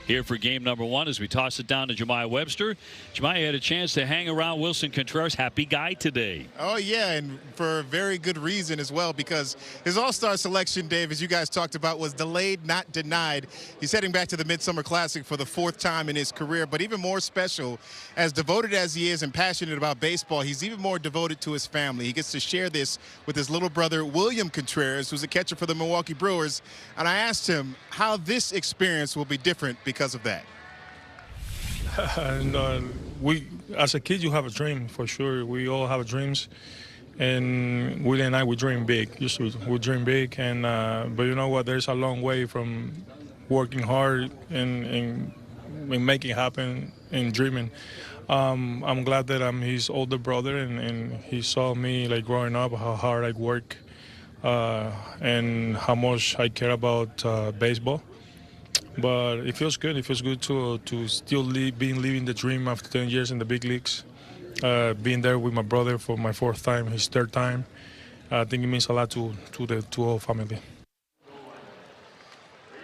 here for game number 1 as we toss it down to Jemiah Webster. Jemiah had a chance to hang around Wilson Contreras. Happy guy today. Oh, yeah, and for a very good reason as well, because his all-star selection, Dave, as you guys talked about, was delayed, not denied. He's heading back to the Midsummer Classic for the 4th time in his career, but even more special, as devoted as he is and passionate about baseball, he's even more devoted to his family. He gets to share this with his little brother, William Contreras, who's a catcher for the Milwaukee Brewers, and I asked him how this experience will be different because of that. We, as a kid, you have a dream for sure. We all have dreams, and Willie and I, we dream big. We dream big, and but you know what? There's a long way from working hard and making it happen and dreaming. I'm glad that I'm his older brother, and he saw me like growing up, how hard I work, and how much I care about baseball. But it feels good. It feels good to still living the dream after 10 years in the big leagues. Being there with my brother for my 4th time, his 3rd time. I think it means a lot to the whole family.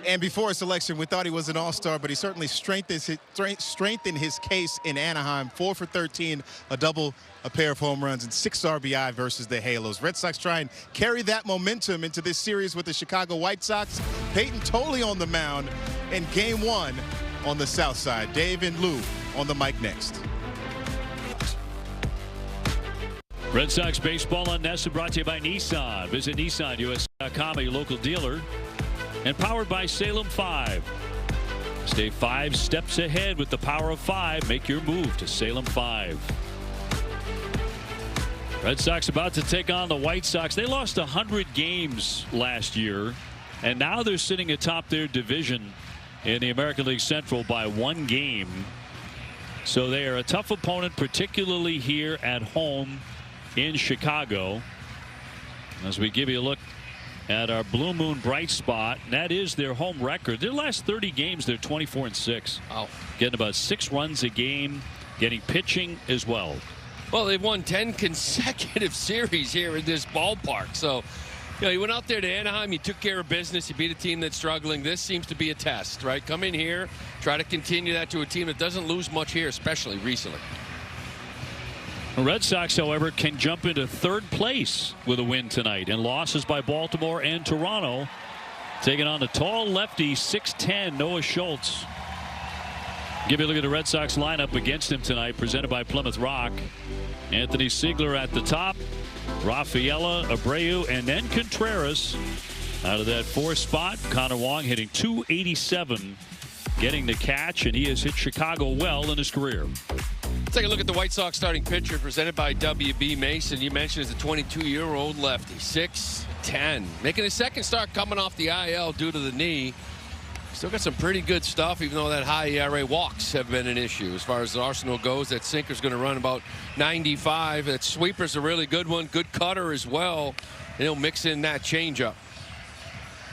And before his selection, we thought he was an all-star, but he certainly strengthened his case in Anaheim. 4 for 13, a double, a pair of home runs, and 6 RBI versus the Halos. Red Sox try and carry that momentum into this series with the Chicago White Sox. Peyton Tolley on the mound in Game 1 on the south side. Dave and Lou on the mic next. Red Sox baseball on NESN brought to you by Nissan. Visit NissanUSA.com, a local dealer. And powered by Salem 5. Stay 5 steps ahead with the power of 5. Make your move to Salem 5. Red Sox about to take on the White Sox. They lost 100 games last year, and now they're sitting atop their division in the American League Central by 1 game. So they are a tough opponent, particularly here at home in Chicago. As we give you a look at our Blue Moon bright spot, and that is their home record. Their last 30 games, they're 24-6. Wow. Getting about 6 runs a game, getting pitching as well. Well, they've won 10 consecutive series here in this ballpark. So, you know, he went out there to Anaheim, he took care of business, he beat a team that's struggling. This seems to be a test, right? Come in here, try to continue that to a team that doesn't lose much here, especially recently. The Red Sox, however, can jump into 3rd place with a win tonight, and losses by Baltimore and Toronto. Taking on the tall lefty, 6'10", Noah Schultz. Give you a look at the Red Sox lineup against him tonight, presented by Plymouth Rock. Anthony Siegler at the top, Rafaela, Abreu, and then Contreras. Out of that 4th spot, Connor Wong hitting .287, getting the catch, and he has hit Chicago well in his career. Let's take a look at the White Sox starting pitcher presented by WB Mason. You mentioned is a 22-year-old lefty, 6'10", making his 2nd start coming off the IL due to the knee. Still got some pretty good stuff, even though that high ERA. Walks have been an issue. As far as the arsenal goes, that sinker's going to run about 95. That sweeper's a really good one. Good cutter as well. And he'll mix in that changeup.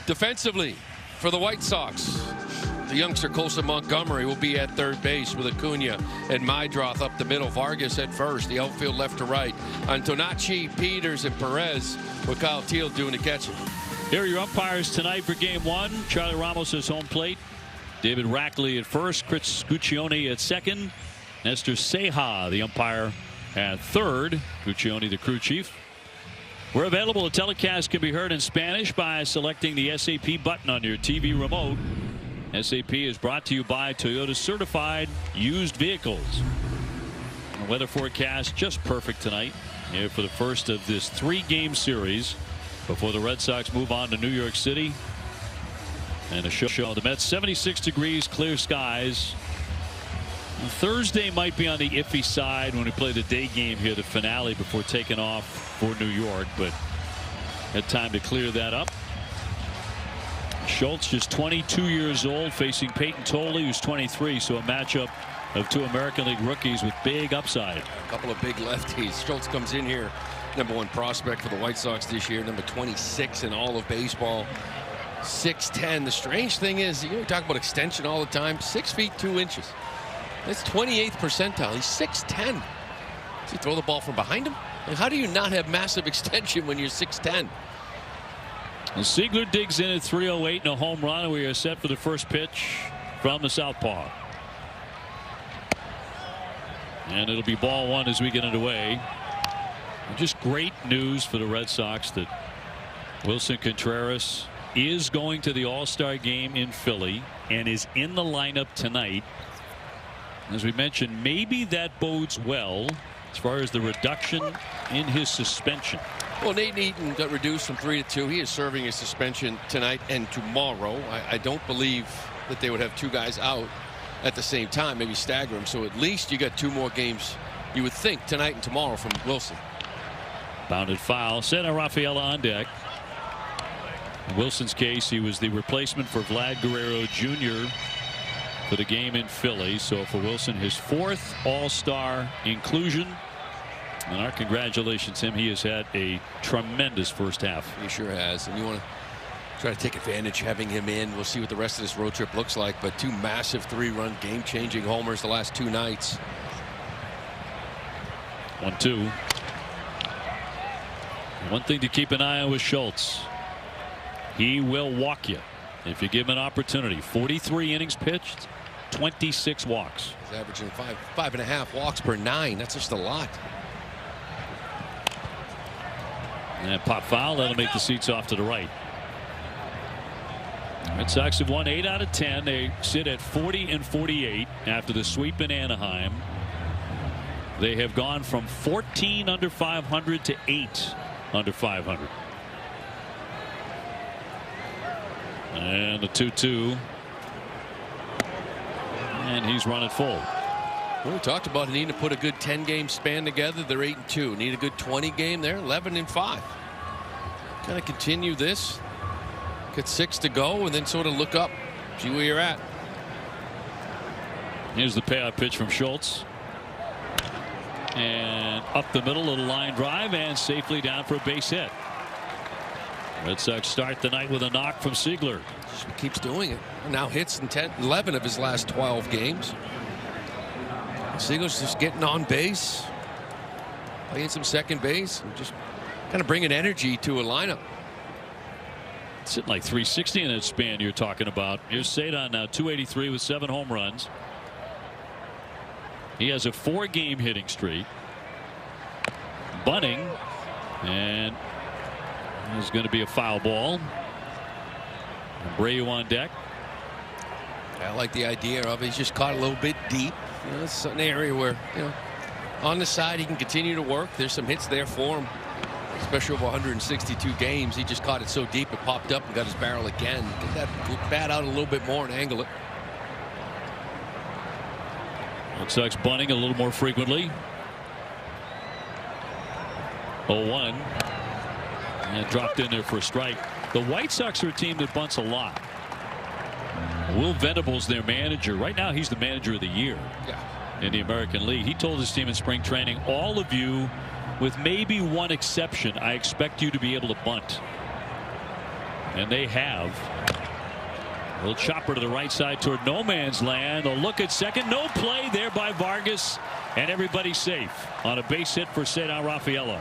Defensively, for the White Sox, the youngster Colson Montgomery will be at 3rd base with Acuna and Mydroth up the middle. Vargas at 1st. The outfield left to right. Antonacci, Peters, and Perez with Kyle Teal doing the catching. Here are your umpires tonight for Game 1. Charlie Ramos is home plate. David Rackley at 1st. Chris Guccione at 2nd. Nestor Ceja, the umpire, at 3rd. Guccione, the crew chief. We're available. The telecast can be heard in Spanish by selecting the SAP button on your TV remote. SAP is brought to you by Toyota Certified Used Vehicles. The weather forecast just perfect tonight here for the first of this 3-game series before the Red Sox move on to New York City. And a show the Mets, 76 degrees, clear skies. Thursday might be on the iffy side when we play the day game here, the finale, before taking off for New York, but had time to clear that up. Schultz, just 22 years old, facing Peyton Tolley, who's 23, so a matchup of 2 American League rookies with big upside. A couple of big lefties. Schultz comes in here, #1 prospect for the White Sox this year, number 26 in all of baseball. 6'10". The strange thing is, you know, we talk about extension all the time. 6 feet 2 inches. That's 28th percentile. He's 6'10". Does he throw the ball from behind him? And how do you not have massive extension when you're 6'10"? And Siegler digs in at 308 and a home run. We are set for the first pitch from the southpaw. And it'll be ball one as we get underway. Just great news for the Red Sox that Wilson Contreras is going to the All-Star game in Philly and is in the lineup tonight. As we mentioned, maybe that bodes well as far as the reduction in his suspension. Well, Nate Eaton got reduced from 3 to 2. He is serving his suspension tonight and tomorrow. I don't believe that they would have 2 guys out at the same time, maybe stagger them. So at least you got 2 more games, you would think, tonight and tomorrow from Wilson. Bounded foul. Cesar Rafaela on deck. In Wilson's case, he was the replacement for Vlad Guerrero Jr. for the game in Philly. So for Wilson, his 4th All-Star inclusion. And our congratulations to him. He has had a tremendous first half. He sure has. And you want to try to take advantage having him in. We'll see what the rest of this road trip looks like. But 2 massive 3-run game-changing homers the last 2 nights. 1-2. One thing to keep an eye on with Schultz. He will walk you if you give him an opportunity. 43 innings pitched, 26 walks. He's averaging 5.5 walks per 9. That's just a lot. And pop foul. That'll make the seats off to the right. Red Sox have won 8 out of 10. They sit at 40 and 48 after the sweep in Anaheim. They have gone from 14 under 500 to 8 under 500. And the 2-2. And he's running full. Well, we talked about needing to put a good 10-game span together. They're 8-2. Need a good 20 game there. 11-5. Kind of continue this. Get 6 to go and then sort of look up. See where you're at. Here's the payout pitch from Schultz. And up the middle, little line drive and safely down for a base hit. Red Sox start the night with a knock from Siegler. He keeps doing it. Now hits in 11 of his last 12 games. Siegler's just getting on base, playing some second base, and just kind of bringing energy to a lineup. Sitting like 360 in that span you're talking about. Here's Cedar now, 283 with 7 home runs. He has a 4-game hitting streak. Bunting, and there's going to be a foul ball. Abreu on deck. I like the idea of it. He's just caught a little bit deep. You know, it's an area where, you know, on the side he can continue to work. There's some hits there for him, especially over 162 games. He just caught it so deep it popped up and got his barrel again. Get that bat out a little bit more and angle it. Red Sox bunting a little more frequently. 0-1. And dropped in there for a strike. The White Sox are a team that bunts a lot. Will Venable's their manager. Right now he's the manager of the year in the American League. He told his team in spring training, all of you, with maybe one exception, I expect you to be able to bunt. And they have. A little chopper to the right side toward no man's land. A look at second. No play there by Vargas. And everybody's safe on a base hit for Cesar Rafaela.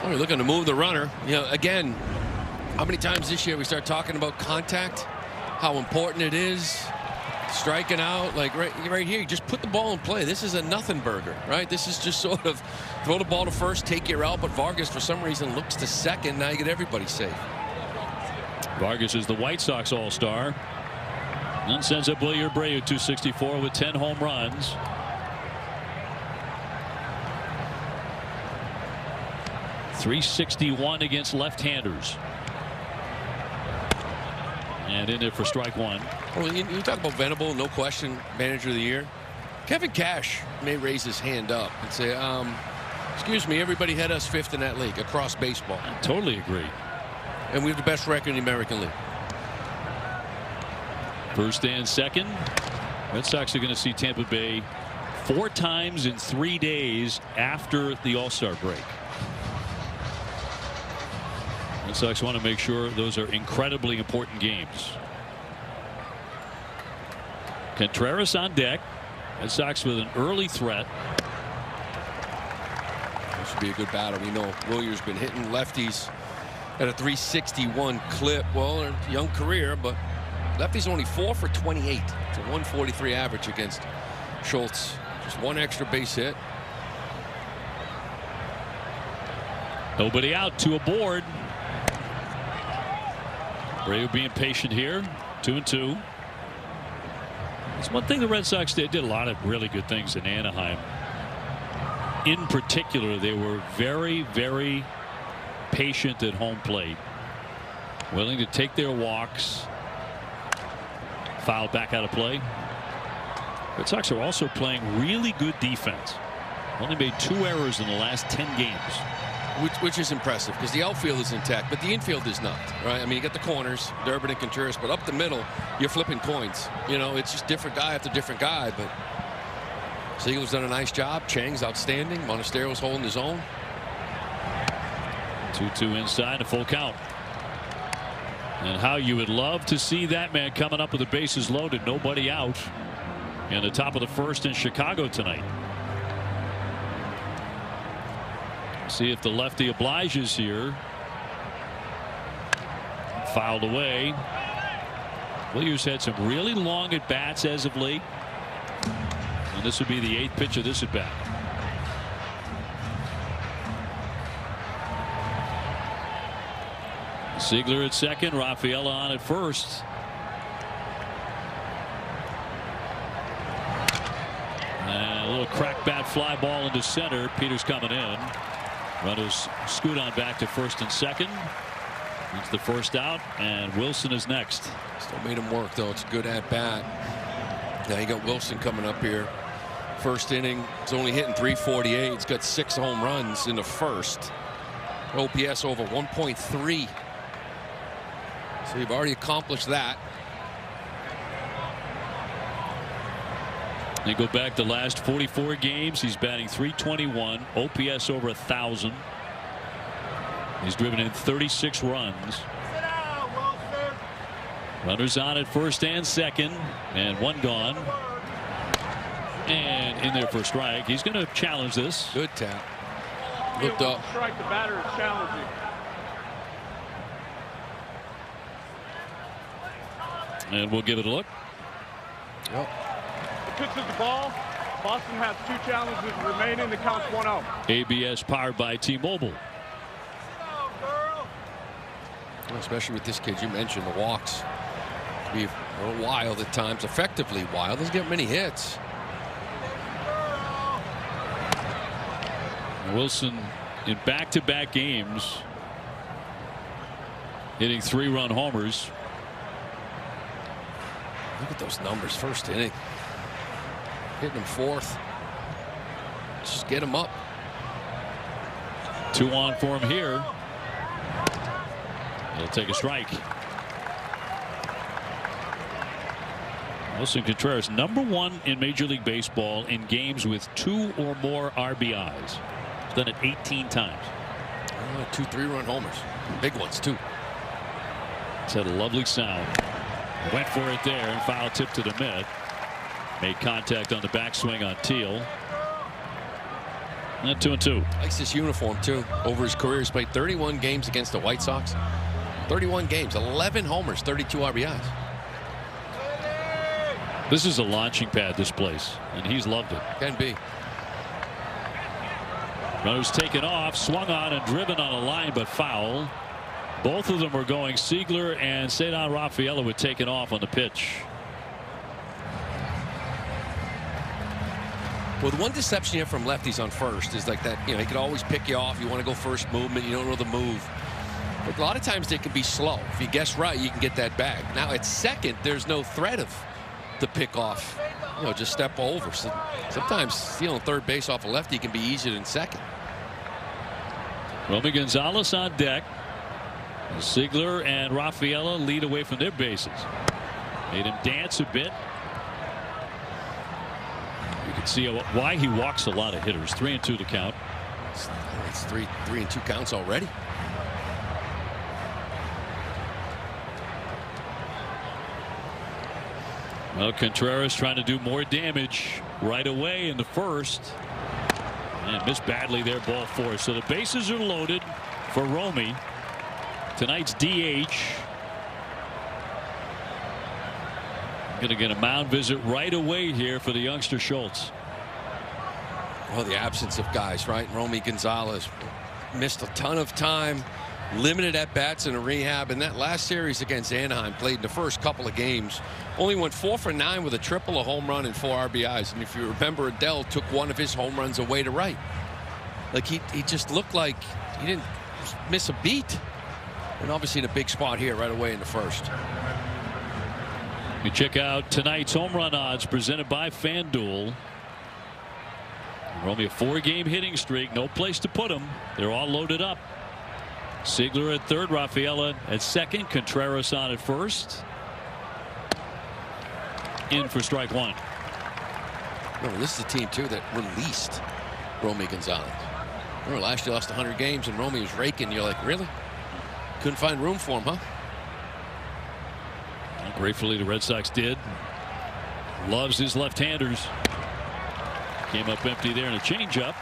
Oh, you're looking to move the runner. You know, again, how many times this year we start talking about contact, how important it is, striking out, like right here, you just put the ball in play. This is a nothing burger, right? This is just sort of throw the ball to first, take your out, but Vargas for some reason looks to second. Now you get everybody safe. Vargas is the White Sox All-Star. And sends up Wilyer Abreu, 264 with 10 home runs. .361 against left-handers. And in there for strike 1. Well, you talk about Venable, no question, manager of the year. Kevin Cash may raise his hand up and say, excuse me, everybody had us 5th in that league across baseball. I totally agree. And we have the best record in the American League. First and second. Red Sox are going to see Tampa Bay 4 times in 3 days after the All-Star break. Red Sox want to make sure those are incredibly important games. Contreras on deck. Red Sox with an early threat. This should be a good battle. We know Willier's been hitting lefties at a 361 clip. Well, a young career, but lefty's only 4 for 28. It's a 143 average against Schultz. Just one extra base hit. Nobody out, 2 aboard. Brave being patient here. 2-2. It's one thing the Red Sox did a lot of really good things in Anaheim. In particular, they were very, very patient at home plate, willing to take their walks. Foul back out of play. Red Sox are also playing really good defense. Only made 2 errors in the last 10 games. Which is impressive because the outfield is intact, but the infield is not. Right? I mean, you got the corners, Durbin and Contreras, but up the middle, you're flipping coins. You know, it's just different guy after different guy. But Siegel's done a nice job. Chang's outstanding. Monasterio's holding his own. 2-2 inside, a full count. And how you would love to see that man coming up with the bases loaded, nobody out in the top of the first in Chicago tonight. See if the lefty obliges here. Fouled away. Williams had some really long at bats as of late, and this would be the 8th pitch of this at bat. Ziegler at second, Rafaela on at first. And a little crack bat fly ball into center. Peters coming in. Runners scoot on back to first and second. It's the first out, and Wilson is next. Still made him work, though. It's a good at bat. Now you got Wilson coming up here. First inning, he's only hitting .348. He's got 6 home runs in the first. OPS over 1.3. So you've already accomplished that. They go back the last 44 games. He's batting .321, OPS over 1,000. He's driven in 36 runs. Runners on at first and second, and 1 gone. And in there for a strike. He's going to challenge this. Good tap. Looked up. Strike, the batter is challenging. And we'll give it a look. Yep. Pitches the ball. Boston has 2 challenges remaining. The count's 1-0. ABS powered by T-Mobile. Especially with this kid, you mentioned the walks. Be a little wild at times, effectively wild. Doesn't get many hits. Wilson in back-to-back games hitting 3-run homers. Look at those numbers. First inning. Hitting him 4th. Just get him up. 2 on for him here. He'll take a strike. Wilson Contreras, #1 in Major League Baseball in games with 2 or more RBIs. He's done it 18 times. 2 3-run homers. Big ones, too. It's had a lovely sound. Went for it there, and foul tip to the mid. Made contact on the backswing on Teal. And 2-2. Likes this uniform, too. Over his career, he's played 31 games against the White Sox. 31 games, 11 homers, 32 RBIs. This is a launching pad, this place, and he's loved it. Can be. Runners taken off, swung on and driven on a line, but foul. Both of them were going. Siegler and Cedar Rafaela were taken off on the pitch. Well, the one deception you have from lefties on first is like that, you know, he could always pick you off. You want to go first movement, you don't know the move. But a lot of times they can be slow. If you guess right, you can get that back. Now at second, there's no threat of the pick off. You know, just step over. So sometimes stealing third base off a lefty can be easier than second. Romy Gonzalez on deck. Siegler and Rafaela lead away from their bases. Made him dance a bit. You can see why he walks a lot of hitters. 3-2 to count. It's 3-2 counts already. Well, Contreras trying to do more damage right away in the first. And missed badly there, ball 4. So the bases are loaded for Romy. tonight's DH. Going to get a mound visit right away here for the youngster Schultz. Well, the absence of guys, right? Romy Gonzalez missed a ton of time, limited at bats in a rehab. In that last series against Anaheim, played in the first couple of games, only went 4 for 9 with a triple, a home run, and 4 RBIs. And if you remember, Adele took one of his home runs away to right. Like he just looked like he didn't miss a beat. And obviously in a big spot here right away in the first. You check out tonight's home run odds presented by FanDuel. Only a 4-game hitting streak. No place to put them. They're all loaded up. Ziegler at third. Rafaela at second. Contreras on at first. In for strike one. Remember, this is a team, too, that released Romy Gonzalez. Remember, last year lost 100 games, and Romy was raking. You're like, really? Couldn't find room for him, huh? Gratefully, the Red Sox did. Loves his left-handers. Came up empty there in a changeup.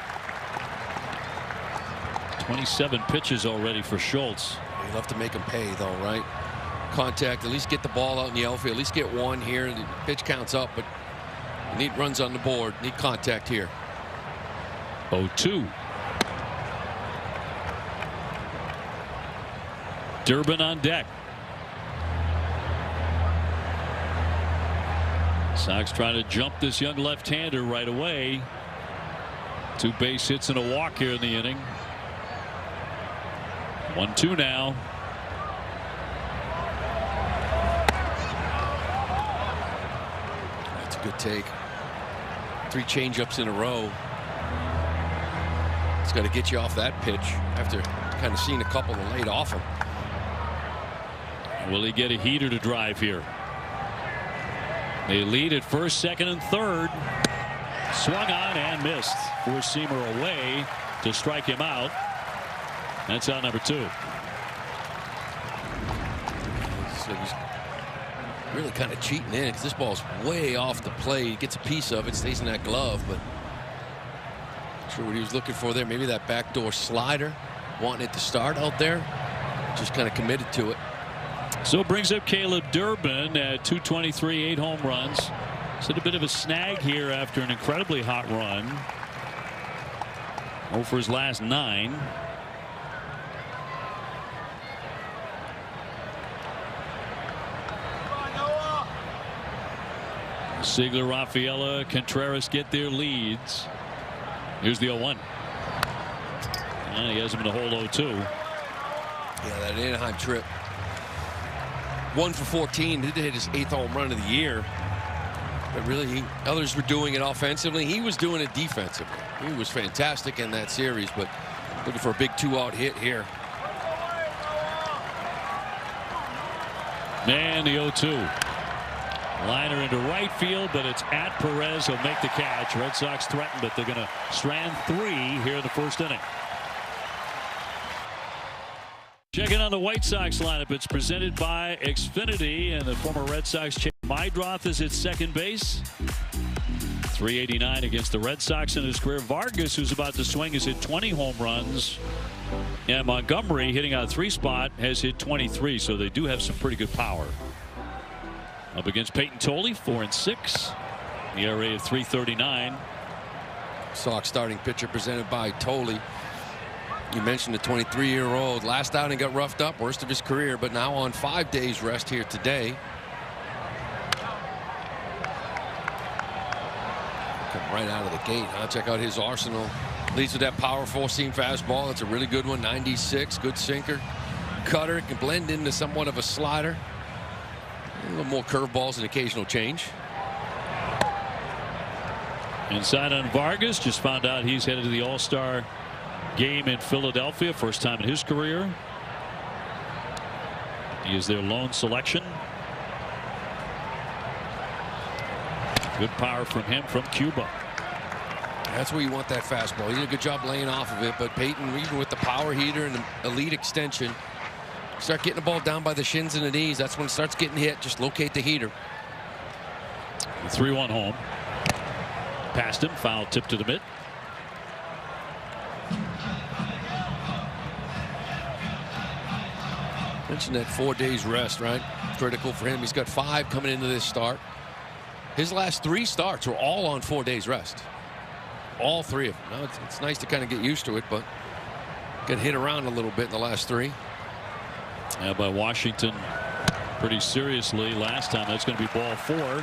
27 pitches already for Schultz. You love to make him pay, though, right? Contact, at least get the ball out in the outfield. At least get one here. The pitch counts up, but you need runs on the board. Need contact here. 0-2. Durbin on deck. Sox trying to jump this young left-hander right away. 2 base hits and a walk here in the inning. 1-2 now. That's a good take. 3 changeups in a row. It's got to get you off that pitch after kind of seeing a couple that laid off him. Will he get a heater to drive here? They lead at first, second, and third. Swung on and missed. Four-seamer away to strike him out. That's out number 2. So he's really kind of cheating in because this ball's way off the plate. He gets a piece of it, stays in that glove, but not sure what he was looking for there. Maybe that backdoor slider, wanting it to start out there. Just kind of committed to it. So it brings up Caleb Durbin at 223, 8 home runs. He's had a bit of a snag here after an incredibly hot run. 0 for his last 9. Ziegler, Rafaela, Contreras get their leads. Here's the 0-1. And he has him in the hole 0-2. Yeah, that Anaheim trip. 1 for 14. He did hit his 8th home run of the year. But really, others were doing it offensively. He was doing it defensively. He was fantastic in that series, but looking for a big 2-out hit here. And the 0-2. Liner into right field, but it's at Perez. He'll make the catch. Red Sox threaten, but they're going to strand 3 here in the first inning. Checking on the White Sox lineup. It's presented by Xfinity, and the former Red Sox Chase Mydroth is at second base. 389 against the Red Sox in his career. Vargas, who's about to swing, has hit 20 home runs. And Montgomery, hitting out 3 spot, has hit 23. So they do have some pretty good power. Up against Peyton Tolley, 4-6. The ERA of 3.39. Sox starting pitcher presented by Tolley. You mentioned the 23-year-old. Last outing got roughed up, worst of his career, but now on 5 days rest here today. Come right out of the gate, huh? Check out his arsenal. Leads with that power 4-seam fastball. It's a really good one. 96, good sinker. Cutter can blend into somewhat of a slider. A little more curveballs and occasional change. Inside on Vargas. Just found out he's headed to the All-Star game in Philadelphia. First time in his career. He is their lone selection. Good power from him from Cuba. That's where you want that fastball. He did a good job laying off of it, but Peyton, even with the power heater and the elite extension, start getting the ball down by the shins and the knees. That's when it starts getting hit. Just locate the heater. 3-1 home. Past him. Foul tip to the mitt. Mentioned that 4 days rest, right? Critical for him. He's got 5 coming into this start. His last 3 starts were all on 4 days rest. All 3 of them. Now it's nice to kind of get used to it, but got hit around a little bit in the last 3. Yeah, by Washington pretty seriously last time. That's going to be ball 4. In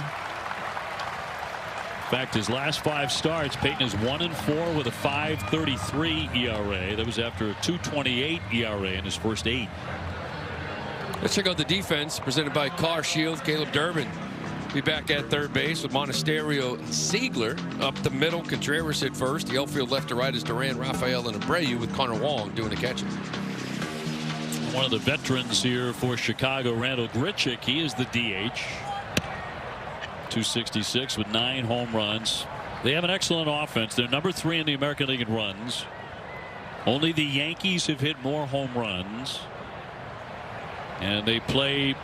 fact, his last 5 starts, Peyton is 1-4 with a 5.33 ERA. That was after a 2.28 ERA in his first 8. Let's check out the defense presented by Car Shield. Caleb Durbin be back at third base with Monasterio and Siegler up the middle. Contreras at first. The outfield left to right is Duran, Rafael, and Abreu with Connor Wong doing the catching. One of the veterans here for Chicago, Randall Grichuk, he is the DH. 266 with 9 home runs. They have an excellent offense. They're number 3 in the American League in runs. Only the Yankees have hit more home runs. And they play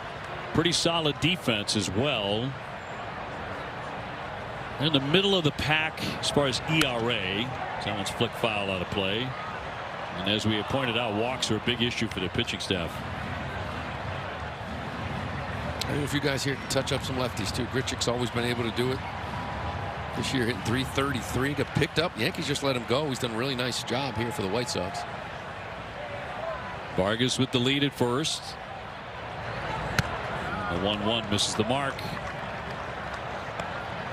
pretty solid defense as well. They're in the middle of the pack as far as ERA. Someone's flick foul out of play. And as we have pointed out, walks are a big issue for their pitching staff. I don't know if you guys here can touch up some lefties too. Grichuk's always been able to do it. This year hitting .333. Got picked up. Yankees just let him go. He's done a really nice job here for the White Sox. Vargas with the lead at first. The 1-1 misses the mark.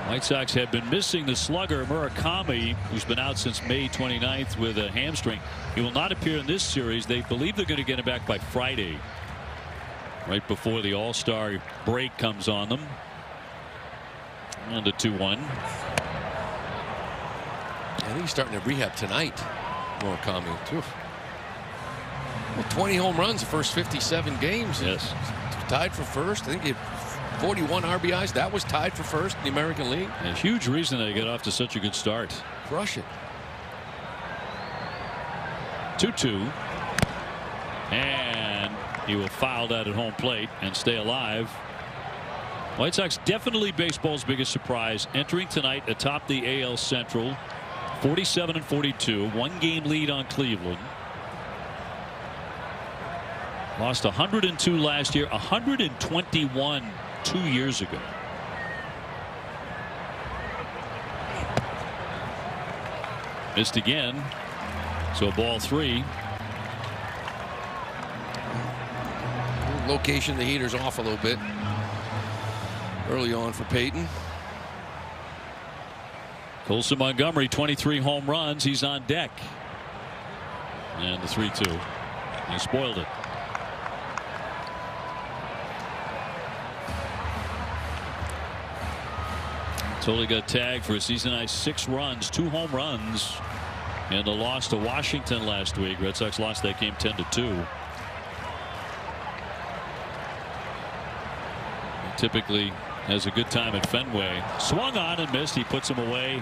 White Sox have been missing the slugger Murakami, who's been out since May 29th with a hamstring. He will not appear in this series. They believe they're going to get him back by Friday, right before the All-Star break comes on them. And the 2-1. I think he's starting to rehab tonight. Murakami. Well, 20 home runs the first 57 games. Yes. Tied for first. I think he had 41 RBIs. That was tied for first in the American League. A huge reason they get off to such a good start. Crush it. 2-2. And he will foul that at home plate and stay alive. White Sox definitely baseball's biggest surprise, entering tonight atop the AL Central, 47-42, 1-game lead on Cleveland. Lost 102 last year, 121 2 years ago. Missed again. So ball 3. Location of the heater's off a little bit early on for Peyton. Colson Montgomery, 23 home runs. He's on deck. And the 3-2. He spoiled it. Totally got tagged for a season high 6 runs, 2 home runs in the loss to Washington last week. Red Sox lost that game 10-2. He typically has a good time at Fenway. Swung on and missed. He puts him away.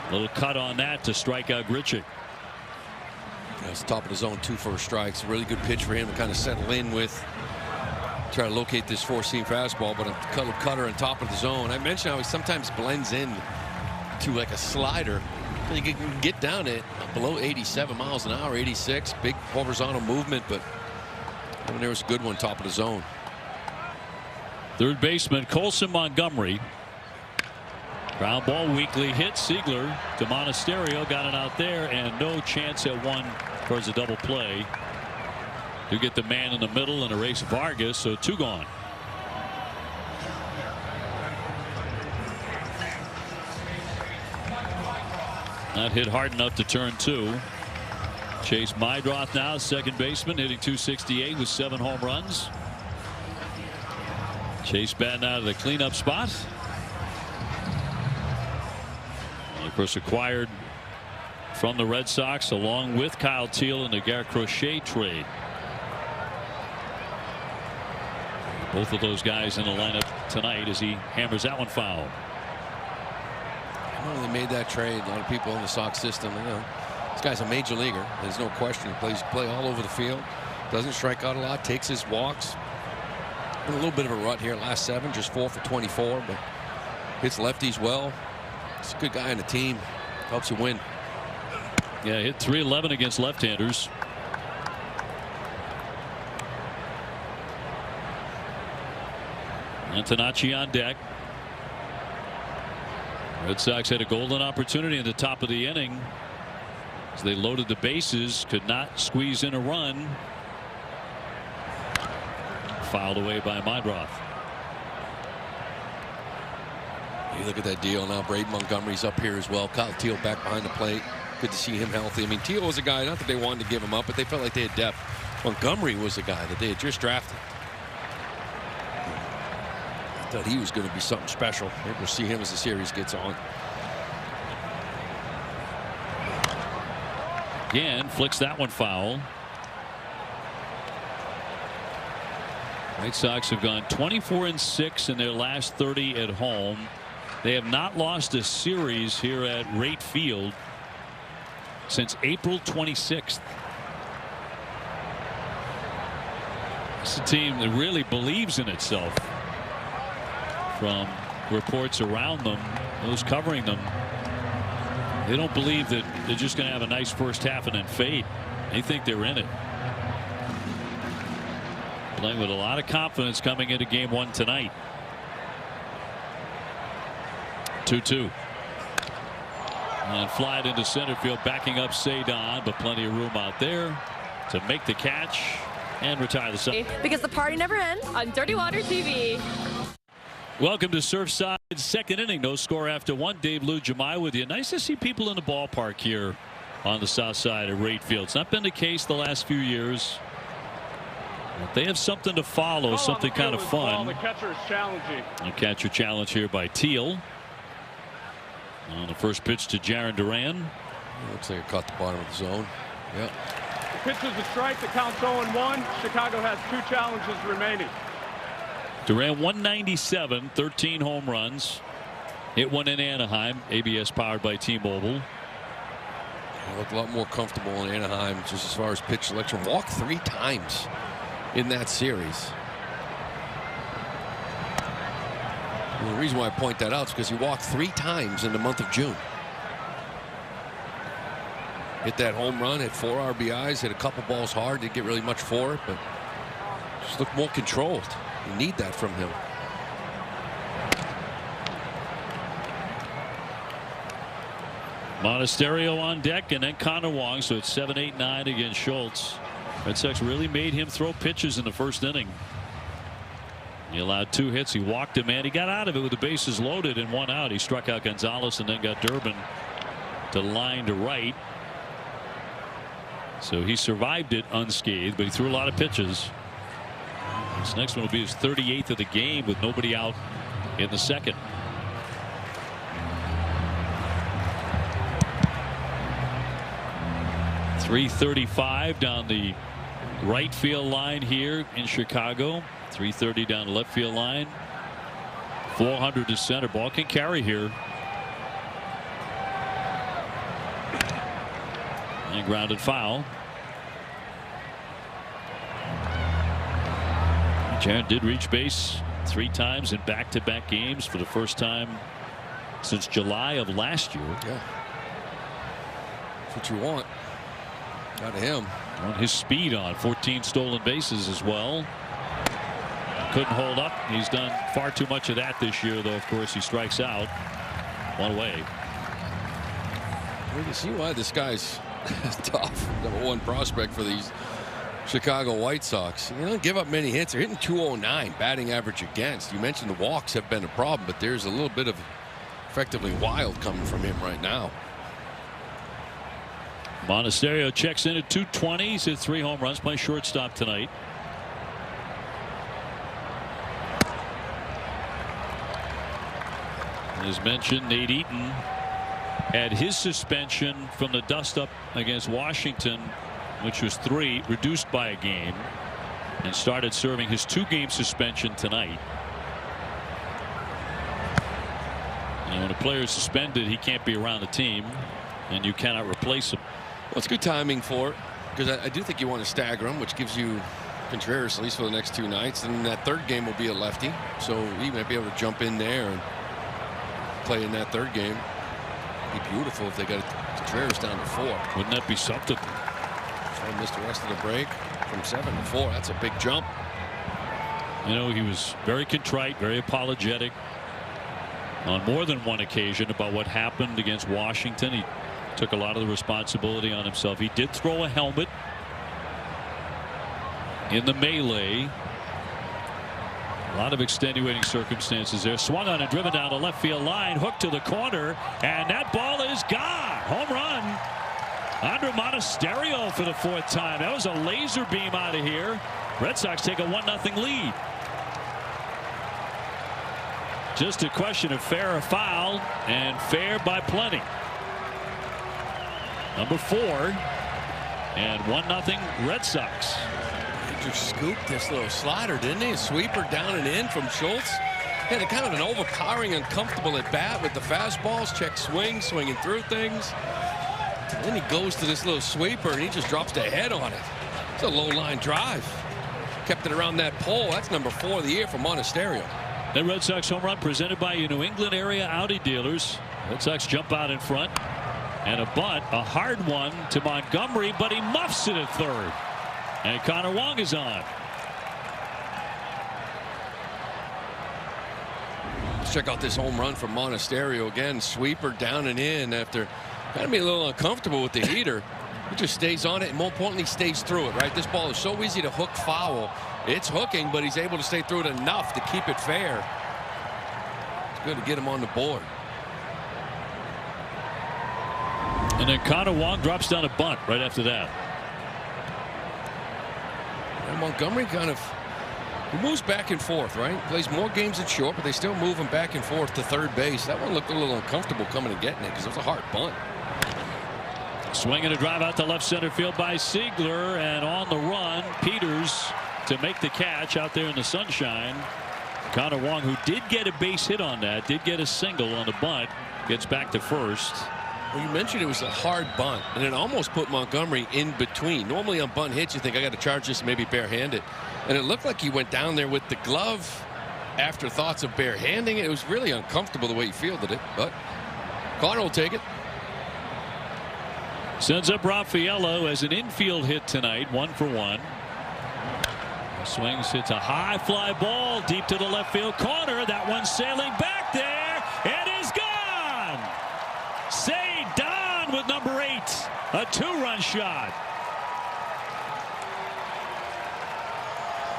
A little cut on that to strike out Grichuk. That's top of the zone, 2 first strikes. Really good pitch for him to kind of settle in with. Try to locate this 4-seam fastball, but a cutter on top of the zone. I mentioned how he sometimes blends in to like a slider. You can get down at below 87 miles an hour, 86. Big horizontal movement, but I mean, there was a good one top of the zone. Third baseman Colson Montgomery. Ground ball weakly hit. Siegler to Monasterio, got it out there, and no chance at one towards a double play. You get the man in the middle and erase Vargas, so 2 gone. Not hit hard enough to turn 2. Chase Meidroth now, second baseman, hitting .268 with 7 home runs. Chase batting out of the cleanup spot. And of course, acquired from the Red Sox along with Kyle Teel in the Garrett Crochet trade. Both of those guys in the lineup tonight as he hammers that one foul. Well, they made that trade. A lot of people in the Sox system, you know, this guy's a major leaguer. There's no question. He plays all over the field. Doesn't strike out a lot. Takes his walks. In a little bit of a rut here last 7, just 4 for 24, but hits lefties well. He's a good guy on the team. Helps you win. Yeah, hit .311 against left-handers. Antonacci on deck. Red Sox had a golden opportunity in the top of the inning as they loaded the bases, could not squeeze in a run. Fouled away by Mindroth. You look at that deal now. Braden Montgomery's up here as well. Kyle Teal back behind the plate. Good to see him healthy. I mean, Teal was a guy, not that they wanted to give him up, but they felt like they had depth. Montgomery was a guy that they had just drafted. I thought he was going to be something special. Maybe we'll see him as the series gets on. Again, flicks that one foul. White Sox have gone 24-6 in their last 30 at home. They have not lost a series here at Rate Field since April 26th. It's a team that really believes in itself. From reports around them, those covering them, they don't believe that they're just going to have a nice first half and then fade. They think they're in it. Playing with a lot of confidence coming into game one tonight. 2-2. And fly it into center field, backing up Cedon, but plenty of room out there to make the catch and retire the side. Because the party never ends on Dirty Water TV. Welcome to Surfside's second inning. No score after one. Dave Lou Jemai with you. Nice to see people in the ballpark here on the south side of Rate Field. It's not been the case the last few years. But they have something to follow, something kind of fun. The catcher is challenging. A catcher challenge here by Teal. On the first pitch to Jarren Duran. Looks like it caught the bottom of the zone. Yep. The pitch is a strike. The count's 0-1. Chicago has 2 challenges remaining. Duran 197, 13 home runs. Hit one in Anaheim. ABS powered by T-Mobile. He looked a lot more comfortable in Anaheim just as far as pitch selection. Walked 3 times in that series. And the reason why I point that out is because he walked 3 times in the month of June. Hit that home run, hit 4 RBIs, hit a couple balls hard, didn't get really much for it, but just looked more controlled. You need that from him. Monasterio on deck, and then Connor Wong, so it's 7-8-9 against Schultz. Red Sox really made him throw pitches in the first inning. He allowed 2 hits. He walked a man. He got out of it with the bases loaded and 1 out. He struck out Gonzalez and then got Durbin to line to right. So he survived it unscathed, but he threw a lot of pitches. This next one will be his 38th of the game with nobody out in the second. .335 down the right field line here in Chicago. .330 down the left field line. .400 to center. Ball can carry here. And grounded foul. Jarren did reach base 3 times in back-to-back games for the first time since July of last year. Yeah. That's what you want out of him. On his speed on 14 stolen bases as well. Couldn't hold up. He's done far too much of that this year, though. Of course, he strikes out 1 away. You can see why this guy's tough. #1 prospect for these Chicago White Sox. You don't give up many hits. They're hitting .209 batting average against. You mentioned the walks have been a problem, but there's a little bit of effectively wild coming from him right now. Monasterio checks in at .220. He's hit 3 home runs, playing shortstop tonight. As mentioned, Nate Eaton had his suspension from the dust-up against Washington, which was 3, reduced by a game, and started serving his 2-game suspension tonight. And when a player is suspended, he can't be around the team, and you cannot replace him. Well, it's good timing for it, because I do think you want to stagger him, which gives you Contreras at least for the next 2 nights. And that 3rd game will be a lefty, so he might be able to jump in there and play in that 3rd game. It'd be beautiful if they got Contreras down to 4. Wouldn't that be something? So I missed the rest of the break from 7 to 4. That's a big jump. You know, he was very contrite, very apologetic on more than one occasion about what happened against Washington. He took a lot of the responsibility on himself. He did throw a helmet in the melee. A lot of extenuating circumstances there. Swung on and driven down the left field line. Hooked to the corner. And that ball is gone. Home run. Andre Monasterio for the 4th time. That was a laser beam out of here. Red Sox take a 1-0 lead. Just a question of fair or foul. And fair by plenty. Number 4. And 1-0 Red Sox. Just scooped this little slider, didn't he? A sweeper down and in from Schultz. He had a kind of an overpowering, uncomfortable at bat with the fastballs. Check swing, swinging through things. And then he goes to this little sweeper and he just drops the head on it. It's a low line drive. Kept it around that pole. That's number 4 of the year for Monasterio. The Red Sox home run presented by your New England area Audi dealers. Red Sox jump out in front. And a bunt, a hard one to Montgomery, but he muffs it at third. And Connor Wong is on. Let's check out this home run from Monasterio again. Sweeper down and in after kind of being a little uncomfortable with the heater. He just stays on it and more importantly stays through it. Right, this ball is so easy to hook foul. It's hooking, but he's able to stay through it enough to keep it fair. It's good to get him on the board. And then Connor Wong drops down a bunt right after that. And Montgomery kind of moves back and forth, right? Plays more games at short, but they still move him back and forth to third base. That one looked a little uncomfortable coming and getting it because it was a hard bunt. Swinging a drive out to left center field by Siegler, and on the run, Peters to make the catch out there in the sunshine. Connor Wong, who did get a base hit on that, did get a single on the bunt, gets back to first. Well, you mentioned it was a hard bunt, and it almost put Montgomery in between. Normally on bunt hits, you think I got to charge this maybe barehanded. And it looked like he went down there with the glove after thoughts of barehanding it. It was really uncomfortable the way he fielded it, but Connor will take it. Sends up Raffaello as an infield hit tonight, 1 for 1. Swings, hits a high fly ball deep to the left field corner. That one's sailing back there. It is gone. Say Don with number 8. A 2-run shot.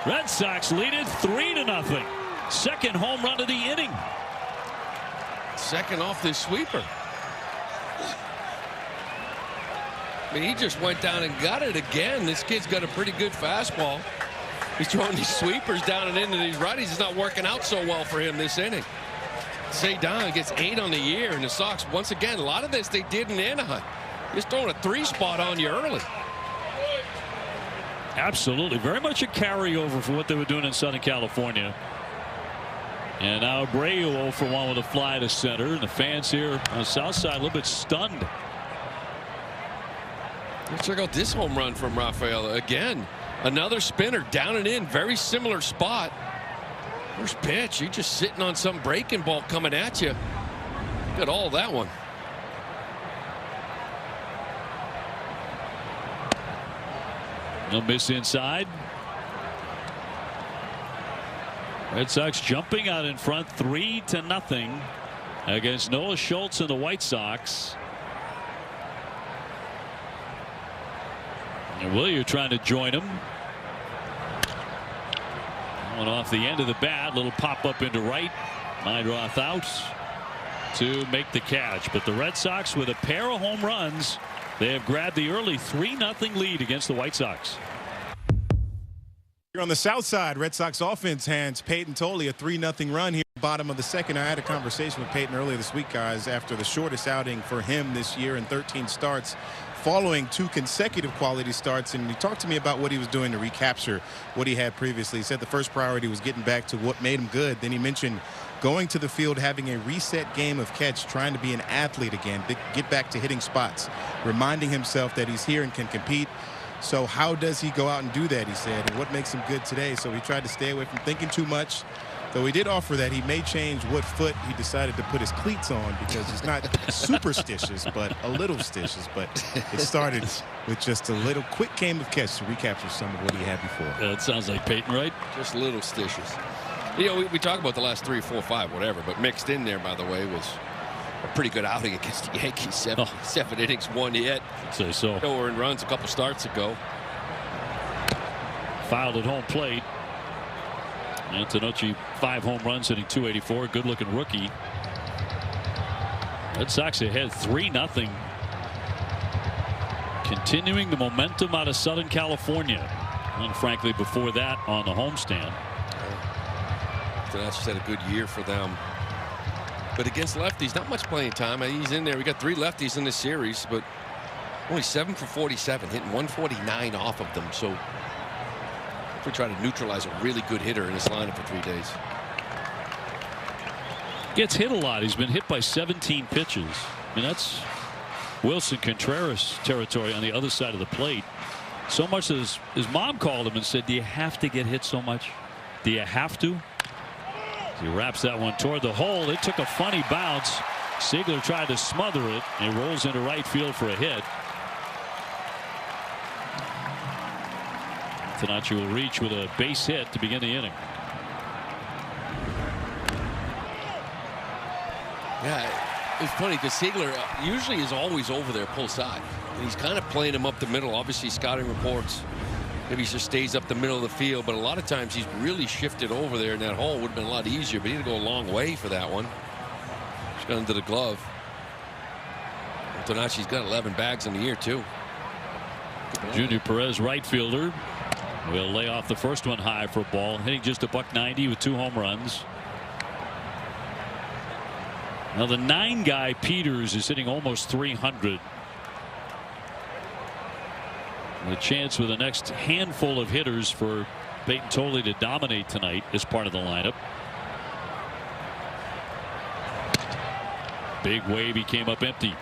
Red Sox lead it 3-0. Second home run of the inning. Second off this sweeper. I mean, he just went down and got it again. This kid's got a pretty good fastball. He's throwing these sweepers down and into these righties. It's not working out so well for him this inning. Cedon gets 8 on the year, and the Sox, once again, a lot of this they did in Anaheim. Just throwing a 3-spot on you early. Absolutely. Very much a carryover for what they were doing in Southern California. And now Abreu 0 for 1 with a fly to center. And the fans here on the south side a little bit stunned. Let's check out this home run from Rafael. Again, another spinner down and in. Very similar spot. First pitch. You're just sitting on some breaking ball coming at you. Got all that one. No miss inside. Red Sox jumping out in front 3-0 against Noah Schultz and the White Sox. And Willier trying to join him. Going off the end of the bat. Little pop up into right. Neidroth out to make the catch. But the Red Sox with a pair of home runs. They have grabbed the early 3-0 lead against the White Sox. Here on the south side, Red Sox offense hands Peyton Tolley a 3-0 run here at the bottom of the second. I had a conversation with Peyton earlier this week, guys, after the shortest outing for him this year in 13 starts, following 2 consecutive quality starts. And he talked to me about what he was doing to recapture what he had previously. He said the first priority was getting back to what made him good. Then he mentioned going to the field, having a reset game of catch, trying to be an athlete again, get back to hitting spots, reminding himself that he's here and can compete. So how does he go out and do that, he said, and what makes him good today? So he tried to stay away from thinking too much, Though he did offer that he may change what foot he decided to put his cleats on because he's not superstitious, but a little stitious. But it started with just a little quick game of catch to recapture some of what he had before. It sounds like Peyton, right? Just a little stitious. You know, we talk about the last 3, 4, 5, whatever, but mixed in there, by the way, was a pretty good outing against the Yankees. Seven innings, 1 hit. I'd say so. No earned runs a couple starts ago. Fouled at home plate. Antonocci 5 home runs, hitting .284. Good looking rookie. Red Sox ahead 3-0. Continuing the momentum out of Southern California. And frankly, before that on the homestand. That's just had a good year for them. But against lefties, not much playing time. He's in there. We got 3 lefties in this series, but only 7 for 47, hitting 149 off of them. So if we try to neutralize a really good hitter in this lineup for 3 days. Gets hit a lot. He's been hit by 17 pitches. I mean, that's Wilson Contreras territory on the other side of the plate. So much as his mom called him and said, do you have to get hit so much? Do you have to? He wraps that one toward the hole. It took a funny bounce. Ziegler tried to smother it. And rolls into right field for a hit. Antonocci will reach with a base hit to begin the inning. Yeah, it's funny because Ziegler usually is always over there pull side. And he's kind of playing him up the middle. Obviously, scouting reports maybe he just stays up the middle of the field, but a lot of times he's really shifted over there, and that hole would have been a lot easier, but he had to go a long way for that one. Just got into the glove. Antonocci's got 11 bags in the year, too. Junior Perez, right fielder, will lay off the first one high for a ball, hitting just a .190 with 2 home runs. Now the 9 guy Peters is hitting almost 300. The chance with the next handful of hitters for Peyton Tolley to dominate tonight as part of the lineup. Big wave, he came up empty.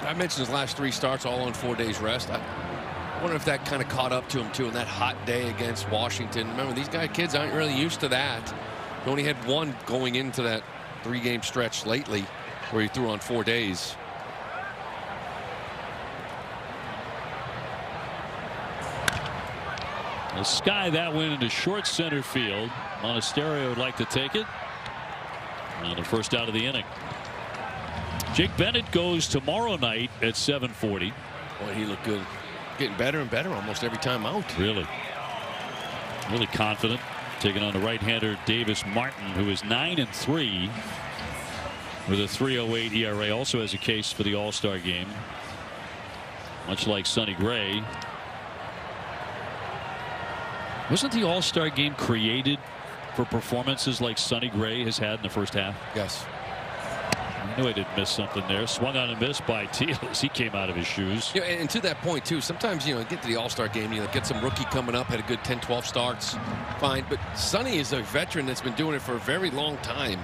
I mentioned his last 3 starts all on 4 days rest. I wonder if that kind of caught up to him too on that hot day against Washington. Remember, these kids aren't really used to that. He only had 1 going into that 3-game stretch lately where he threw on 4 days. The sky that went into short center field. Monasterio would like to take it. And the first out of the inning. Jake Bennett goes tomorrow night at 7:40. Boy, he looked good. Getting better and better almost every time out. Really confident. Taking on the right-hander Davis Martin, who is 9-3 with a 3.08 ERA. Also has a case for the All-Star game, much like Sonny Gray. Wasn't the All-Star game created for performances like Sonny Gray has had in the first half? Yes. I knew I didn't miss something there. Swung on and missed by Teal as he came out of his shoes. Yeah, and to that point too, sometimes get to the All-Star game, get some rookie coming up, had a good 10-12 starts, fine. But Sonny is a veteran that's been doing it for a very long time,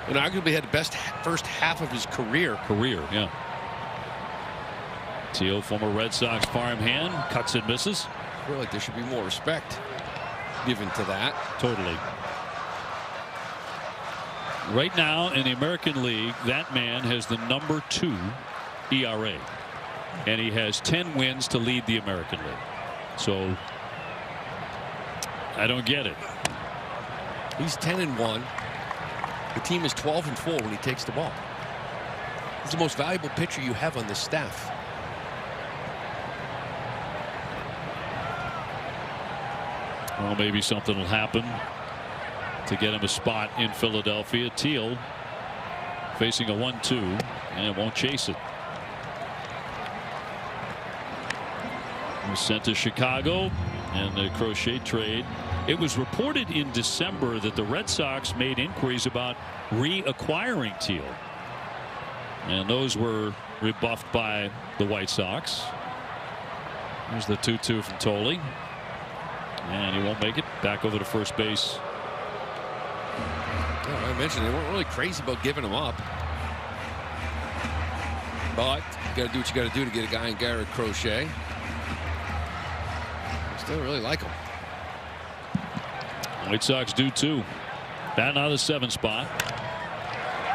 and arguably had the best first half of his career. Yeah. Teal, former Red Sox farmhand, cuts and misses. I feel like there should be more respect given to that. Totally. Right now in the American League, that man has the number 2 ERA, and he has 10 wins to lead the American League. So I don't get it. He's 10-1. The team is 12-4 when he takes the ball. He's the most valuable pitcher you have on this staff. Well, maybe something will happen to get him a spot in Philadelphia. Teal facing a 1-2 and won't chase it. He was sent to Chicago and the Crochet trade. It was reported in December that the Red Sox made inquiries about reacquiring Teal, and those were rebuffed by the White Sox. There's the 2-2 from Tolley, and he won't make it. Back over to first base. I mentioned they weren't really crazy about giving him up, but you got to do what you got to do to get a guy in Garrett Crochet. Still really like him. White Sox do too. Batting out of the 7 spot.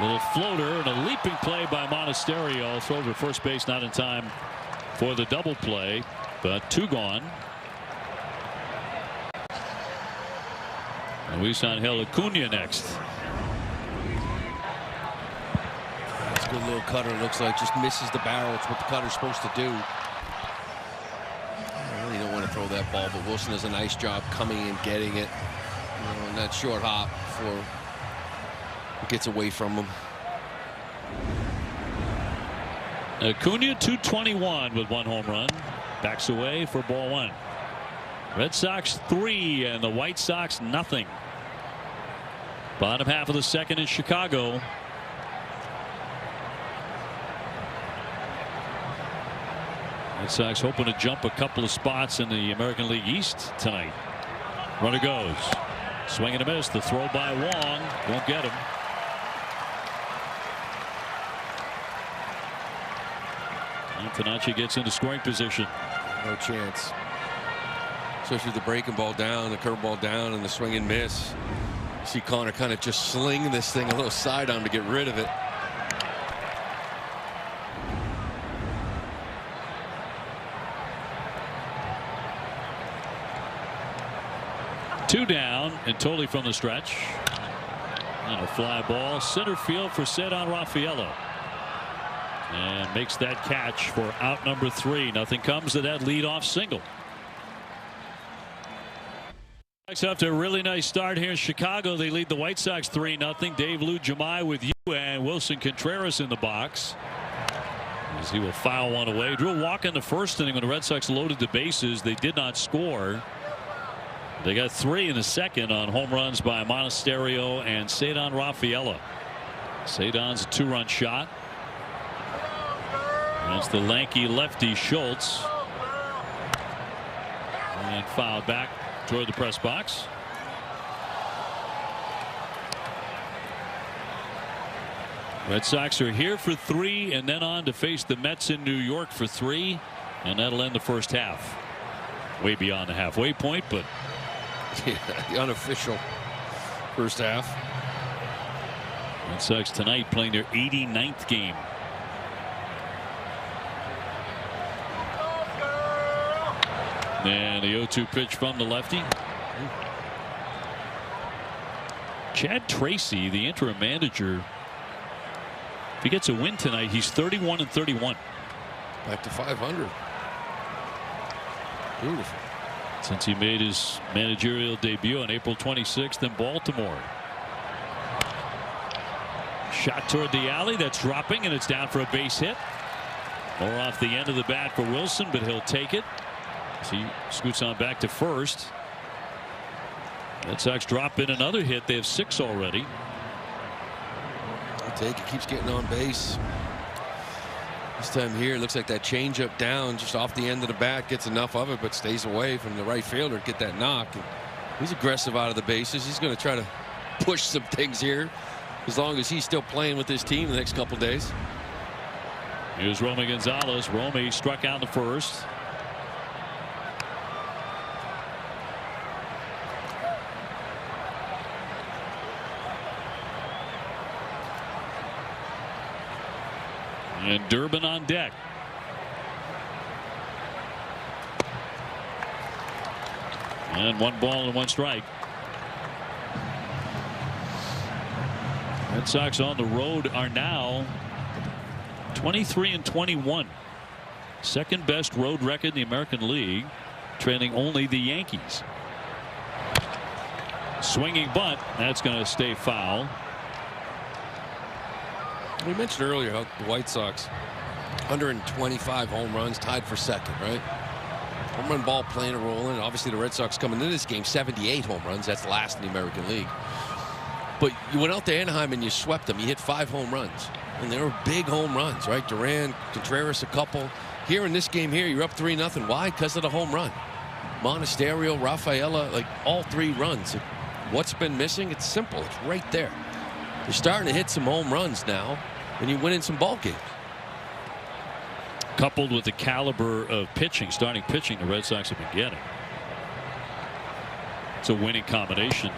Little floater and a leaping play by Monasterio. Throw to first base, not in time for the double play, but 2 gone. And we sign Acuna next. That's a good little cutter. Looks like just misses the barrel. It's what the cutter's supposed to do. I really don't want to throw that ball, but Wilson does a nice job coming and getting it. You know, in that short hop before it gets away from him. Acuna 221 with 1 home run. Backs away for ball 1. Red Sox 3 and the White Sox nothing. Bottom half of the 2nd in Chicago. Red Sox hoping to jump a couple of spots in the American League East tonight. Runner goes. Swing and a miss. The throw by Wong won't get him. And Tanachi gets into scoring position. No chance. Especially with the breaking ball down, the curveball down, and the swing and miss. You see Connor kind of just sling this thing a little sidearm to get rid of it. Two down and totally from the stretch. And a fly ball center field for Cedar Rafaela. And makes that catch for out number 3. Nothing comes to that leadoff single. After a really nice start here in Chicago, they lead the White Sox 3-0. Dave Lou Jamai with you and Wilson Contreras in the box. As he will foul one away. Drew a walk in the 1st inning when the Red Sox loaded the bases. They did not score. They got 3 in the 2nd on home runs by Monasterio and Cedar Rafaela. Cedon's a 2-run shot. That's the lanky lefty Schultz. And fouled back toward the press box. Red Sox are here for 3 and then on to face the Mets in New York for 3. And that'll end the first half. Way beyond the halfway point, but yeah, the unofficial first half. Red Sox tonight playing their 89th game. And the 0-2 pitch from the lefty. Chad Tracy, the interim manager, if he gets a win tonight, he's 31-31. Back to 500. Beautiful. Since he made his managerial debut on April 26th in Baltimore. Shot toward the alley. That's dropping, and it's down for a base hit. More off the end of the bat for Wilson, but he'll take it. As he scoots on back to first. Red Sox drop in another hit. They have 6 already. I'll take it. Keeps getting on base. This time here, it looks like that changeup down just off the end of the bat gets enough of it, but stays away from the right fielder to get that knock. And he's aggressive out of the bases. He's going to try to push some things here as long as he's still playing with his team the next couple days. Here's Romy Gonzalez. Romy struck out in the 1st. And Durbin on deck. And 1 ball and 1 strike. Red Sox on the road are now 23-21. Second best road record in the American League, trailing only the Yankees. Swinging bunt, that's going to stay foul. We mentioned earlier how the White Sox 125 home runs, tied for 2nd, right? Home run ball playing a role in it. Obviously the Red Sox coming into this game 78 home runs. That's last in the American League. But you went out to Anaheim and you swept them. You hit 5 home runs. And they were big home runs, right? Duran, Contreras, a couple. Here in this game here, you're up 3-0. Why? Because of the home run. Monasterio, Rafaela, like all 3 runs. What's been missing? It's simple. It's right there. You're starting to hit some home runs now, and you win in some ball games. Coupled with the caliber of pitching, starting pitching the Red Sox have been getting. It's a winning combination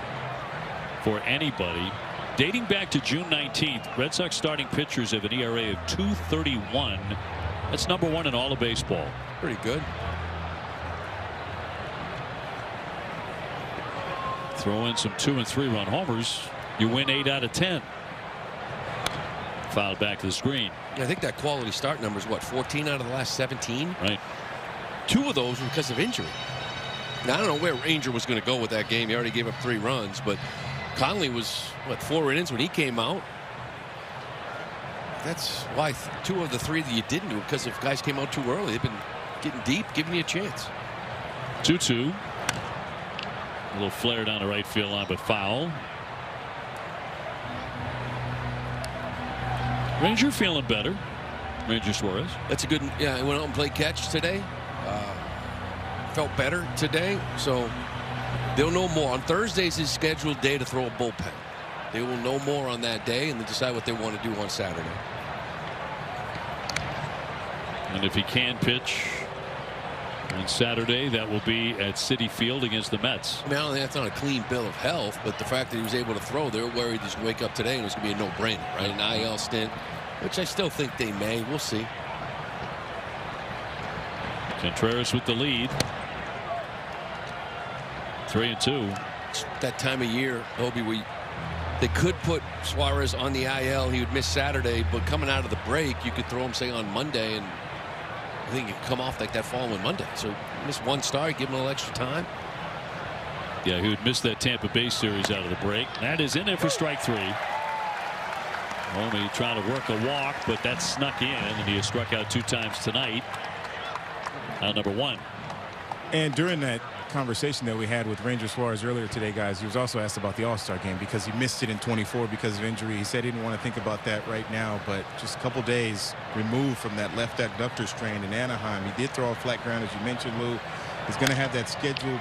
for anybody. Dating back to June 19th, Red Sox starting pitchers have an ERA of 2.31. That's number 1 in all of baseball. Pretty good. Throw in some 2- and 3-run homers. You win 8 out of 10. Fouled back to the screen. I think that quality start number is what, 14 out of the last 17? Right. 2 of those were because of injury. Now, I don't know where Ranger was going to go with that game. He already gave up 3 runs, but Conley was, what, 4 innings when he came out. That's why 2 of the 3 that you didn't do, because if guys came out too early, they've been getting deep, giving you a chance. 2-2. A little flare down the right field line, but foul. Ranger feeling better. Ranger Suarez. That's a good. Yeah, he went out and played catch today. Felt better today, so they'll know more. On Thursday's his scheduled day to throw a bullpen. They will know more on that day and then decide what they want to do on Saturday. And if he can pitch on Saturday, that will be at Citi Field against the Mets. I mean, I don't think that's not a clean bill of health, but the fact that he was able to throw, they're worried he's going to wake up today and it was going to be a no-brainer, right? An IL stint, which I still think they may. We'll see. Contreras with the lead. 3-2. It's that time of year, Obi, they could put Suarez on the IL. He would miss Saturday, but coming out of the break, you could throw him, say, on Monday, and I think he could come off like that following Monday. So miss 1 start, give him a little extra time. Yeah, he would miss that Tampa Bay series out of the break. That is in there for strike 3. Only trying to work a walk, but that snuck in, and he has struck out 2 times tonight. Number 1. And during that conversation that we had with Ranger Suarez earlier today, guys, he was also asked about the All-Star game because he missed it in 24 because of injury. He said he didn't want to think about that right now, but just a couple days removed from that left adductor strain in Anaheim. He did throw a flat ground, as you mentioned, Lou. He's going to have that scheduled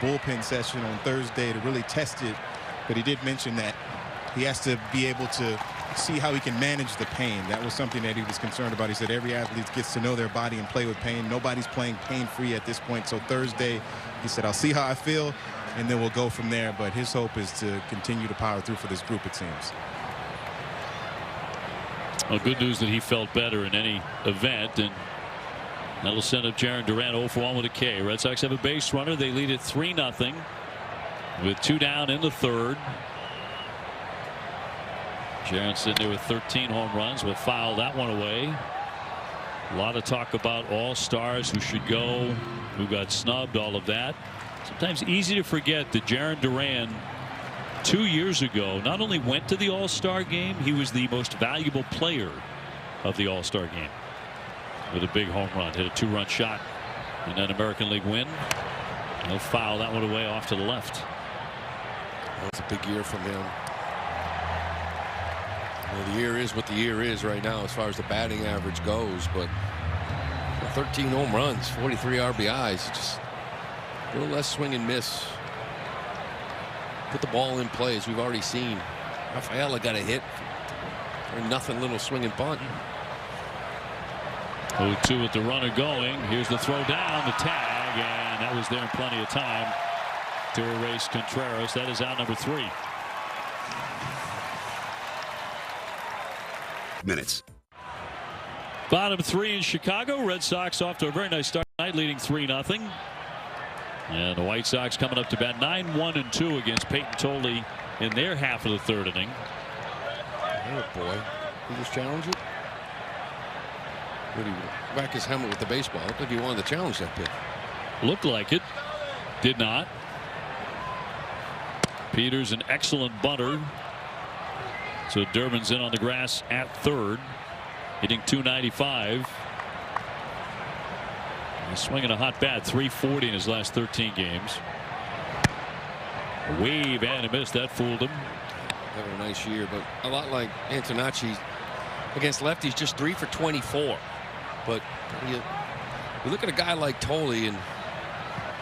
bullpen session on Thursday to really test it, but he did mention that he has to be able to see how he can manage the pain. That was something that he was concerned about. He said every athlete gets to know their body and play with pain. Nobody's playing pain-free at this point. So Thursday, he said, I'll see how I feel, and then we'll go from there. But his hope is to continue to power through for this group, it seems. Well, good news that he felt better in any event, and that'll send up Jarren Duran 0 for 1 with a K. Red Sox have a base runner. They lead it 3-0 with 2 down in the 3rd. Jarren sitting there with 13 home runs. Will foul that one away. A lot of talk about all-stars, who should go, who got snubbed, all of that. Sometimes easy to forget that Jarren Duran 2 years ago not only went to the All-Star game, he was the most valuable player of the All-Star game with a big home run. Hit a 2-run shot in that American League win. He'll foul that one away off to the left. That's a big year from him. Well, the year is what the year is right now as far as the batting average goes, but 13 home runs, 43 RBIs, just a little less swing and miss. Put the ball in play, as we've already seen. Rafaela got a hit for nothing, little swing and bunt. 0-2 with the runner going. Here's the throw down, the tag, and that was there in plenty of time to erase Contreras. That is out number 3. Minutes. Bottom 3 in Chicago. Red Sox off to a very nice start tonight, leading 3-0. And the White Sox coming up to bat 9-1-2 against Peyton Tolley in their half of the 3rd inning. Oh boy, he just challenged it. Would he whack his helmet with the baseball? Looked like he wanted to challenge that pitch. Looked like it. Did not. Peters, an excellent bunter. So Durbin's in on the grass at 3rd, hitting .295. He's swinging a hot bat, .340 in his last 13 games. A wave and a miss. That fooled him. Having a nice year, but a lot like Antonacci against lefties, just 3 for 24. But you look at a guy like Tolley, and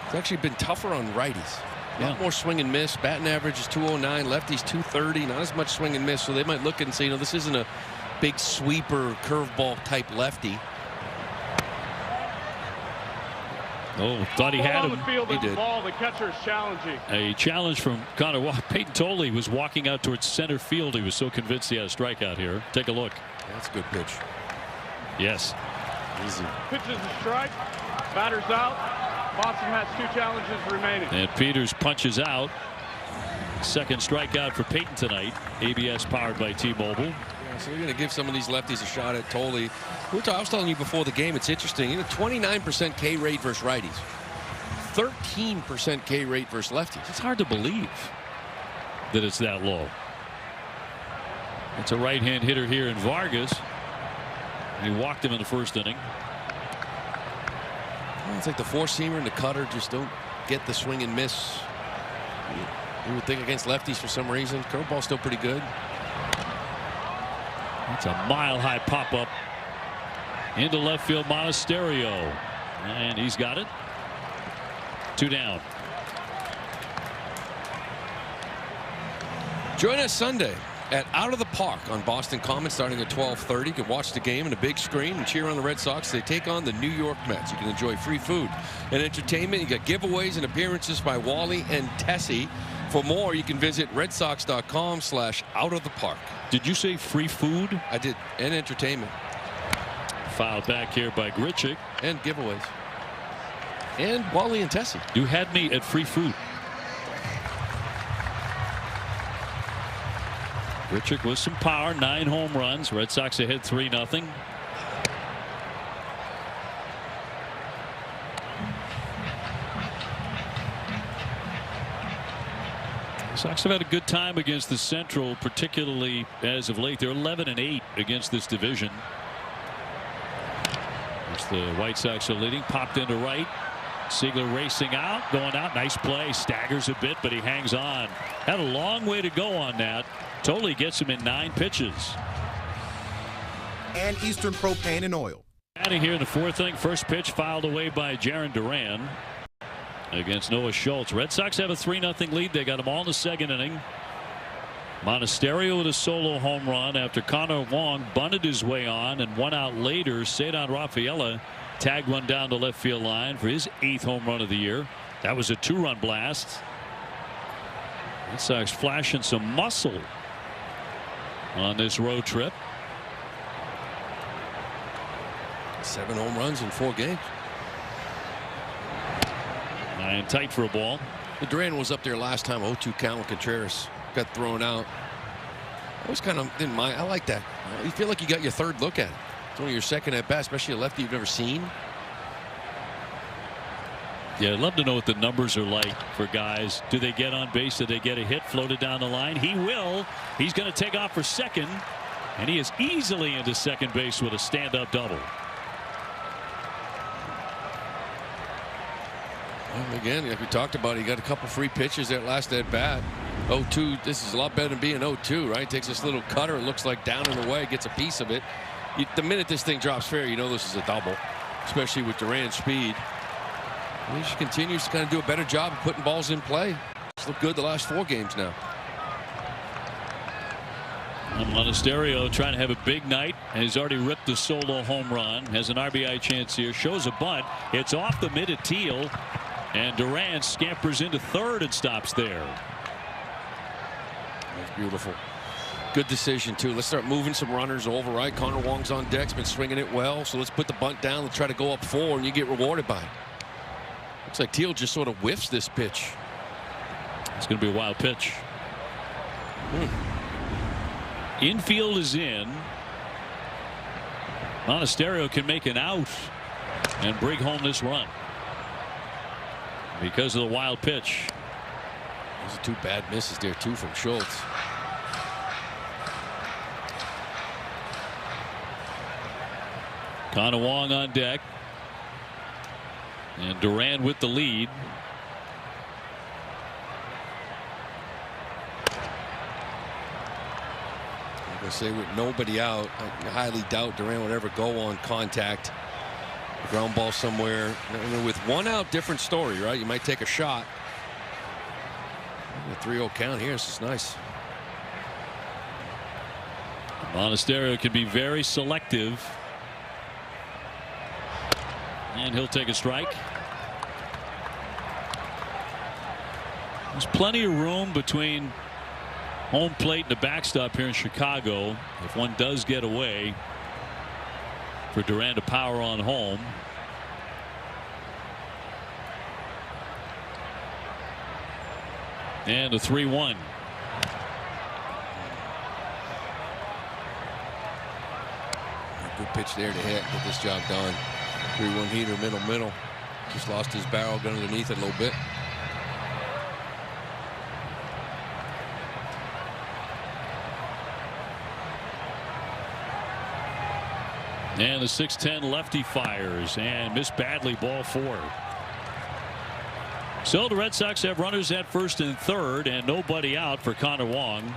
it's actually been tougher on righties. A lot more swing and miss. Batting average is .209. Lefties .230. Not as much swing and miss. So they might look and say, you know, this isn't a big sweeper curveball type lefty. Oh, thought he had on him. the field He is the did. ball. The catcher is challenging. A challenge from Connor. Peyton Tolley was walking out towards center field. He was so convinced he had a strikeout here. Take a look. That's a good pitch. Yes. Easy. Pitches a strike. Batter's out. Boston has 2 challenges remaining. And Peters punches out. Second strikeout for Peyton tonight. ABS powered by T-Mobile. Yeah, so they're going to give some of these lefties a shot at Tolley. I was telling you before the game, it's interesting. 29% K rate versus righties. 13% K rate versus lefties. It's hard to believe that it's that low. It's a right-hand hitter here in Vargas. He walked him in the first inning. Well, it's like the four-seamer and the cutter just don't get the swing and miss. You would think against lefties for some reason. Curveball's still pretty good. It's a mile-high pop-up into left field. Monasterio, and he's got it. 2 down. Join us Sunday at Out of the Park on Boston Common starting at 12:30. You can watch the game on a big screen and cheer on the Red Sox. They take on the New York Mets. You can enjoy free food and entertainment. You got giveaways and appearances by Wally and Tessie. For more, you can visit redsox.com/out-of-the-park. Did you say free food? I did. And entertainment. Fouled back here by Grichuk. And giveaways. And Wally and Tessie. You had me at free food. Grichuk with some power. 9 home runs. Red Sox ahead 3-0. Sox have had a good time against the Central, particularly as of late. They're 11-8 against this division. As the White Sox are leading, popped into right. Siegler racing out, going out. Nice play. Staggers a bit, but he hangs on. Had a long way to go on that. Totally gets him in 9 pitches. And Eastern Propane and Oil. Adding here in the 4th inning. First pitch fouled away by Jarren Duran against Noah Schultz. Red Sox have a 3-0 lead. They got them all in the 2nd inning. Monasterio with a solo home run after Connor Wong bunted his way on, and 1 out later, Cedar Rafaela tagged one down the left field line for his 8th home run of the year. That was a 2-run blast. Red Sox flashing some muscle on this road trip. 7 home runs in 4 games. And tight for a ball. The Duran was up there last time. 0-2 count with Contreras. Got thrown out. I always kind of didn't mind. I like that. You feel like you got your 3rd look at it. It's only your 2nd at bat, especially a lefty you've never seen. Yeah, I'd love to know what the numbers are like for guys. Do they get on base? Do they get a hit floated down the line? He will. He's going to take off for second, and he is easily into second base with a stand-up double. Well, again, like we talked about, he got a couple free pitches that last at bat. 0-2. This is a lot better than being 0-2, right? Takes this little cutter. It looks like down and away. Gets a piece of it. The minute this thing drops fair, you know this is a double, especially with Duran's speed. He just continues to kind of do a better job of putting balls in play. It's looked good the last 4 games now. Monasterio trying to have a big night, and he's already ripped the solo home run. Has an RBI chance here. Shows a bunt. It's off the mid at Teal, and Duran scampers into 3rd and stops there. That's beautiful. Good decision, too. Let's start moving some runners over, right? Connor Wong's on deck. He's been swinging it well, so let's put the bunt down and try to go up 4, and you get rewarded by it. Looks like Teal just sort of whiffs this pitch. It's going to be a wild pitch. Infield is in. Monasterio can make an out and bring home this run because of the wild pitch. Those are 2 bad misses there, too, from Schultz. Connor Wong on deck. And Duran with the lead. Like I say, with nobody out, I highly doubt Duran would ever go on contact. Ground ball somewhere. I mean, with 1 out, different story, right? You might take a shot. A 3-0 count here. This is nice. Monasterio can be very selective. And he'll take a strike. There's plenty of room between home plate and the backstop here in Chicago. If one does get away, for Duran to power on home. And a 3-1. Good pitch there to hit. Get this job done. 3-1 heater, middle. Just lost his barrel, got underneath it a little bit. And the 6'10 lefty fires and missed badly, ball 4. So the Red Sox have runners at first and third and nobody out for Connor Wong,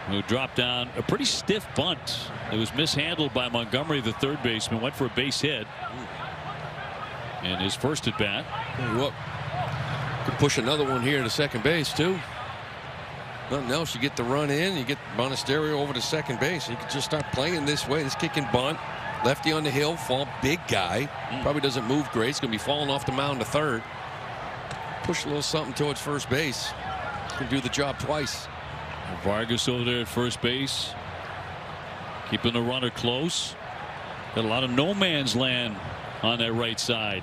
who dropped down a pretty stiff bunt. It was mishandled by Montgomery, the third baseman, went for a base hit in his first at bat. What? Could push another one here to second base too. Nothing else. You get the run in, you get Monasterio over to second base. You could just start playing this way. This kick and bunt, lefty on the hill, fall, big guy. Probably doesn't move great. It's going to be falling off the mound to third. Push a little something towards first base. Can do the job twice. Vargas over there at first base, keeping the runner close. Got a lot of no man's land on that right side.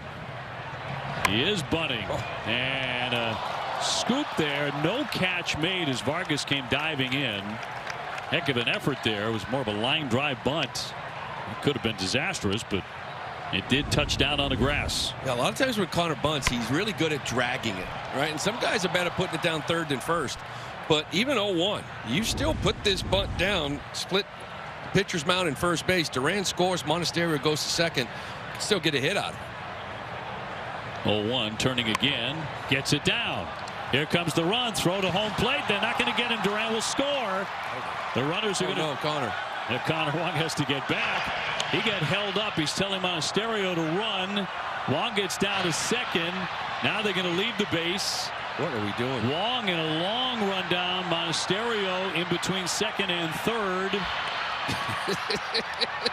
He is bunting, and a scoop there. No catch made as Vargas came diving in. Heck of an effort there. It was more of a line drive bunt. It could have been disastrous, but it did touch down on the grass. Yeah, a lot of times when Connor bunts, he's really good at dragging it, right? And some guys are better putting it down third than first. But even 0-1, you still put this bunt down, split pitcher's mound in first base. Duran scores, Monasterio goes to second. Still get a hit out of it. 0-1, turning again, gets it down. Here comes the run, throw to home plate. They're not going to get him. Duran will score. The runners are going to. No, Connor. If Connor Wong has to get back, he got held up. He's telling Monasterio to run. Wong gets down to second. Now they're going to leave the base. What are we doing? Wong in a long run down. Monasterio in between second and third.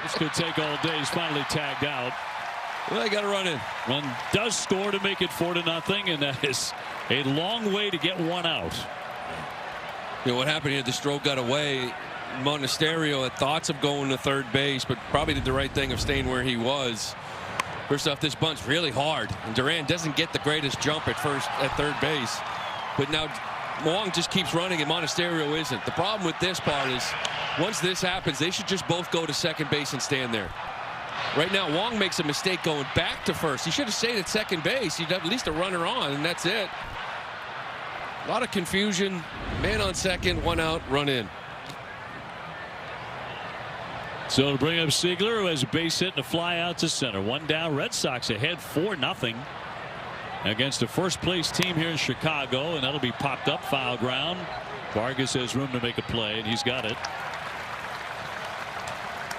This could take all day. He's finally tagged out. Well, they got to run in. Run does score to make it 4-0, and that is a long way to get one out. You know what happened here? The stroke got away. Monasterio had thoughts of going to third base, but probably did the right thing of staying where he was. First off, this bunt's really hard, and Duran doesn't get the greatest jump at third base. But now Wong just keeps running, and Monasterio isn't. The problem with this part is, once this happens, they should just both go to second base and stand there. Right now, Wong makes a mistake going back to first. He should have stayed at second base. He'd have at least a runner on, and that's it. A lot of confusion. Man on second, one out, run in. So to bring up Siegler, who has a base hit and a fly out to center. One down. Red Sox ahead 4-0 against the first place team here in Chicago, and that'll be popped up, foul ground. Vargas has room to make a play, and he's got it.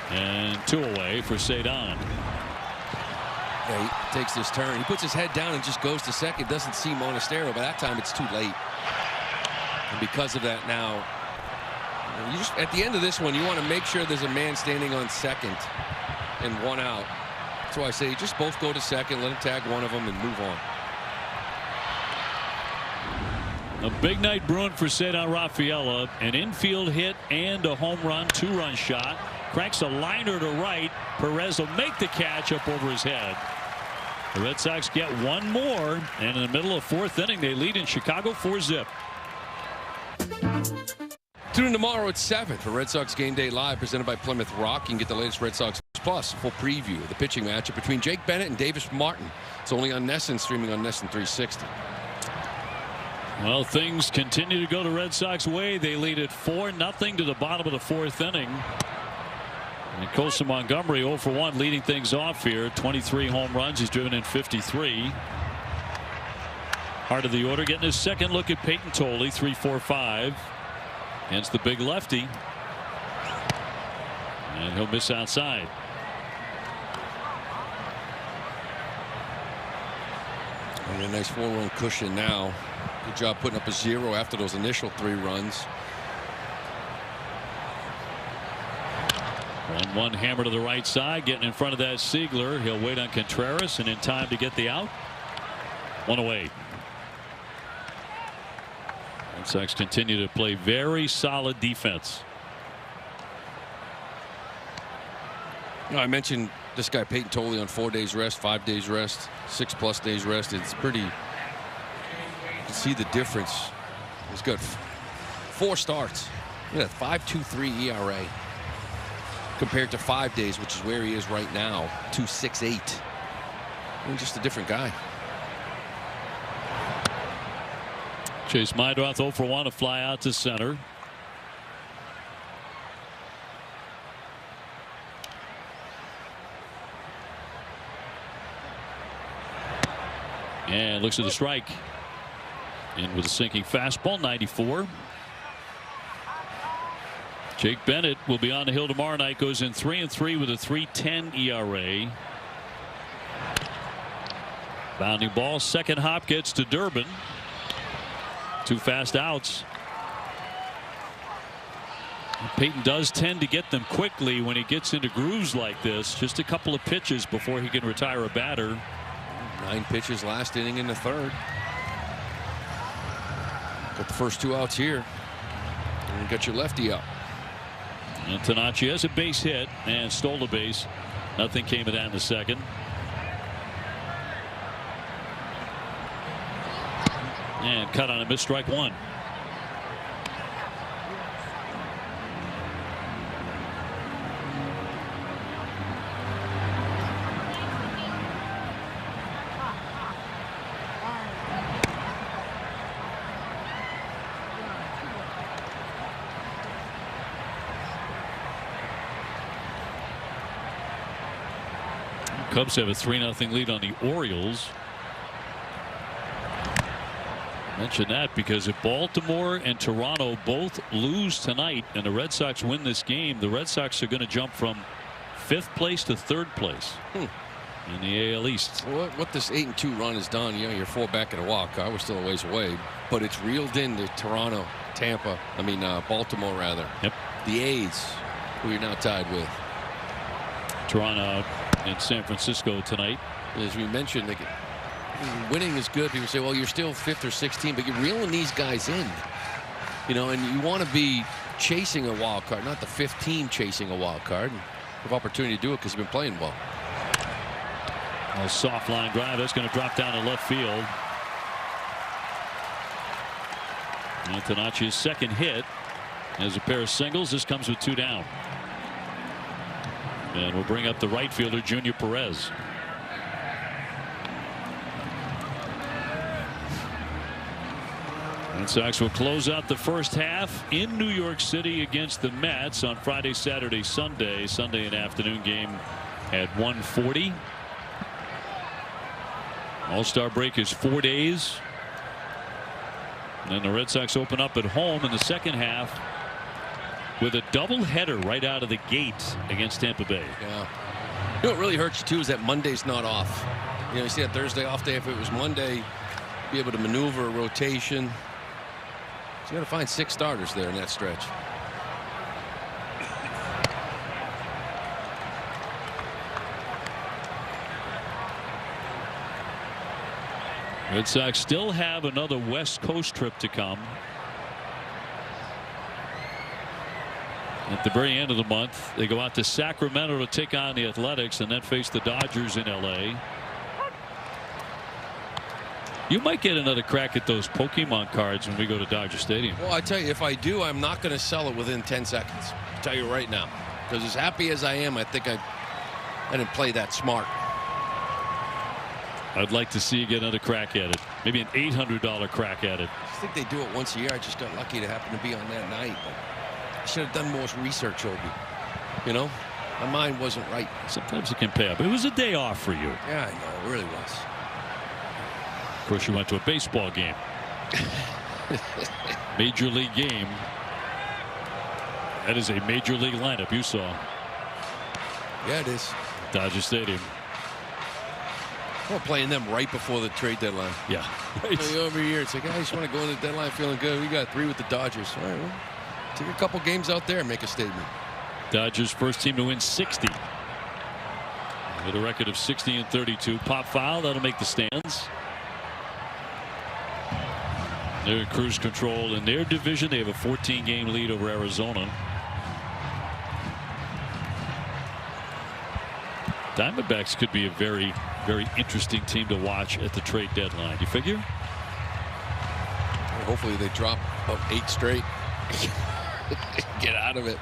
And 2 away for Cedon. Yeah, he takes this turn. He puts his head down and just goes to second. Doesn't see Monasterio. By that time, it's too late. And because of that now, you just, at the end of this one, you want to make sure there's a man standing on second and one out. So I say just both go to second, let him tag one of them, and move on. A big night brewing for Cedon Rafaela. An infield hit and a home run, 2-run shot. Cranks a liner to right. Perez will make the catch up over his head. The Red Sox get one more, and in the middle of 4th inning, they lead in Chicago 4-0. Tune in tomorrow at 7 for Red Sox Game Day Live, presented by Plymouth Rock. You can get the latest Red Sox Plus, full preview of the pitching matchup between Jake Bennett and Davis Martin. It's only on NESN, streaming on NESN 360. Well, things continue to go the Red Sox way. They lead at 4-0 to the bottom of the 4th inning. And Colson Montgomery 0 for 1, leading things off here. 23 home runs. He's driven in 53. Heart of the order, getting his second look at Peyton Tolley, 3-4-5. Against the big lefty. And he'll miss outside. And a nice 4-run cushion now. Good job putting up a 0 after those initial 3 runs. 1-1 hammer to the right side, getting in front of that Siegler. He'll wait on Contreras, and in time to get the out. 1 away. Red Sox continue to play very solid defense. I mentioned this guy Peyton Tolley on 4 days rest, 5 days rest, 6+ days rest. It's pretty. You can see the difference. He's got 4 starts. Look at that 5.23 ERA compared to 5 days, which is where he is right now, 2.68. He's just a different guy. Chase Meidroth 0 for 1, a fly out to center. And looks at the strike. In with a sinking fastball, 94. Jake Bennett will be on the hill tomorrow night. Goes in 3-3 with a 3.10 ERA. Bounding ball, second hop gets to Durbin. 2 fast outs. Peyton does tend to get them quickly when he gets into grooves like this. Just a couple of pitches before he can retire a batter. 9 pitches last inning in the 3rd. Got the first 2 outs here. And you got your lefty up. And Tanachi has a base hit and stole a base. Nothing came of that in the 2nd. And cut on a missed strike 1. Cubs have a 3-0 lead on the Orioles. Mention that because if Baltimore and Toronto both lose tonight and the Red Sox win this game, the Red Sox are going to jump from 5th place to 3rd place in the AL East. Well, what this 8-2 run has done, you know, you're 4 back in a wild card. We're still a ways away, but it's reeled into Toronto, Tampa. I mean, Baltimore rather. Yep. The A's, who you're now tied with. Toronto and San Francisco tonight. As we mentioned, winning is good. People say, well, you're still 5th or 16th, but you're reeling these guys in. You know, and you want to be chasing a wild card, not the 15 chasing a wild card. And have opportunity to do it because you've been playing well. A soft line drive that's going to drop down to left field. And Tanachi's 2nd hit has a pair of singles. This comes with 2 down. And we'll bring up the right fielder, Junior Perez. Red Sox will close out the first half in New York City against the Mets on Friday, Saturday, Sunday. Sunday an afternoon game at 1:40. All-Star break is 4 days. And then the Red Sox open up at home in the second half with a doubleheader right out of the gate against Tampa Bay. Yeah. You know what really hurts you too is that Monday's not off. You know, you see that Thursday off day. If it was Monday, be able to maneuver a rotation. So you got to find 6 starters there in that stretch. Red Sox still have another West Coast trip to come. At the very end of the month, they go out to Sacramento to take on the Athletics and then face the Dodgers in LA. You might get another crack at those Pokemon cards when we go to Dodger Stadium. Well, I tell you, if I do, I'm not going to sell it within 10 seconds. I'll tell you right now. Because as happy as I am, I think I didn't play that smart. I'd like to see you get another crack at it. Maybe an $800 crack at it. I think they do it once a year. I just got lucky to happen to be on that night. I should have done more research, Obi. You know, my mind wasn't right. Sometimes it can pay up. It was a day off for you. Yeah, I know. It really was. Of course, you went to a baseball game. Major league game. That is a major league lineup you saw. Yeah, it is. Dodger Stadium. We're playing them right before the trade deadline. Yeah. Right. Every year, it's like, I just want to go into the deadline feeling good. We got 3 with the Dodgers. All right, well, take a couple games out there and make a statement. Dodgers first team to win 60. With a record of 60-32. Pop foul. That'll make the stands. They're cruise control in their division. They have a 14-game lead over Arizona. Diamondbacks could be a very, very interesting team to watch at the trade deadline. You figure? Hopefully they drop up 8 straight. Get out of it.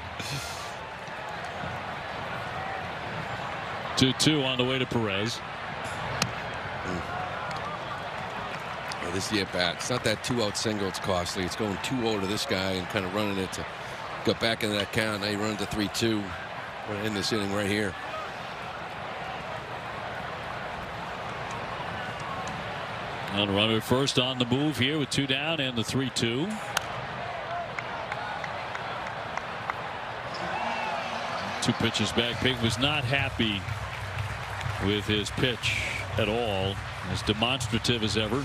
2-2 on the way to Perez. Well, this is the at-bat. It's not that 2-out single. It's costly. It's going 2-0 to this guy and kind of running it to go back into that count. Now you run to 3-2. We're going to end this inning right here. And runner at first on the move here with 2 down and the 3-2. Two pitches back. Pig was not happy with his pitch at all. As demonstrative as ever.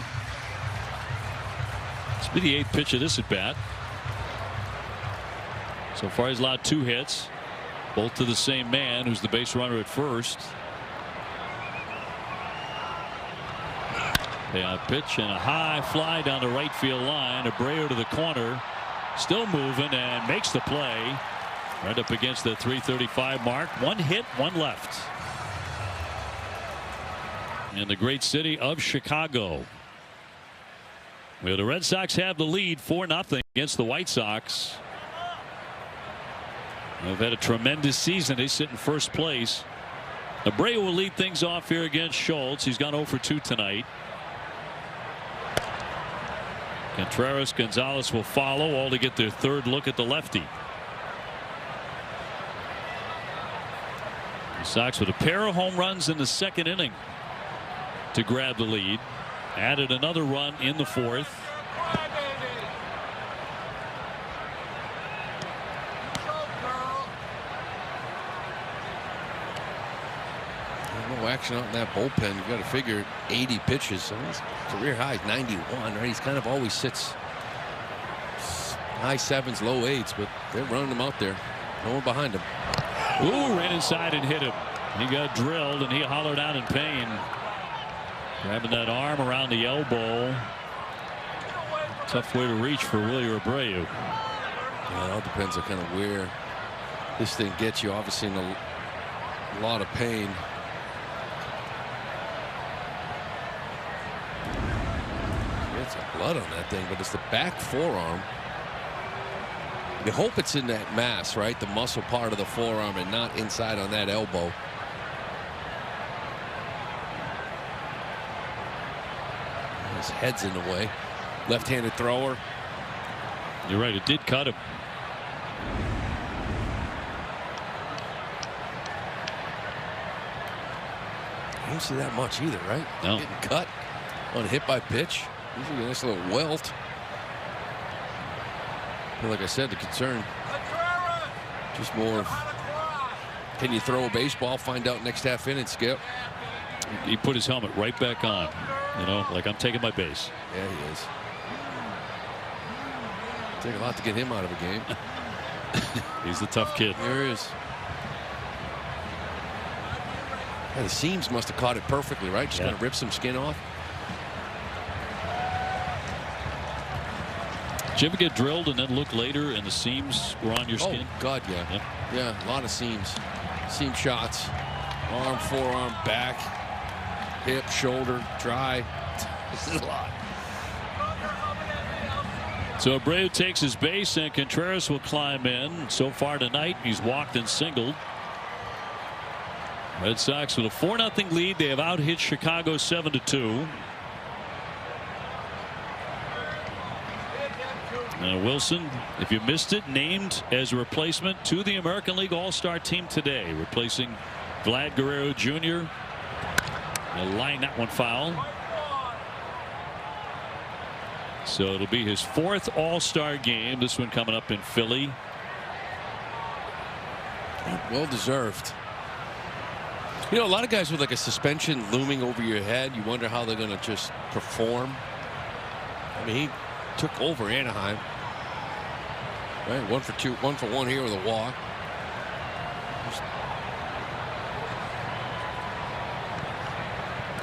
This will be the 8th pitch of this at bat. So far he's allowed 2 hits, both to the same man, who's the base runner at first. A pitch and a high fly down the right field line. Abreu to the corner, still moving, and makes the play right up against the 335 mark. 1 hit, 1 left. In the great city of Chicago, where the Red Sox have the lead 4-0 against the White Sox. They've had a tremendous season. They sit in first place. Abreu will lead things off here against Schultz. He's gone 0 for 2 tonight. Contreras, Gonzalez will follow, all to get their 3rd look at the lefty. The Sox with a pair of home runs in the 2nd inning to grab the lead. Added another run in the 4th. No action out in that bullpen. You've got to figure 80 pitches. So his career high is 91, right? He's kind of always sits high 7s, low 8s, but they're running him out there. No one behind him. Ooh, ran inside and hit him. He got drilled and he hollered out in pain. Grabbing that arm around the elbow. Tough way to reach for Willie Abreu. Yeah, it all depends on kind of where this thing gets you. Obviously in a lot of pain. Get some blood on that thing, but it's the back forearm. You hope it's in that mass, right? The muscle part of the forearm and not inside on that elbow. His head's in the way. Left-handed thrower. You're right, it did cut him. You don't see that much either, right? No. Getting cut on a hit by pitch. Usually a nice little welt. But like I said, the concern just more of, can you throw a baseball? Find out next half inning, Skip. He put his helmet right back on. You know, like I'm taking my base. Yeah, he is. Take a lot to get him out of a game. He's the tough kid. There he is. Yeah, the seams must have caught it perfectly, right? Just kind of rip some skin off. Did you ever get drilled and then look later and the seams were on your skin? Oh, God, yeah. Yeah, a lot of seams. Seam shots. Arm, forearm, back, hip, shoulder, dry. This is a lot. So Abreu takes his base and Contreras will climb in. So far tonight, he's walked and singled. Red Sox with a 4-0 lead. They have out-hit Chicago 7-2. Wilson, if you missed it, named as a replacement to the American League All-Star team today, replacing Vlad Guerrero Jr. They'll line that one foul. So it'll be his 4th All-Star game. This one coming up in Philly. Well deserved. You know, a lot of guys with like a suspension looming over your head, you wonder how they're going to just perform. I mean, he took over Anaheim. Right, 1 for 2, 1 for 1 here with a walk.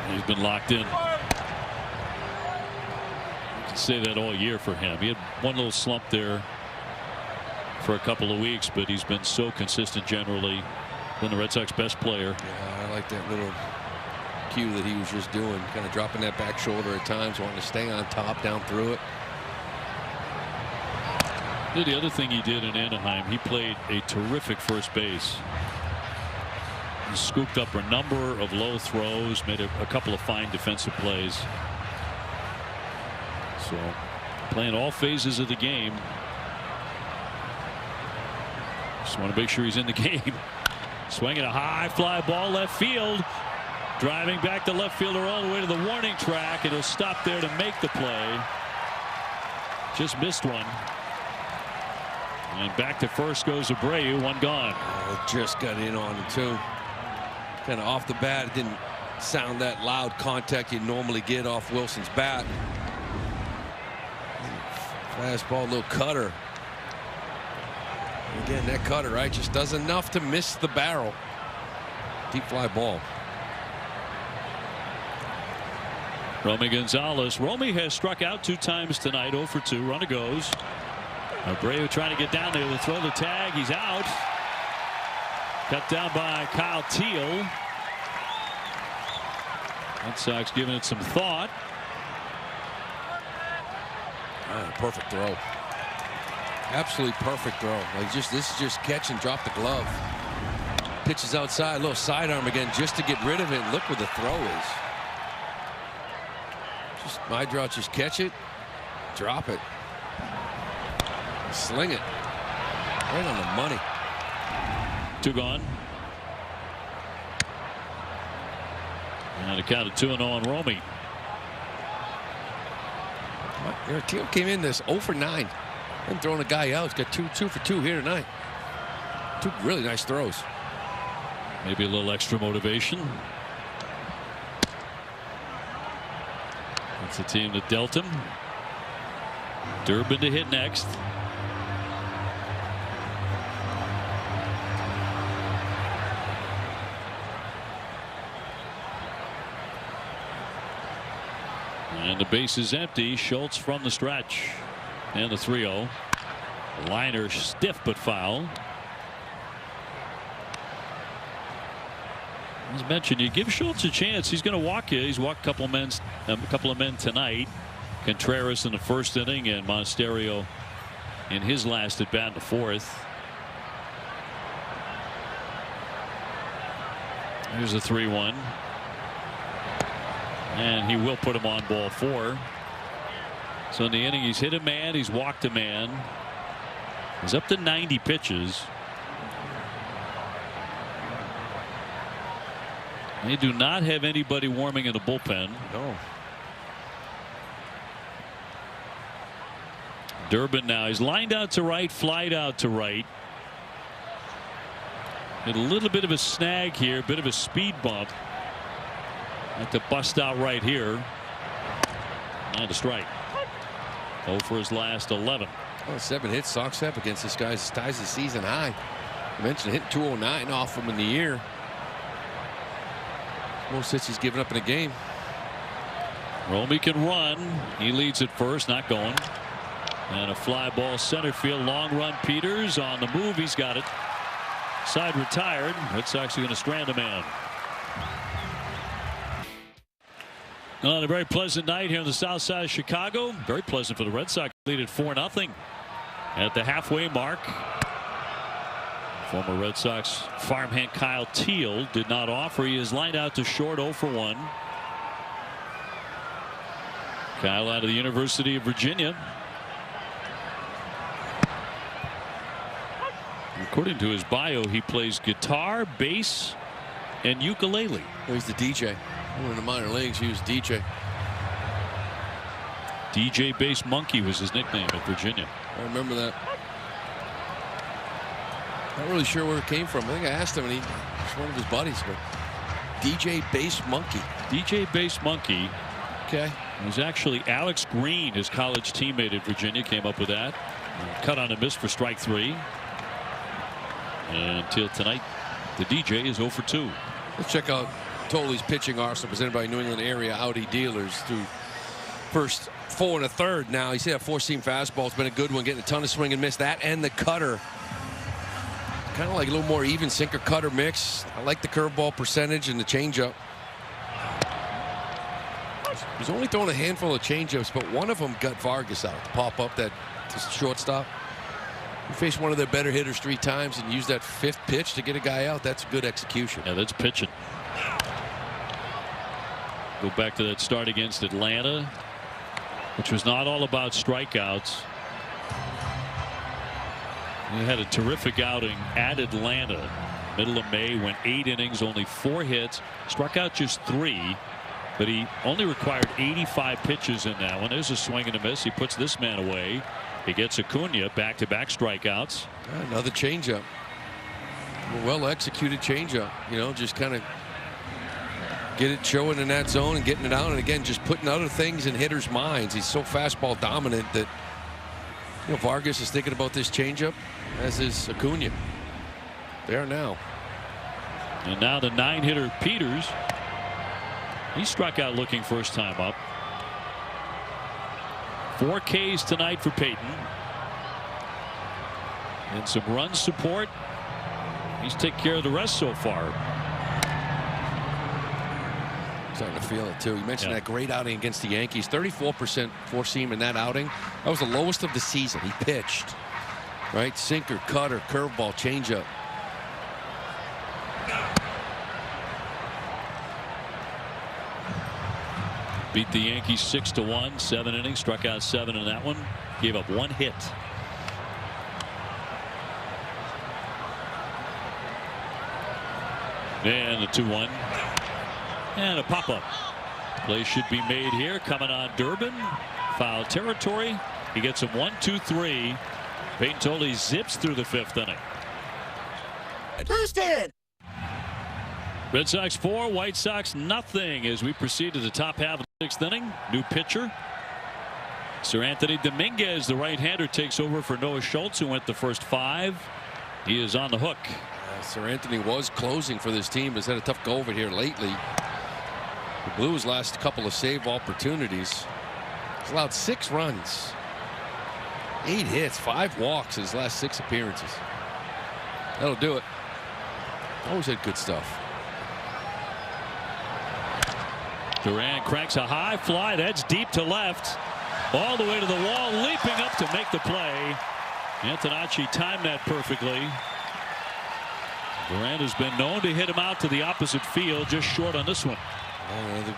He's been locked in. You can say that all year for him. He had one little slump there for a couple of weeks, but he's been so consistent generally. Been the Red Sox best player. Yeah, I like that little cue that he was just doing, kind of dropping that back shoulder at times, wanting to stay on top, down through it. The other thing he did in Anaheim, he played a terrific first base. He scooped up a number of low throws, made a couple of fine defensive plays. So playing all phases of the game. Just want to make sure he's in the game. Swinging a high fly ball left field. Driving back the left fielder all the way to the warning track, and he'll stop there to make the play. Just missed one. And back to first goes Abreu, one gone. Oh, just got in on him too. Kind of off the bat, it didn't sound that loud contact you normally get off Wilson's bat. Fastball, little cutter. Again, that cutter, right, just does enough to miss the barrel. Deep fly ball. Romy Gonzalez. Romy has struck out 2 times tonight. 0 for 2. Runner goes. Abreu trying to get down there to throw the tag. He's out. Cut down by Kyle Teal. Red Sox giving it some thought. Perfect throw. Absolutely perfect throw. Like this is just catch and drop the glove. Pitches outside, a little sidearm again just to get rid of it. And look where the throw is. Just my draw, just catch it, drop it, sling it. Right on the money. 2 gone. And a count of 2-0 on Romy. Teal came in this 0 for 9. And throwing a guy out. He's got 2 for 2 here tonight. 2 really nice throws. Maybe a little extra motivation. That's the team that dealt him. Durbin to hit next. And the base is empty. Schultz from the stretch. And the 3-0. Liner stiff but foul. As mentioned, you give Schultz a chance. He's going to walk you. He's walked a couple of men tonight. Contreras in the first inning and Monasterio in his last at bat in the 4th. Here's a 3-1. And he will put him on ball 4. So in the inning, he's hit a man, he's walked a man. He's up to 90 pitches. They do not have anybody warming in the bullpen. No. Durbin now, he's lined out to right, flied out to right. And a little bit of a snag here, a bit of a speed bump. Have to bust out right here. And a strike. 0 for his last 11. Oh, 7 hits Sox have against this guy. Ties the season high. I mentioned hitting 209 off him in the year. Most hits he's given up in a game. Romy can run. He leads at first, not going. And a fly ball center field, long run. Peters on the move. He's got it. Side retired. Red Sox are going to strand a man. On a very pleasant night here on the south side of Chicago. Very pleasant for the Red Sox. Lead at 4-0 at the halfway mark. Former Red Sox farmhand Kyle Teal did not offer. He is lined out to short, 0 for 1. Kyle out of the University of Virginia. According to his bio, he plays guitar, bass, and ukulele. He's the DJ. In the minor leagues, he was DJ. DJ Bass Monkey was his nickname at Virginia. I remember that. Not really sure where it came from. I think I asked him, and he's one of his buddies. But DJ Bass Monkey. DJ Bass Monkey. Okay. It was actually Alex Green, his college teammate at Virginia, came up with that. Cut on a miss for strike 3. And until tonight, the DJ is 0 for 2. Let's check out Toley's pitching arsenal presented by New England area Audi dealers through first 4 1/3 now. You see that four-seam fastball has been a good one, getting a ton of swing and miss. That and the cutter. Kind of like a little more even sinker cutter mix. I like the curveball percentage and the changeup. He's only thrown a handful of changeups, but one of them got Vargas out to pop up that shortstop. He faced one of their better hitters 3 times and used that 5th pitch to get a guy out. That's good execution. Yeah, that's pitching. Go back to that start against Atlanta, which was not all about strikeouts. He had a terrific outing at Atlanta. Middle of May, went 8 innings, only 4 hits, struck out just 3. But he only required 85 pitches in that one. There's a swing and a miss. He puts this man away. He gets Acuna, back-to-back strikeouts. Another changeup. Well executed changeup. You know, just kind of get it showing in that zone and getting it out. And again, just putting other things in hitters' minds. He's so fastball dominant that, you know, Vargas is thinking about this changeup, as is Acuna. There now. And now the 9-hitter Peters. He struck out looking first time up. 4 Ks tonight for Peyton. And some run support. He's taken care of the rest so far. Starting to feel it too. You mentioned that great outing against the Yankees. 34% four-seam in that outing. That was the lowest of the season. He pitched. Right? Sinker, cutter, curveball, changeup. Beat the Yankees 6-1, 7 innings, struck out 7 in that one, gave up 1 hit. And the 2-1. And a pop-up. Play should be made here. Coming on Durbin. Foul territory. He gets him 1-2-3. Peyton Toley zips through the 5th inning. Boosted! Red Sox 4, White Sox nothing as we proceed to the top half of the 6th inning. New pitcher. Sir Anthony Dominguez, the right-hander, takes over for Noah Schultz, who went the first 5. He is on the hook. Sir Anthony was closing for this team. Has had a tough go of it here lately. The Blues' last couple of save opportunities. He's allowed 6 runs, 8 hits, 5 walks in his last 6 appearances. That'll do it. Always had good stuff. Duran cranks a high fly. That's deep to left. All the way to the wall, leaping up to make the play. Antonacci timed that perfectly. Duran has been known to hit him out to the opposite field, just short on this one.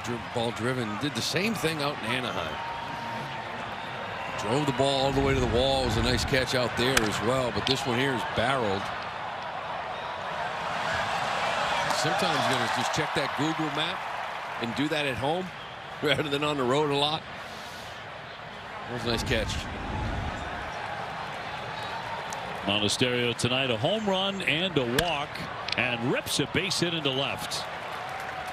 The ball driven. Did the same thing out in Anaheim. Drove the ball all the way to the wall. It was a nice catch out there as well, but this one here is barreled. Sometimes you're going to just check that Google map and do that at home rather than on the road a lot. That was a nice catch. Monasterio tonight, a home run and a walk, and rips a base hit into left.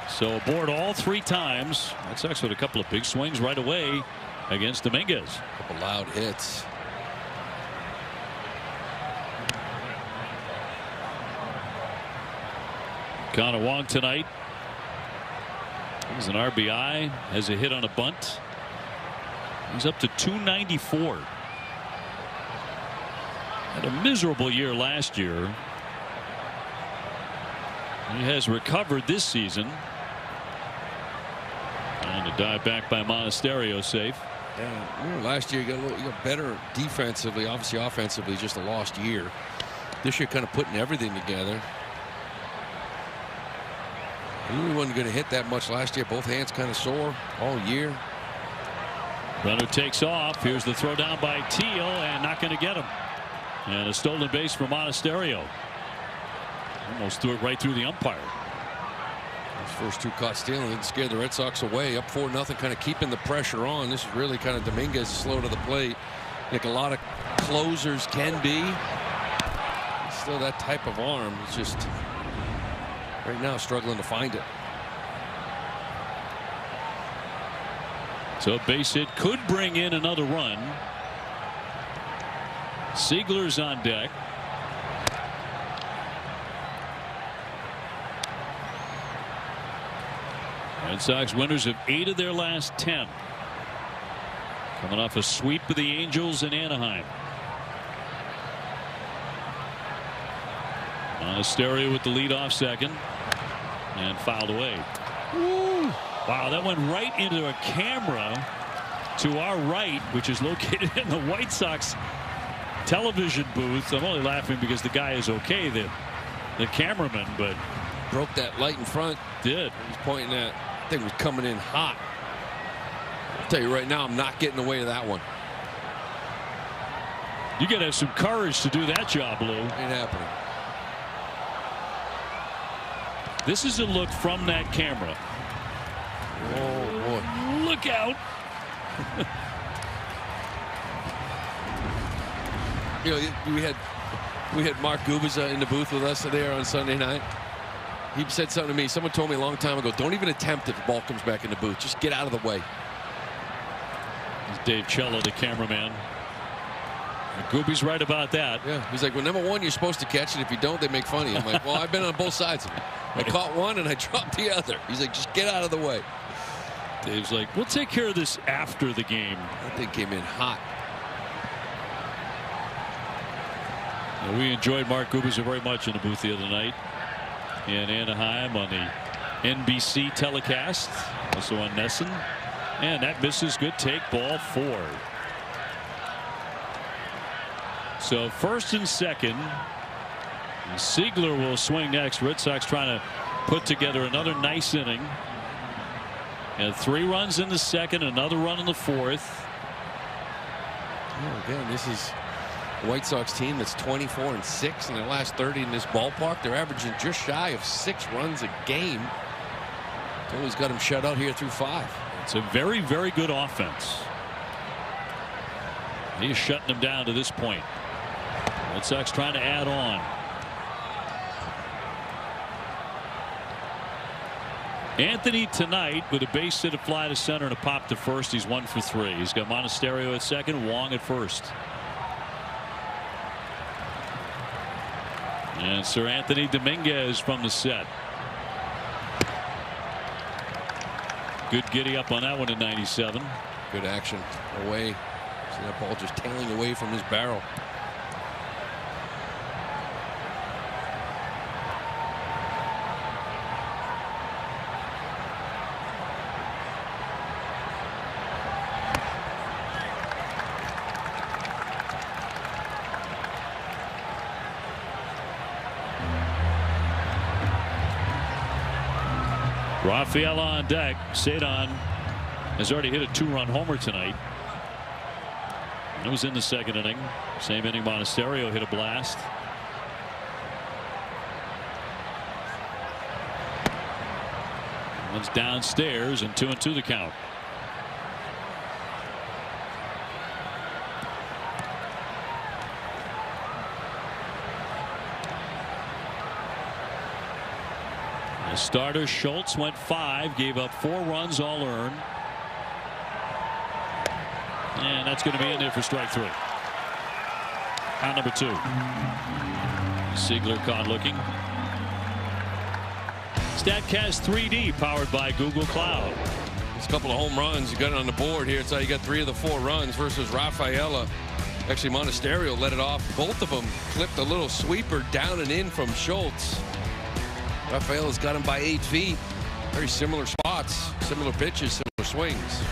So aboard all 3 times. Red Sox with a couple of big swings right away against Dominguez. A couple loud hits. Connor Wong tonight. He's an RBI, has a hit on a bunt. He's up to 294. Had a miserable year last year. He has recovered this season. And a dive back by Monasterio, safe. Yeah, last year you got better defensively, obviously offensively, just a lost year. This year kind of putting everything together. He really wasn't going to hit that much last year. Both hands kind of sore all year. Runner takes off. Here's the throw down by Teal, and not going to get him. And a stolen base for Monasterio. Almost threw it right through the umpire. Those first 2 caught stealing didn't scare the Red Sox away. Up 4-0, kind of keeping the pressure on. This is really kind of Dominguez slow to the plate, like a lot of closers can be. Still that type of arm. It's just right now struggling to find it. So a base hit could bring in another run. Siegler's on deck. Red Sox winners of 8 of their last 10. Coming off a sweep of the Angels in Anaheim. Monasterio with the leadoff second. And fouled away. Woo. Wow, that went right into a camera to our right, which is located in the White Sox television booth. I'm only laughing because the guy is okay, the cameraman, but broke that light in front. Did. He's pointing at. I think it was coming in hot. I'll tell you right now, I'm not getting away with that one. You got to have some courage to do that job, Lou. Ain't happening. This is a look from that camera. Oh boy! Look out! You know, we had Mark Gubiza in the booth with us there on Sunday night. He said something to me. Someone told me a long time ago, don't even attempt if the ball comes back in the booth. Just get out of the way. It's Dave Cello, the cameraman. Gooby's right about that. Yeah, he's like, well, number one, you're supposed to catch it. If you don't, they make fun of you. I'm like, well, I've been on both sides of it. I caught one and I dropped the other. He's like, just get out of the way. Dave's like, we'll take care of this after the game. That thing came in hot. And we enjoyed Mark Gubiza very much in the booth the other night in Anaheim on the NBC telecast, also on Nesson. And that misses. Good take, ball 4. So first and second. Siegler will swing next. Red Sox trying to put together another nice inning. And 3 runs in the second, another run in the 4th. Oh, again, this is a White Sox team that's 24-6 in their last 30 in this ballpark. They're averaging just shy of 6 runs a game. Always got them shut out here through 5. It's a very, very good offense. He's shutting them down to this point. Red Sox trying to add on. Anthony tonight with a base hit, a fly to center, and a pop to first. He's 1 for 3. He's got Monasterio at second, Wong at first. And Sir Anthony Dominguez from the set. Good giddy up on that one in 97. Good action away. See that ball just tailing away from his barrel. Rafael on deck. Cedon has already hit a 2-run homer tonight. It was in the second inning. Same inning, Monasterio hit a blast. One's downstairs, and 2-2 the count. The starter Schultz went 5, gave up 4 runs, all earned. And that's going to be in there for strike 3. Out number 2. Siegler caught looking. StatCast 3D powered by Google Cloud. There's a couple of home runs. You got it on the board here. It's how you got 3 of the 4 runs versus Rafaela. Actually, Monasterio let it off. Both of them clipped a little sweeper down and in from Schultz. Rafaela's got him by 8 feet. Very similar spots, similar pitches, similar swings.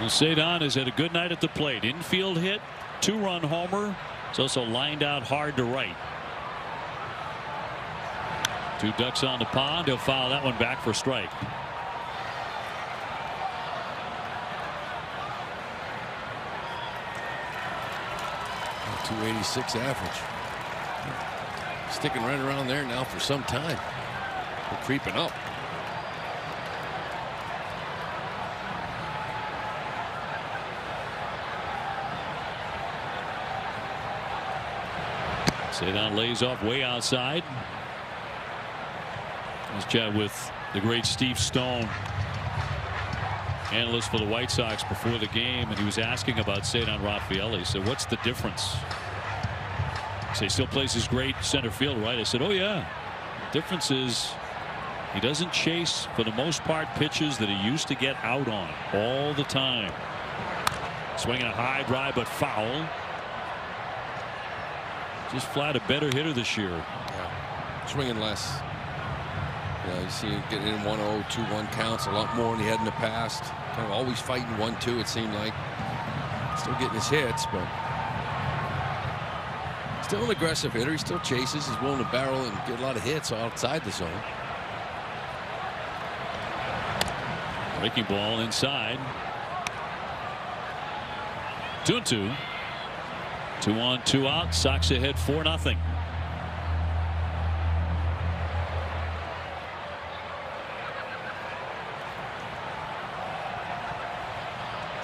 Cedon has had a good night at the plate. Infield hit, 2-run homer. It's also lined out hard to right. 2 ducks on the pond. He'll foul that one back for strike. .286 average. Sticking right around there now for some time. We're creeping up. Cedon lays off way outside. Let's chat with the great Steve Stone, analyst for the White Sox, before the game, and he was asking about Cedon Rafaela. He said, what's the difference? He said, he still plays his great center field, right? I said, oh yeah. The difference is He doesn't chase, for the most part, pitches that he used to get out on all the time. Swinging a high drive, but foul. Just flat a better hitter this year. Yeah. Swinging less. Yeah, you see him getting in 1-0, 2-1 counts a lot more than he had in the past. Kind of always fighting 1-2, it seemed like. Still getting his hits, but still an aggressive hitter. He still chases. He's willing to barrel and get a lot of hits outside the zone. Breaking ball inside. 2-2. 2 on, 2 out. Sox ahead 4-0.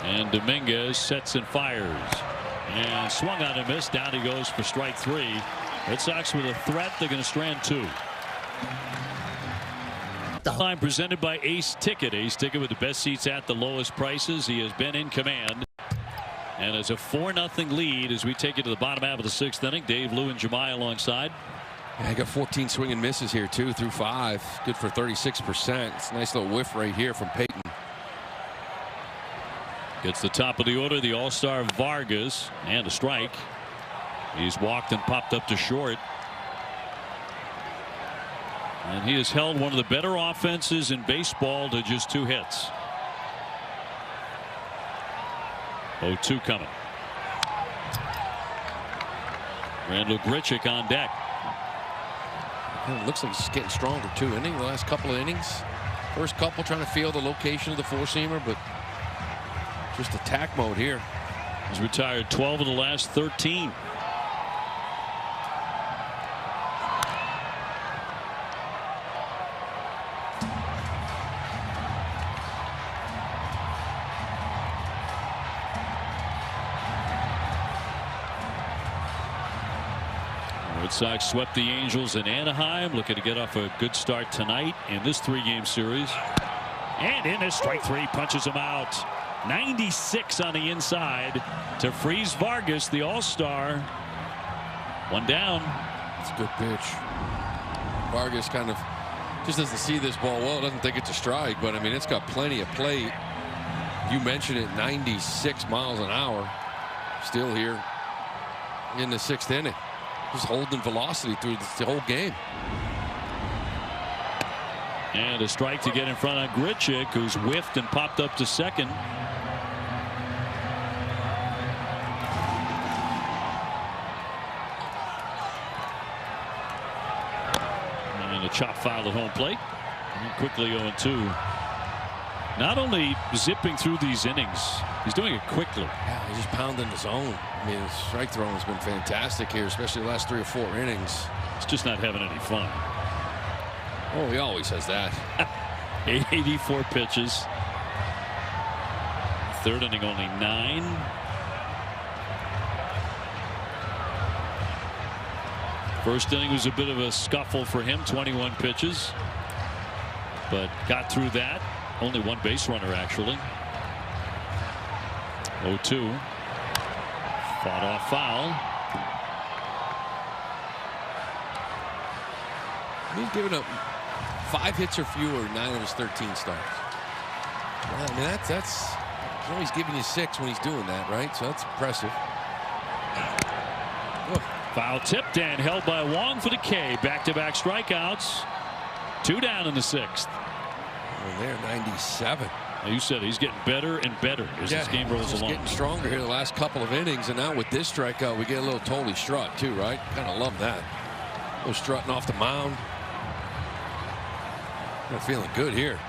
And Dominguez sets and fires. And swung on and missed. Down he goes for strike 3. Red Sox with a threat. They're going to strand 2. Time presented by Ace Ticket. Ace Ticket with the best seats at the lowest prices. He has been in command. And it's a 4-0 lead as we take it to the bottom half of the 6th inning. Dave, Lou, and Jemai alongside. Yeah, I got 14 swing and misses here, too, through 5. Good for 36%. It's a nice little whiff right here from Peyton. Gets the top of the order, the All-Star Vargas, and a strike. He's walked and popped up to short. And he has held one of the better offenses in baseball to just 2 hits. 0-2 coming. Randall Grichuk on deck. It looks like he's getting stronger too, isn't he? The last couple of innings. First couple trying to feel the location of the 4-seamer, but just attack mode here. He's retired 12 of the last 13. Red Sox swept the Angels in Anaheim, looking to get off a good start tonight in this 3-game series. And in his strike 3, punches him out. 96 on the inside to freeze Vargas, the All-Star. 1 down. It's a good pitch. Vargas kind of just doesn't see this ball well. Doesn't think it's a strike, but I mean, it's got plenty of plate. You mentioned it, 96 miles an hour. Still here in the 6th inning. Just holding velocity through the whole game. And a strike to get in front of Grichuk, who's whiffed and popped up to second. And a chop foul at home plate. And quickly 0-2. Not only zipping through these innings, he's doing it quickly. Yeah, he's just pounding the zone. I mean, his strike throwing has been fantastic here, especially the last 3 or 4 innings. He's just not having any fun. Oh, he always has that. 84 pitches. 3rd inning, only 9. First inning was a bit of a scuffle for him, 21 pitches. But got through that. Only 1 base runner, actually. 0-2. Fought off foul. He's given up 5 hits or fewer in 9 of his 13 starts. Well, I mean, that's you know, he's giving you 6 when he's doing that, right? So that's impressive. Oh. Foul tipped and held by Wong for the K. Back-to-back strikeouts. 2 down in the 6th. Well, there, 97. You said he's getting better and better as this game rolls along. He's getting stronger here the last couple of innings, and now with this strikeout, we get a little totally strut too, right? Kind of love that. A little strutting off the mound. They're feeling good here.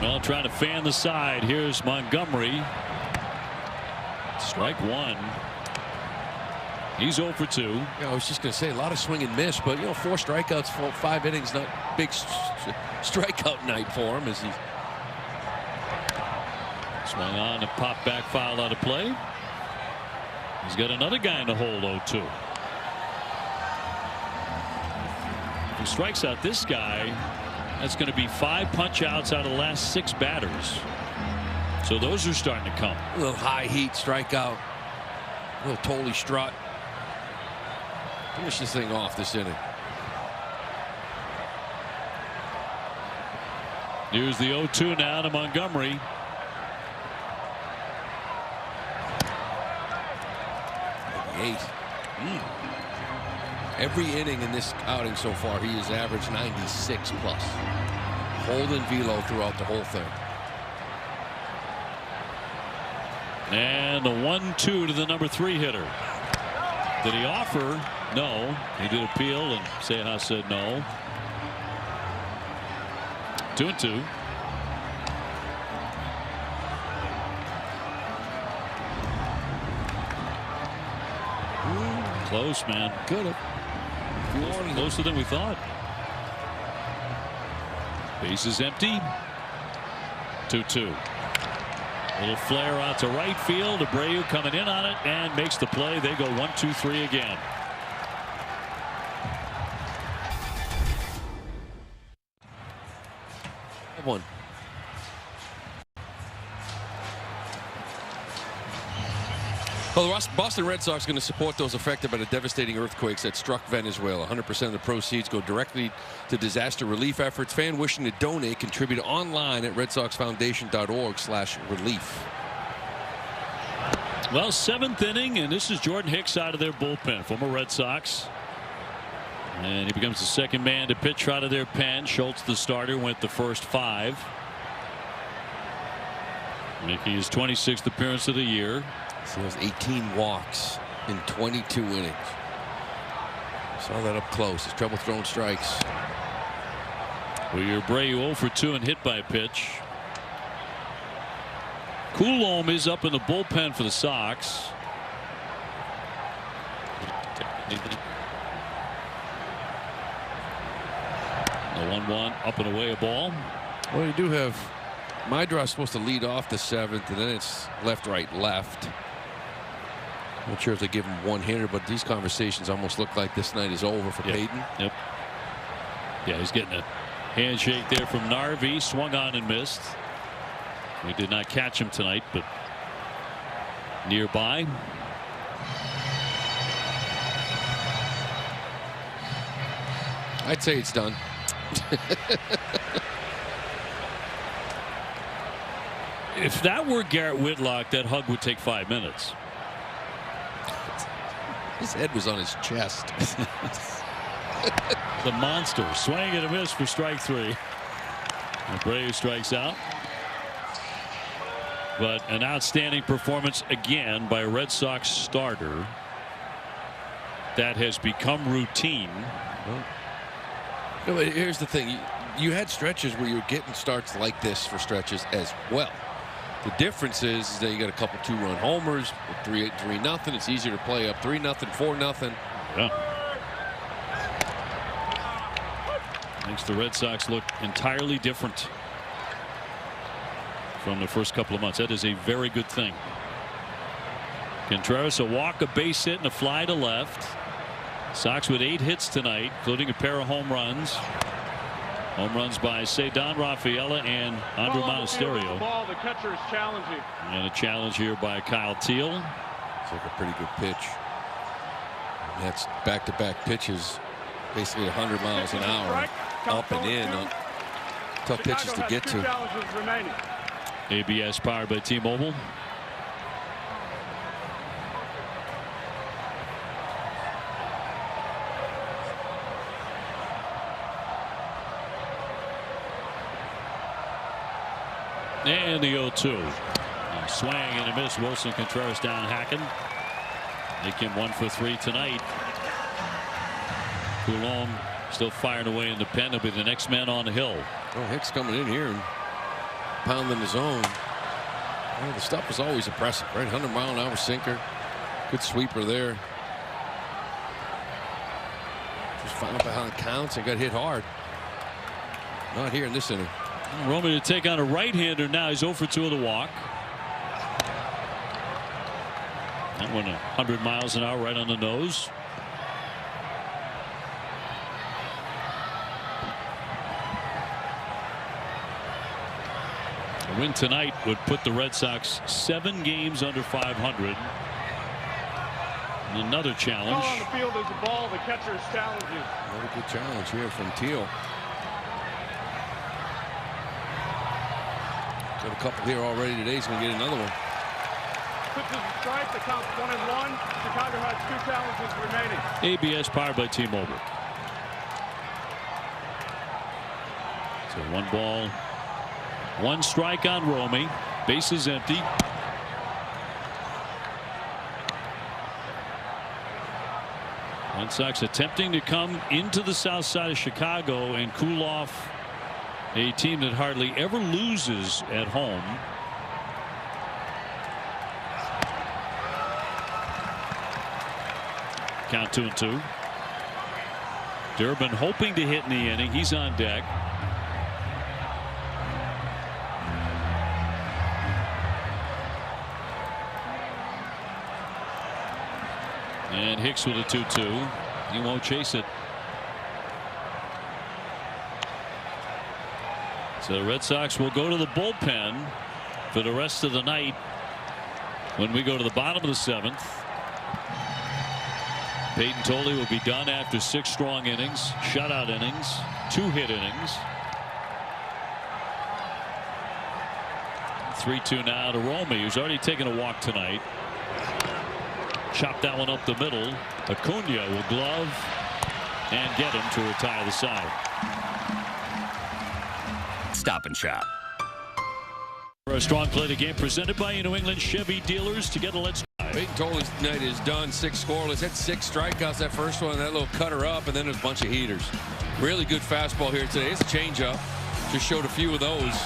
Well, trying to fan the side. Here's Montgomery. Strike 1. He's 0 for 2. Yeah, I was just going to say a lot of swing and miss, but you know, 4 strikeouts, 5 innings, not big strikeout night for him as he swung on and popped back, foul out of play. He's got another guy in the hole, 0-2. If he strikes out this guy, that's going to be 5 punch outs out of the last 6 batters. So those are starting to come. A little high heat strikeout. A little totally strut. Finish this thing off this inning. Here's the 0-2 now to Montgomery. Every inning in this outing so far, he has averaged 96 plus. Holding velo throughout the whole thing. And the 1-2 to the number 3 hitter. Did he offer? No. He did appeal, and Ceja said no. 2-2. Close, man. Could have. Closer than we thought. Base is empty. 2-2. Little flare out to right field. Abreu coming in on it and makes the play. They go 1-2-3 again. One. Well, the Boston Red Sox are going to support those affected by the devastating earthquakes that struck Venezuela. 100% of the proceeds go directly to disaster relief efforts. Fan wishing to donate, contribute online at redsoxfoundation.org/relief. Well, 7th inning, and this is Jordan Hicks out of their bullpen, former Red Sox. And he becomes the second man to pitch out of their pen. Schultz, the starter, went the first 5. Making his 26th appearance of the year. So he has 18 walks in 22 innings. Saw that up close. His trouble throwing strikes. Well, Abreu 0 for 2 and hit by a pitch. Coulomb is up in the bullpen for the Sox. The 1-1 up and away a ball. Well, you do have Mydra supposed to lead off the 7th, and then it's left, right, left. Not sure if they give him one hitter, but these conversations almost look like this night is over for Peyton. Yep. Yeah, he's getting a handshake there from Narvi. Swung on and missed. We did not catch him tonight, but nearby. I'd say it's done. If that were Garrett Whitlock, that hug would take 5 minutes. His head was on his chest. The monster swing and a miss for strike 3. Abreu strikes out. But an outstanding performance again by a Red Sox starter that has become routine. No, here's the thing. You had stretches where you were getting starts like this for stretches as well. The difference is that you got a couple 2-run homers, 3-0. It's easier to play up 3-0, 4-0. Yeah. Makes the Red Sox look entirely different from the first couple of months. That is a very good thing. Contreras a walk, a base hit, and a fly to left. Sox with 8 hits tonight, including a pair of home runs. Home runs by Cedon Rafaela and Andrew Monasterio. The catcher is challenging. And a challenge here by Kyle Teal. It's like a pretty good pitch. And that's back-to-back pitches, basically 100 miles an hour, up and in. Tough pitches to get to. ABS powered by T-Mobile. And the 0-2. Swing and a miss. Wilson Contreras down hacking. Make him 1 for 3 tonight. Coulomb still firing away in the pen. He'll be the next man on the hill. Oh, Hicks coming in here and pounding his own. Well, the stuff was always impressive, right? 100-mile-an-hour sinker. Good sweeper there. Just found behind counts and got hit hard. Not here in this inning. Roman to take on a right-hander now. He's 0 for 2 of the walk. That one 100 miles an hour right on the nose. A win tonight would put the Red Sox 7 games under 500. And another challenge. On the field is the ball. The catcher is challenging. Another good challenge here from Teal. Got a couple here already today. He's going to get another one. Pitches a strike. The count's 1-1. Chicago has 2 challenges remaining. ABS powered by T-Mobile. So 1 ball, 1 strike on Romy. Bases empty. Red Sox attempting to come into the south side of Chicago and cool off a team that hardly ever loses at home. Count 2-2. Durbin hoping to hit in the inning. He's on deck. And Hicks with a 2-2. He won't chase it. So the Red Sox will go to the bullpen for the rest of the night when we go to the bottom of the 7th. Peyton Tolley will be done after 6 strong innings, shutout innings, 2 hit innings. 3-2 now to Romy, who's already taken a walk tonight. Chop that one up the middle. Acuna will glove and get him to retire the side. Stop and Shop. For a strong play, the game presented by New England Chevy dealers. Together, let's drive. Peyton Tolley's night is done. 6 scoreless. Had 6 strikeouts that first one. That little cutter up, and then there's a bunch of heaters. Really good fastball here today. It's a changeup. Just showed a few of those.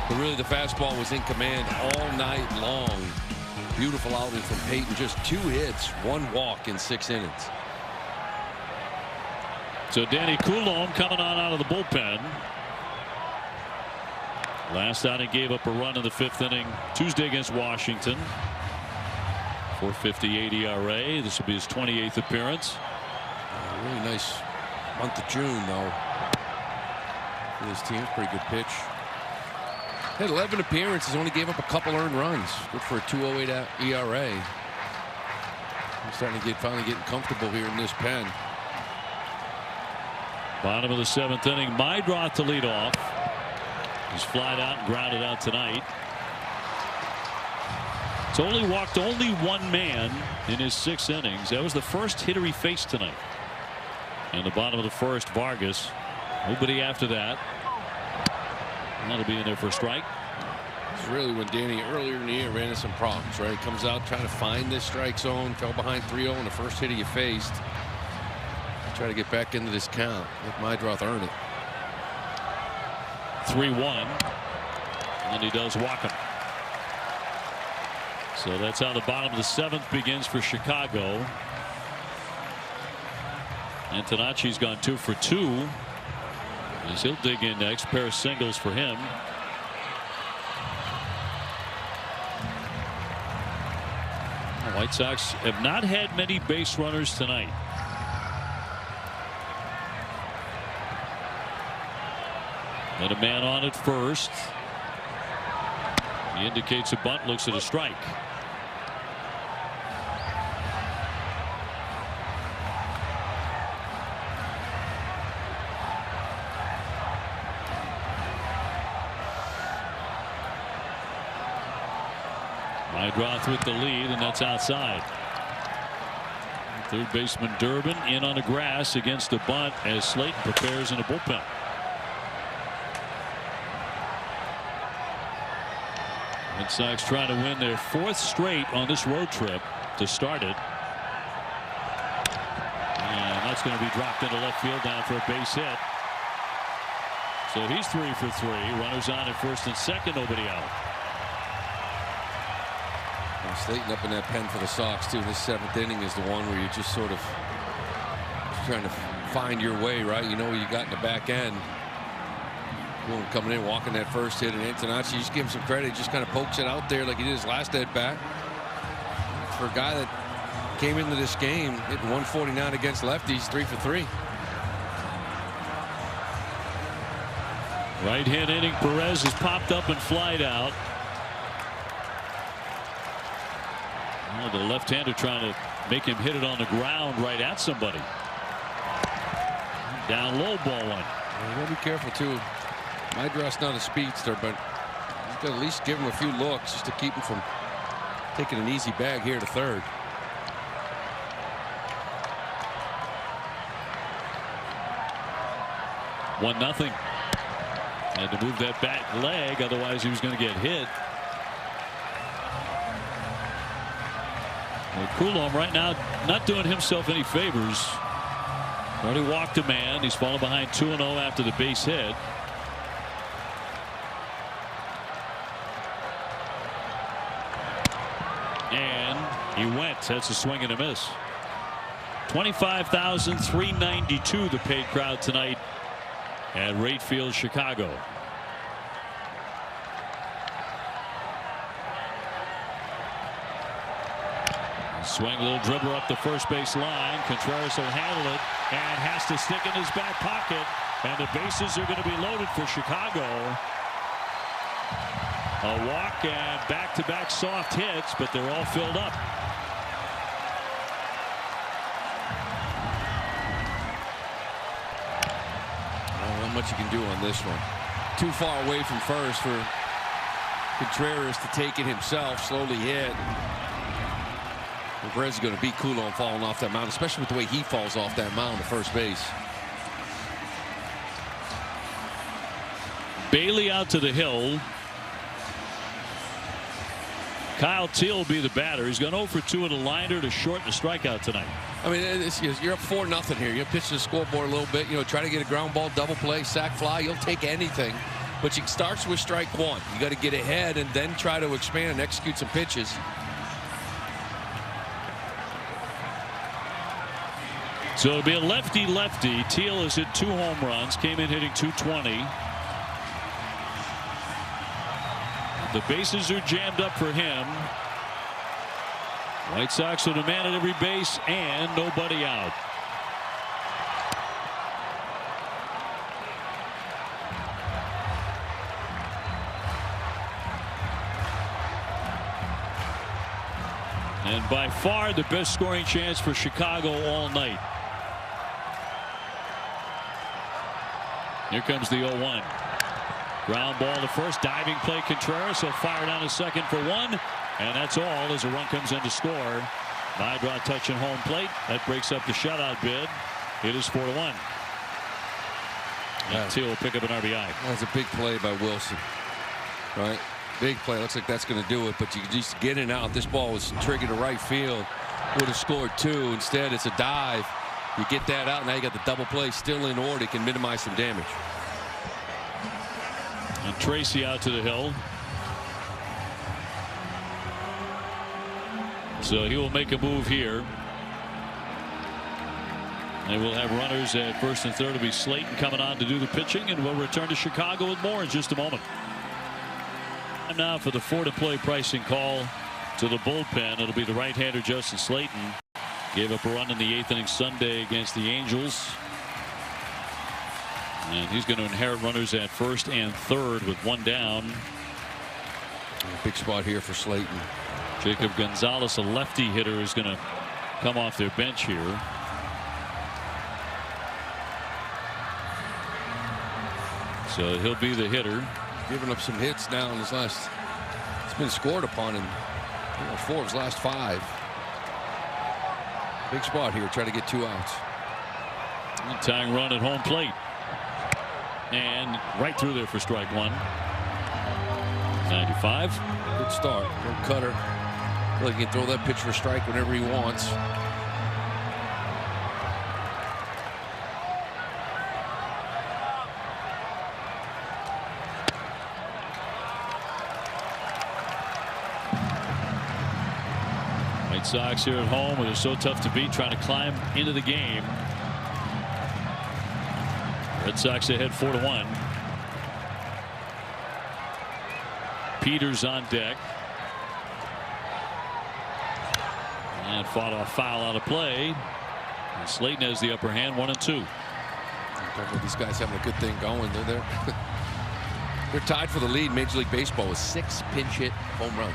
But really, the fastball was in command all night long. Beautiful outing from Peyton. Just 2 hits, 1 walk in 6 innings. So Danny Coulombe coming on out of the bullpen. Last outing gave up a run in the 5th inning Tuesday against Washington. 4.58 ERA. This will be his 28th appearance. Really nice month of June, though, for this team. Pretty good pitch. Had 11 appearances, only gave up a couple earned runs. Good for a 2.08 ERA. He's starting to finally getting comfortable here in this pen. Bottom of the 7th inning, Mydroth to lead off. He's flied out and grounded out tonight. Tolley walked only 1 man in his 6 innings. That was the first hitter he faced tonight. In the bottom of the 1st, Vargas. Nobody after that. That'll be in there for a strike. It's really when Danny earlier in the year ran into some problems, right? Comes out trying to find this strike zone, fell behind 3-0 in the first hitter you faced. Try to get back into this count. Let Mydroth earn it. 3-1. And he does walk him. So that's how the bottom of the 7th begins for Chicago. Antonacci's gone 2 for 2. As he'll dig in next. Pair of singles for him. The White Sox have not had many base runners tonight. And a man on at first. He indicates a bunt, looks at a strike. Mydroth with the lead, and that's outside. 3rd baseman Durbin in on the grass against the bunt as Slayton prepares in a bullpen. Red Sox trying to win their 4th straight on this road trip to start it. And that's going to be dropped into left field down for a base hit. So he's 3 for 3. Runners on at 1st and 2nd. Nobody out. Slayton up in that pen for the Sox too. This 7th inning is the one where you're just sort of trying to find your way, right? You know what you got in the back end. Boom, coming in, walking that first hit, and Antonacci, just give him some credit. He just kind of pokes it out there like he did his last at bat. For a guy that came into this game hitting 149 against lefties, 3 for 3. Right hand inning, Perez has popped up and flied out. Well, the left-hander trying to make him hit it on the ground right at somebody. Down low, ball 1. You gotta be careful too. Mydroth's not a speedster, but he's Got to at least give him a few looks just to keep him from taking an easy bag here to third. One nothing. Had to move that back leg, otherwise he was going to get hit. Well, Coulomb right now not doing himself any favors. Already walked a man. He's fallen behind 2-0 after the base hit. And he went. That's a swing and a miss. 25,392 the paid crowd tonight at Rate Field, Chicago. Swing, little dribbler up the first base line. Contreras will handle it and has to stick in his back pocket. And the bases are going to be loaded for Chicago. A walk and back-to-back soft hits, but they're all filled up. Not much you can do on this one. Too far away from first for Contreras to take it himself. Slowly hit. Perez is going to beat Coulomb falling off that mound, especially with the way he falls off that mound to first base. Bailey out to the hill. Kyle Teal will be the batter. He's gone 0 for 2 in a liner to shorten the strikeout tonight. I mean, you're up 4-0 here. You pitch the scoreboard a little bit. You know, try to get a ground ball, double play, sac fly. You'll take anything. But it starts with strike one. You got to get ahead and then try to expand and execute some pitches. So it'll be a lefty-lefty. Teal has hit 2 home runs. Came in hitting .220. The bases are jammed up for him. White Sox with a man at every base and nobody out. And by far the best scoring chance for Chicago all night. Here comes the 0-1. Ground ball to first, diving play Contreras. He'll fire down to second for 1. And that's all as a run comes in to score. Nydra touching home plate. That breaks up the shutout bid. It is 4-1. And Teal will pick up an RBI. That's a big play by Wilson. Right? Big play. Looks like that's going to do it. But you just get in out. This ball was triggered to right field. Would have scored 2. Instead, it's a dive. You get that out. Now you got the double play still in order. It can minimize some damage. And Tracy out to the hill. So he will make a move here. And we'll have runners at first and third. It'll be Slayton coming on to do the pitching, and we'll return to Chicago with more in just a moment. And now for the for-to-play pricing call to the bullpen. It'll be the right-hander Justin Slayton. Gave up a run in the 8th inning Sunday against the Angels. And he's going to inherit runners at first and third with 1 down. A big spot here for Slayton. Jacob Gonzalez, a lefty hitter, is going to come off their bench here. So he'll be the hitter. Giving up some hits now in his last. It's been scored upon in 4 of his last 5. Big spot here. Try to get 2 outs. Tying run at home plate. And right through there for strike 1. 95. Good start. Good cutter. Well, he can throw that pitch for strike whenever he wants. White Sox here at home, where they're so tough to beat, trying to climb into the game. Red Sox ahead 4-1. Peters on deck. And fought off foul out of play. And Slayton has the upper hand, 1-2. These guys having a good thing going. They're tied for the lead in Major League Baseball with 6 pinch hit home runs.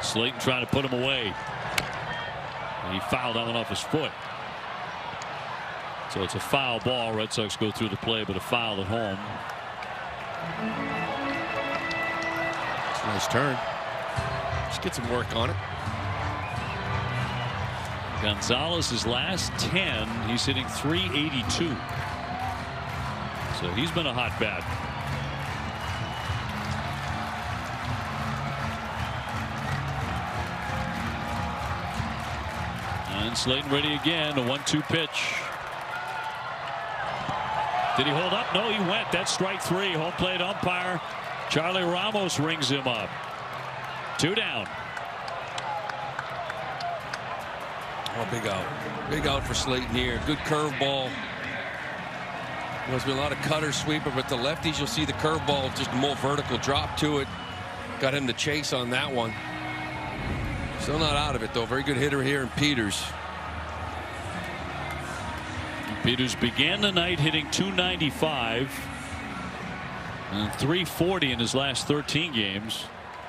Slayton trying to put him away. And he fouled that one off his foot. So it's a foul ball. Red Sox go through the play, but a foul at home. It's a nice turn. Just get some work on it. Gonzalez's last 10, he's hitting .382. So he's been a hot bat. And Slayton ready again. A 1-2 pitch. Did he hold up? No, he went. That's strike 3. Home plate umpire Charlie Ramos rings him up. 2 down. Oh, big out. Big out for Slayton here. Good curveball. There's been a lot of cutter sweeper, but the lefties, you'll see the curveball, just a more vertical drop to it. Got him to chase on that one. Still not out of it, though. Very good hitter here in Peters. Peters began the night hitting .295 and .340 in his last 13 games.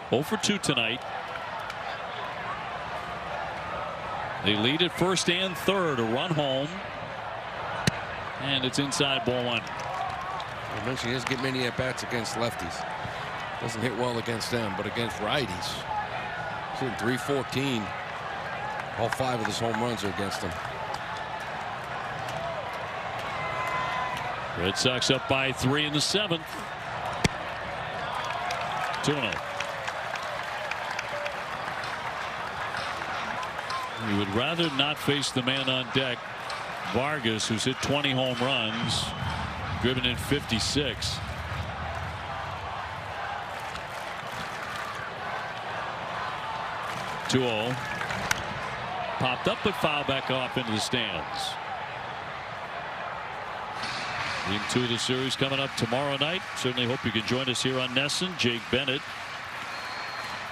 0 for 2 tonight. They lead at first and third. A run home. And it's inside, ball 1. I mentioned he doesn't get many at-bats against lefties. Doesn't hit well against them, but against righties. He's hitting .314. All 5 of his home runs are against him. Red Sox up by 3 in the 7th. 2-0. You would rather not face the man on deck, Vargas, who's hit 20 home runs, driven in 56. (2-0). Popped up but fouled back off into the stands. Game 2 of the series coming up tomorrow night. Certainly hope you can join us here on NESN. Jake Bennett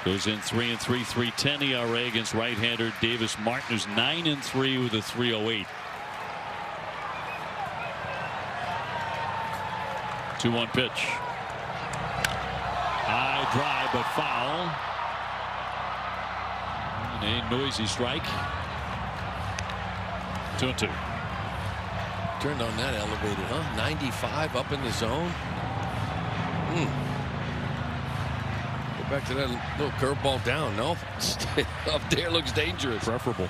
goes in 3-3, 3.10 ERA against right-hander Davis Martin, who's 9-3 with a 3.08. 2-1 pitch. High drive but foul. And a noisy strike. 2-2. Turned on that elevated, huh? 95 up in the zone. Go back to that little curveball down. No, stay up there looks dangerous. Preferable.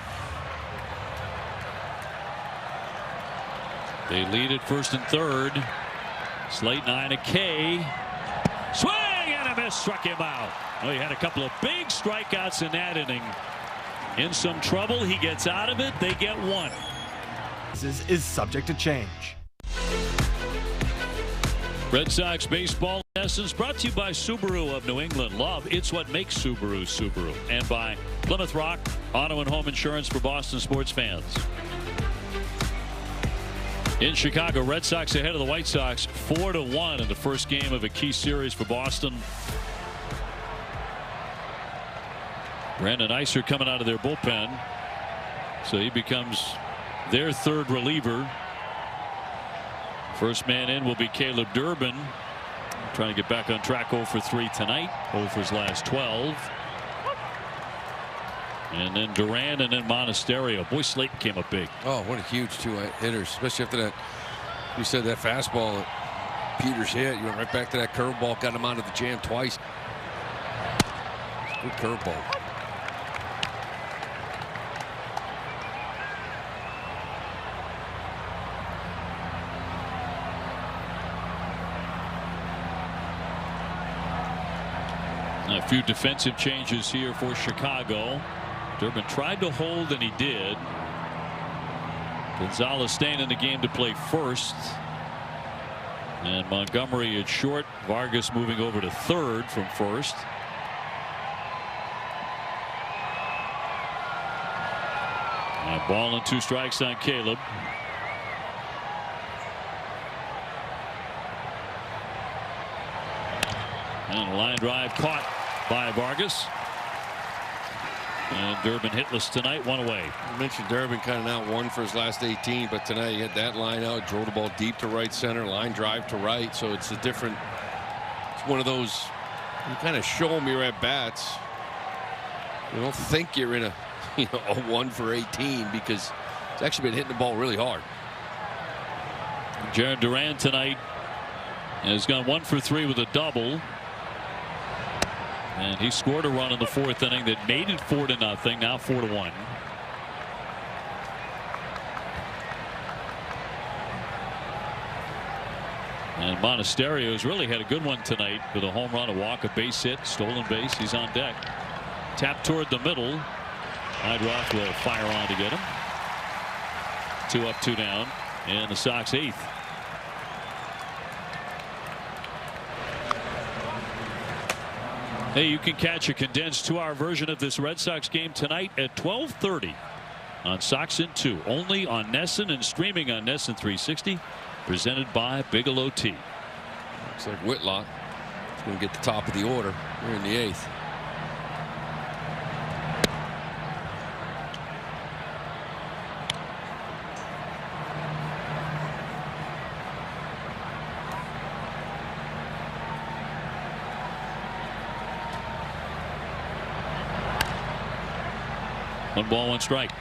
They lead at first and third. Slayton on a K. Swing and a miss, struck him out. Well, he had a couple of big strikeouts in that inning. In some trouble, he gets out of it. They get 1. Is subject to change. Red Sox baseball lessons brought to you by Subaru of New England. Love, it's what makes Subaru Subaru. And by Plymouth Rock Auto and Home Insurance for Boston sports fans. In Chicago, Red Sox ahead of the White Sox 4-1 in the first game of a key series for Boston. Brandon Iser coming out of their bullpen, so he becomes their third reliever. First man in will be Caleb Durbin, trying to get back on track. 0 for 3 tonight, 0 for his last 12. And then Duran and then Monasterio. Boy, Slayton came up big. Oh, what a huge 2 hitters, especially after that. You said that fastball that Peters hit. You went right back to that curveball, got him out of the jam twice. Good curveball. A few defensive changes here for Chicago. Durbin tried to hold, and he did. Gonzalez staying in the game to play first. And Montgomery at short. Vargas moving over to third from first. A ball and 2 strikes on Caleb. And a line drive caught by Vargas. And Durbin hitless tonight, 1 away. You mentioned Durbin kind of not 1 for his last 18, but tonight he had that line out, drove the ball deep to right center, line drive to right. So it's a different, it's one of those, you kind of show them your at bats. You don't think you're in a 1 for 18 because it's actually been hitting the ball really hard. Jared Duran tonight has gone 1 for 3 with a double. And he scored a run in the 4th inning that made it 4-0. Now 4-1. And Monasterio's really had a good one tonight with a home run, a walk, a base hit, stolen base. He's on deck. Tap toward the middle. Heidroth will fire on to get him. 2 up, 2 down, and the Sox 8th. Hey, you can catch a condensed 2-hour version of this Red Sox game tonight at 12:30 on Sox in 2, only on NESN and streaming on NESN 360, presented by Bigelow Tea. Looks like Whitlock is going to get the top of the order here in the 8th. One ball, one strike.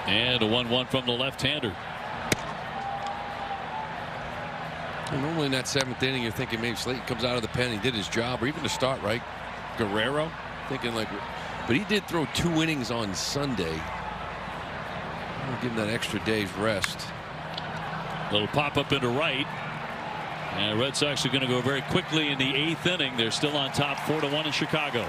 And a 1-1 from the left-hander. Normally in that 7th inning, you're thinking maybe Slayton comes out of the pen, he did his job, or even to start, right? Guerrero, thinking like, but he did throw 2 innings on Sunday. I'll give him that extra day's rest. Little pop up into right. And the Red Sox are going to go very quickly in the 8th inning. They're still on top 4-1 in Chicago.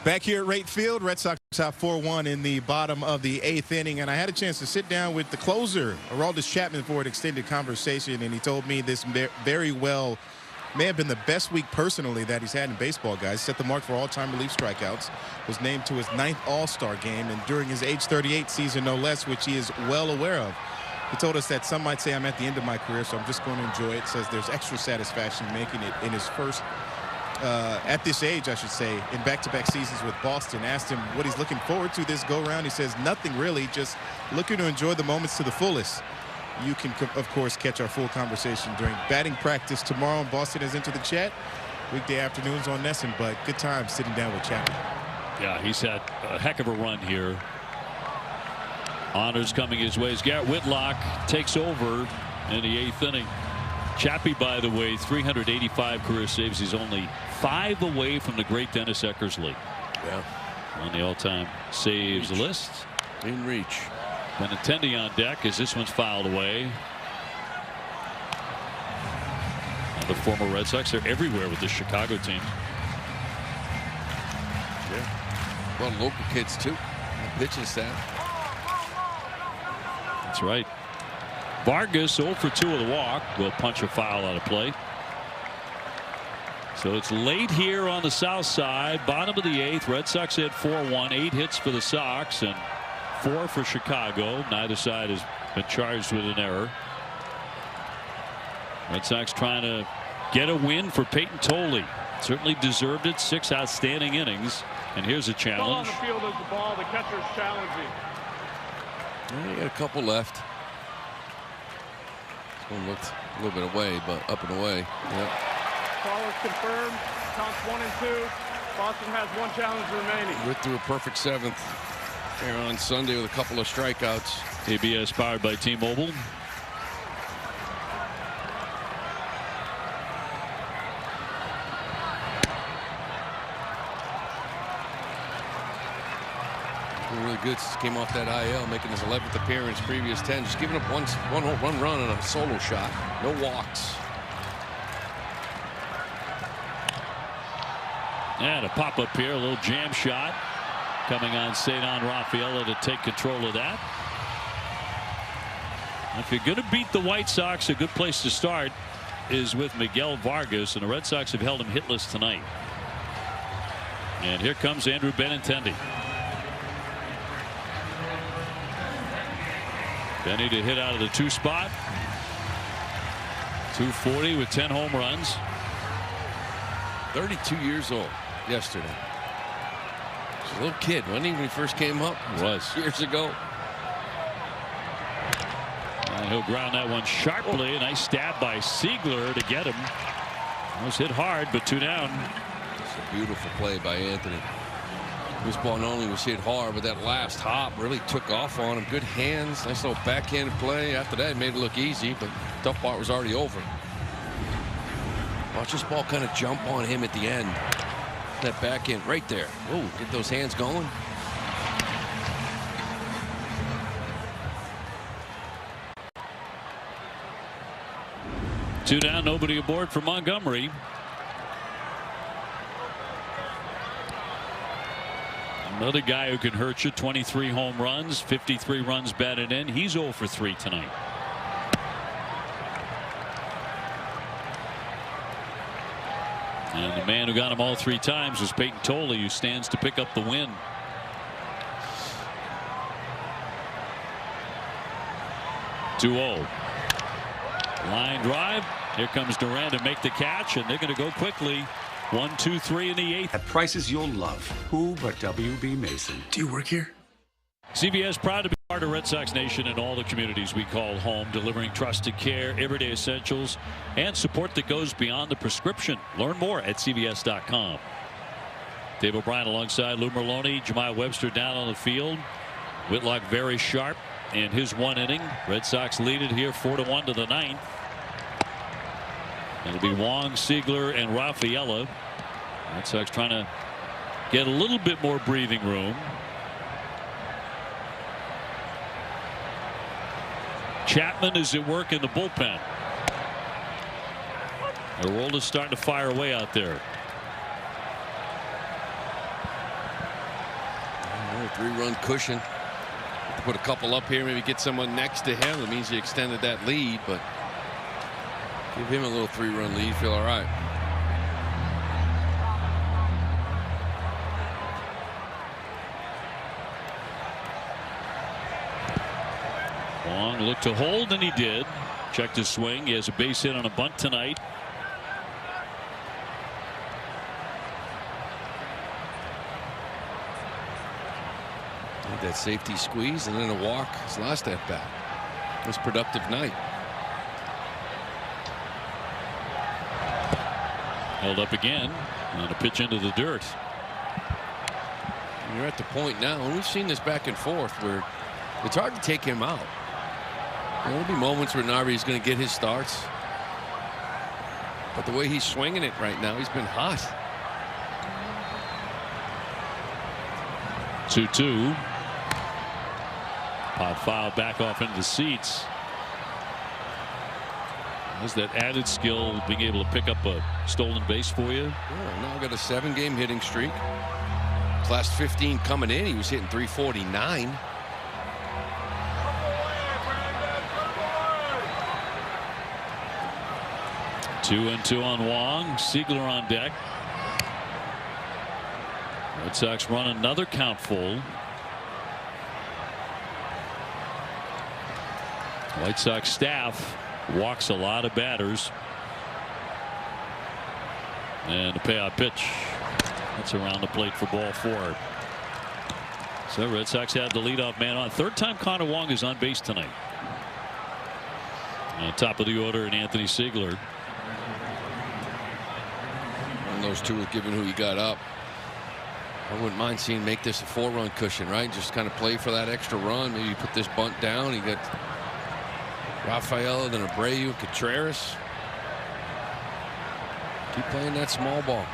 Back here at Wright Field, Red Sox have 4-1 in the bottom of the 8th inning, and I had a chance to sit down with the closer, Aroldis Chapman, for an extended conversation, and he told me this very well may have been the best week personally that he's had in baseball, guys. Set the mark for all-time relief strikeouts, was named to his 9th All-Star game, and during his age 38 season, no less, which he is well aware of. He told us that some might say I'm at the end of my career, so I'm just going to enjoy it. Says there's extra satisfaction making it in his first at this age, I should say, in back-to-back seasons with Boston. Asked him what he's looking forward to this go-round. He says nothing really, just looking to enjoy the moments to the fullest. You can, of course, catch our full conversation during batting practice tomorrow. And Boston has entered the chat. Weekday afternoons on NESN, but good time sitting down with Chapman. Yeah, he's had a heck of a run here. Honors coming his way as Garrett Whitlock takes over in the 8th inning. Chappie, by the way, 385 career saves. He's only 5 away from the great Dennis Eckersley. Yeah. On the all-time saves list. In reach. Benintendi on deck as this one's fouled away. The former Red Sox, they're everywhere with the Chicago team. Yeah. Well, local kids too. The pitching staff. That's right. Vargas 0 for 2 with a walk. Will punch a foul out of play. So it's late here on the south side. Bottom of the 8th. Red Sox had 4-1. 8 hits for the Sox and 4 for Chicago. Neither side has been charged with an error. Red Sox trying to get a win for Peyton Tolley. Certainly deserved it. 6 outstanding innings. And here's a challenge. Ball on the field is the ball. The catcher's challenging. Well, you got a couple left. This one looked a little bit away, but up and away. Yep. Call is confirmed. Counts 1 and 2. Boston has 1 challenge remaining. Went through a perfect 7th here on Sunday with a couple of strikeouts. ABS powered by T-Mobile. Really good since he came off that IL, making his 11th appearance, previous 10. Just giving up one run on a solo shot. No walks. And a pop-up here, a little jam shot coming on Cedar Rafaela to take control of that. If you're going to beat the White Sox, a good place to start is with Miguel Vargas, and the Red Sox have held him hitless tonight. And here comes Andrew Benintendi. Benny to hit out of the 2 spot. 240 with 10 home runs. 32 years old yesterday. a little kid, wasn't he, when he first came up? He was. Years ago. And he'll ground that one sharply. A nice stab by Siegler to get him. Was hit hard, but 2 down. It's a beautiful play by Anthony. This ball not only was hit hard, but that last hop really took off on him. Good hands, nice little backhand play. After that, it made it look easy, but the tough part was already over. Watch this ball kind of jump on him at the end. That backhand right there. Oh, get those hands going. Two down, nobody aboard for Montgomery. Another guy who can hurt you. 23 home runs, 53 runs batted in. He's 0 for 3 tonight. And the man who got him all 3 times was Peyton Tolley, who stands to pick up the win. (2-0). Line drive. Here comes Duran to make the catch, and they're going to go quickly. 1, 2, 3 in the 8th. At prices you'll love. Who but WB Mason? Do you work here? CBS proud to be part of Red Sox Nation and all the communities we call home, delivering trusted care, everyday essentials, and support that goes beyond the prescription. Learn more at CBS.com. Dave O'Brien alongside Lou Merlone, Jemiah Webster down on the field. Whitlock very sharp in his 1 inning. Red Sox lead it here 4-1 to the 9th. It'll be Wong, Siegler, and Rafaela. Red Sox trying to get a little bit more breathing room. Chapman is at work in the bullpen. Arolda's starting to fire away out there. Another 3-run cushion. Put a couple up here, maybe get someone next to him. It means he extended that lead, but give him a little 3-run lead, feel all right. Wong looked to hold, and he did. Checked his swing. He has a base hit on a bunt tonight. That safety squeeze and then a walk his last at bat. It was a productive night. Held up again, and a pitch into the dirt. And you're at the point now, and we've seen this back and forth where it's hard to take him out. There'll be moments where Narvi's going to get his starts, but the way he's swinging it right now, he's been hot. 2-2. Pop foul back off into the seats. Has that added skill, being able to pick up a stolen base for you. Yeah, now got a 7-game hitting streak. Last 15 coming in, he was hitting .349. Two and two on Wong. Siegler on deck. Red Sox run another count full. White Sox staff walks a lot of batters. And a payout pitch. That's around the plate for ball 4. So Red Sox have the leadoff man on. Third time Connor Wong is on base tonight. Top of the order and Anthony Siegler. And those two have given who he got up. I wouldn't mind seeing make this a 4-run cushion, right? Just kind of play for that extra run. Maybe you put this bunt down. You got Rafaela, then Abreu, Contreras. Keep playing that small ball.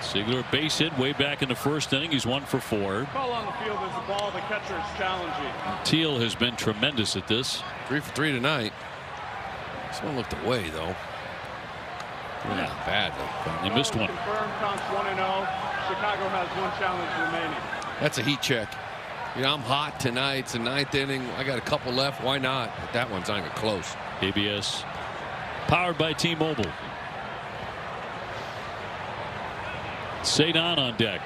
Siegler base hit way back in the first inning. He's 1 for 4. Call on the field is the ball. The catcher is challenging. Teal has been tremendous at this. 3 for 3 tonight. This one looked away though. Yeah, bad though. They missed one. Confirmed, counts 1-0. Chicago has 1 challenge remaining. That's a heat check. You know, I'm hot tonight. It's the 9th inning. I got a couple left. Why not? But that one's not even close. ABS powered by T-Mobile. Cedon on deck.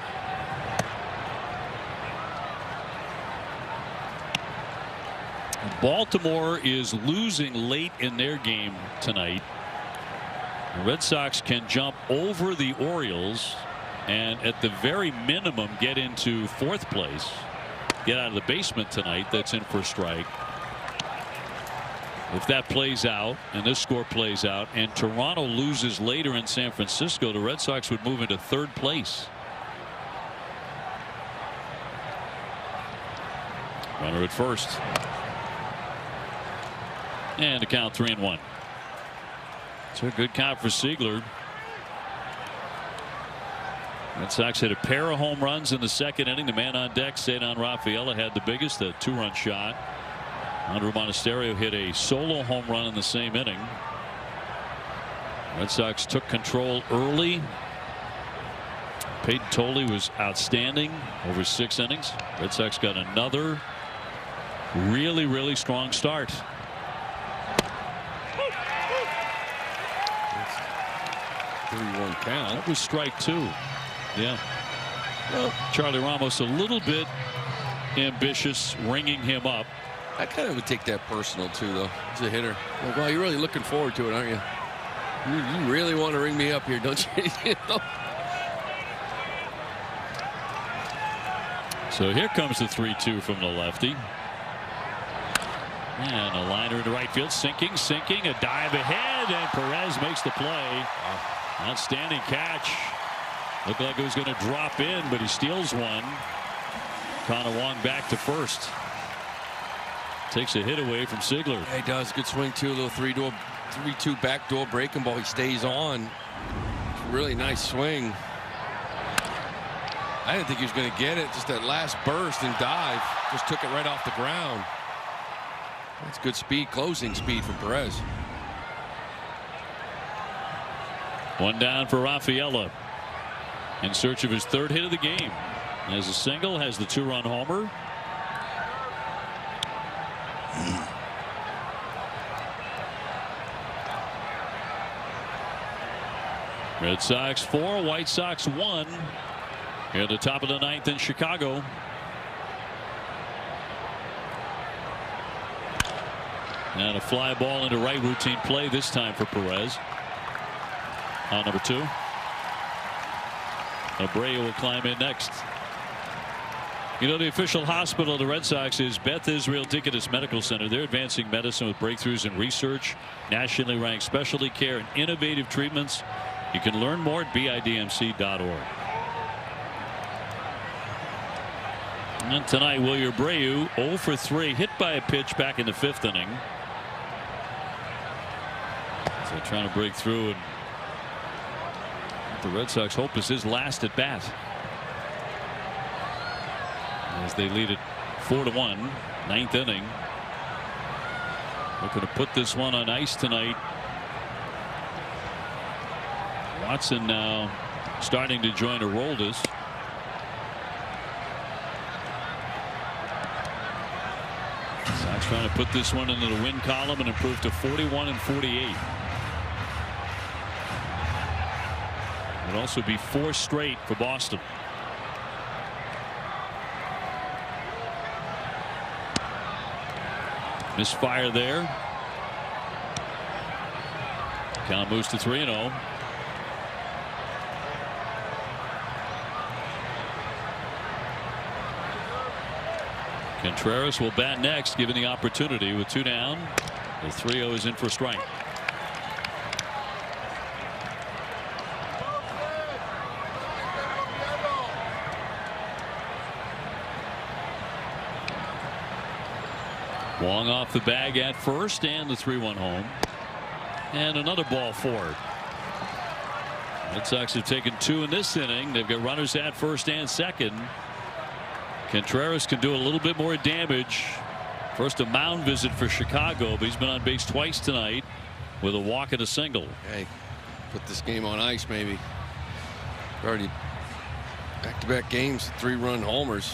Baltimore is losing late in their game tonight. The Red Sox can jump over the Orioles and at the very minimum get into 4th place. Get out of the basement tonight. That's in for a strike. If that plays out and this score plays out and Toronto loses later in San Francisco, the Red Sox would move into 3rd place. Runner at first. And the count 3-1. It's a good count for Seigler. Red Sox hit a pair of home runs in the 2nd inning. The man on deck, Cedar Rafaela, had the biggest, a 2-run shot. Andrew Monasterio hit a solo home run in the same inning. Red Sox took control early. Peyton Tolley was outstanding over 6 innings. Red Sox got another really strong start. 3-1 count. That was strike 2. Yeah. Well, Charlie Ramos a little bit ambitious, ringing him up. I kind of would take that personal too, though, as a hitter. Like, well, you're really looking forward to it, aren't you? You really want to ring me up here, don't you? You know? So here comes the 3-2 from the lefty. And a liner into right field, sinking, a dive ahead, and Perez makes the play. Outstanding catch. Looked like it was going to drop in, but he steals one. Connor Wong back to first. Takes a hit away from Seigler. Yeah, he does. Good swing, too. A little 3-2 backdoor breaking ball. He stays on. Really nice swing. I didn't think he was going to get it. Just that last burst and dive. Just took it right off the ground. That's good speed, closing speed from Perez. One down for Rafaela. In search of his 3rd hit of the game. Has a single, has the 2-run homer. Red Sox 4, White Sox 1 here at the top of the 9th in Chicago. And a fly ball into right, routine play this time for Perez. On number 2. Abreu will climb in next. You know, the official hospital of the Red Sox is Beth Israel Deaconess Medical Center. They're advancing medicine with breakthroughs in research, nationally ranked specialty care, and innovative treatments. You can learn more at bidmc.org. And tonight, Wilyer Abreu 0 for 3, hit by a pitch back in the 5th inning. So trying to break through, and the Red Sox hope is his last at bat. As they lead it 4-1, 9th inning. Looking to put this one on ice tonight. Watson now starting to join Aroldis. Sox trying to put this one into the win column and improve to 41 and 48. Would also be 4 straight for Boston. Misfire there. Count moves to 3-0. Contreras will bat next, given the opportunity with 2 down. The 3-0 is in for a strike. Wong off the bag at first, and the 3-1 home. And another ball forward. Red Sox have taken 2 in this inning. They've got runners at first and second. Contreras can do a little bit more damage. First a mound visit for Chicago, but he's been on base twice tonight with a walk and a single. Hey, put this game on ice, maybe. Already back-to-back games, 3-run homers.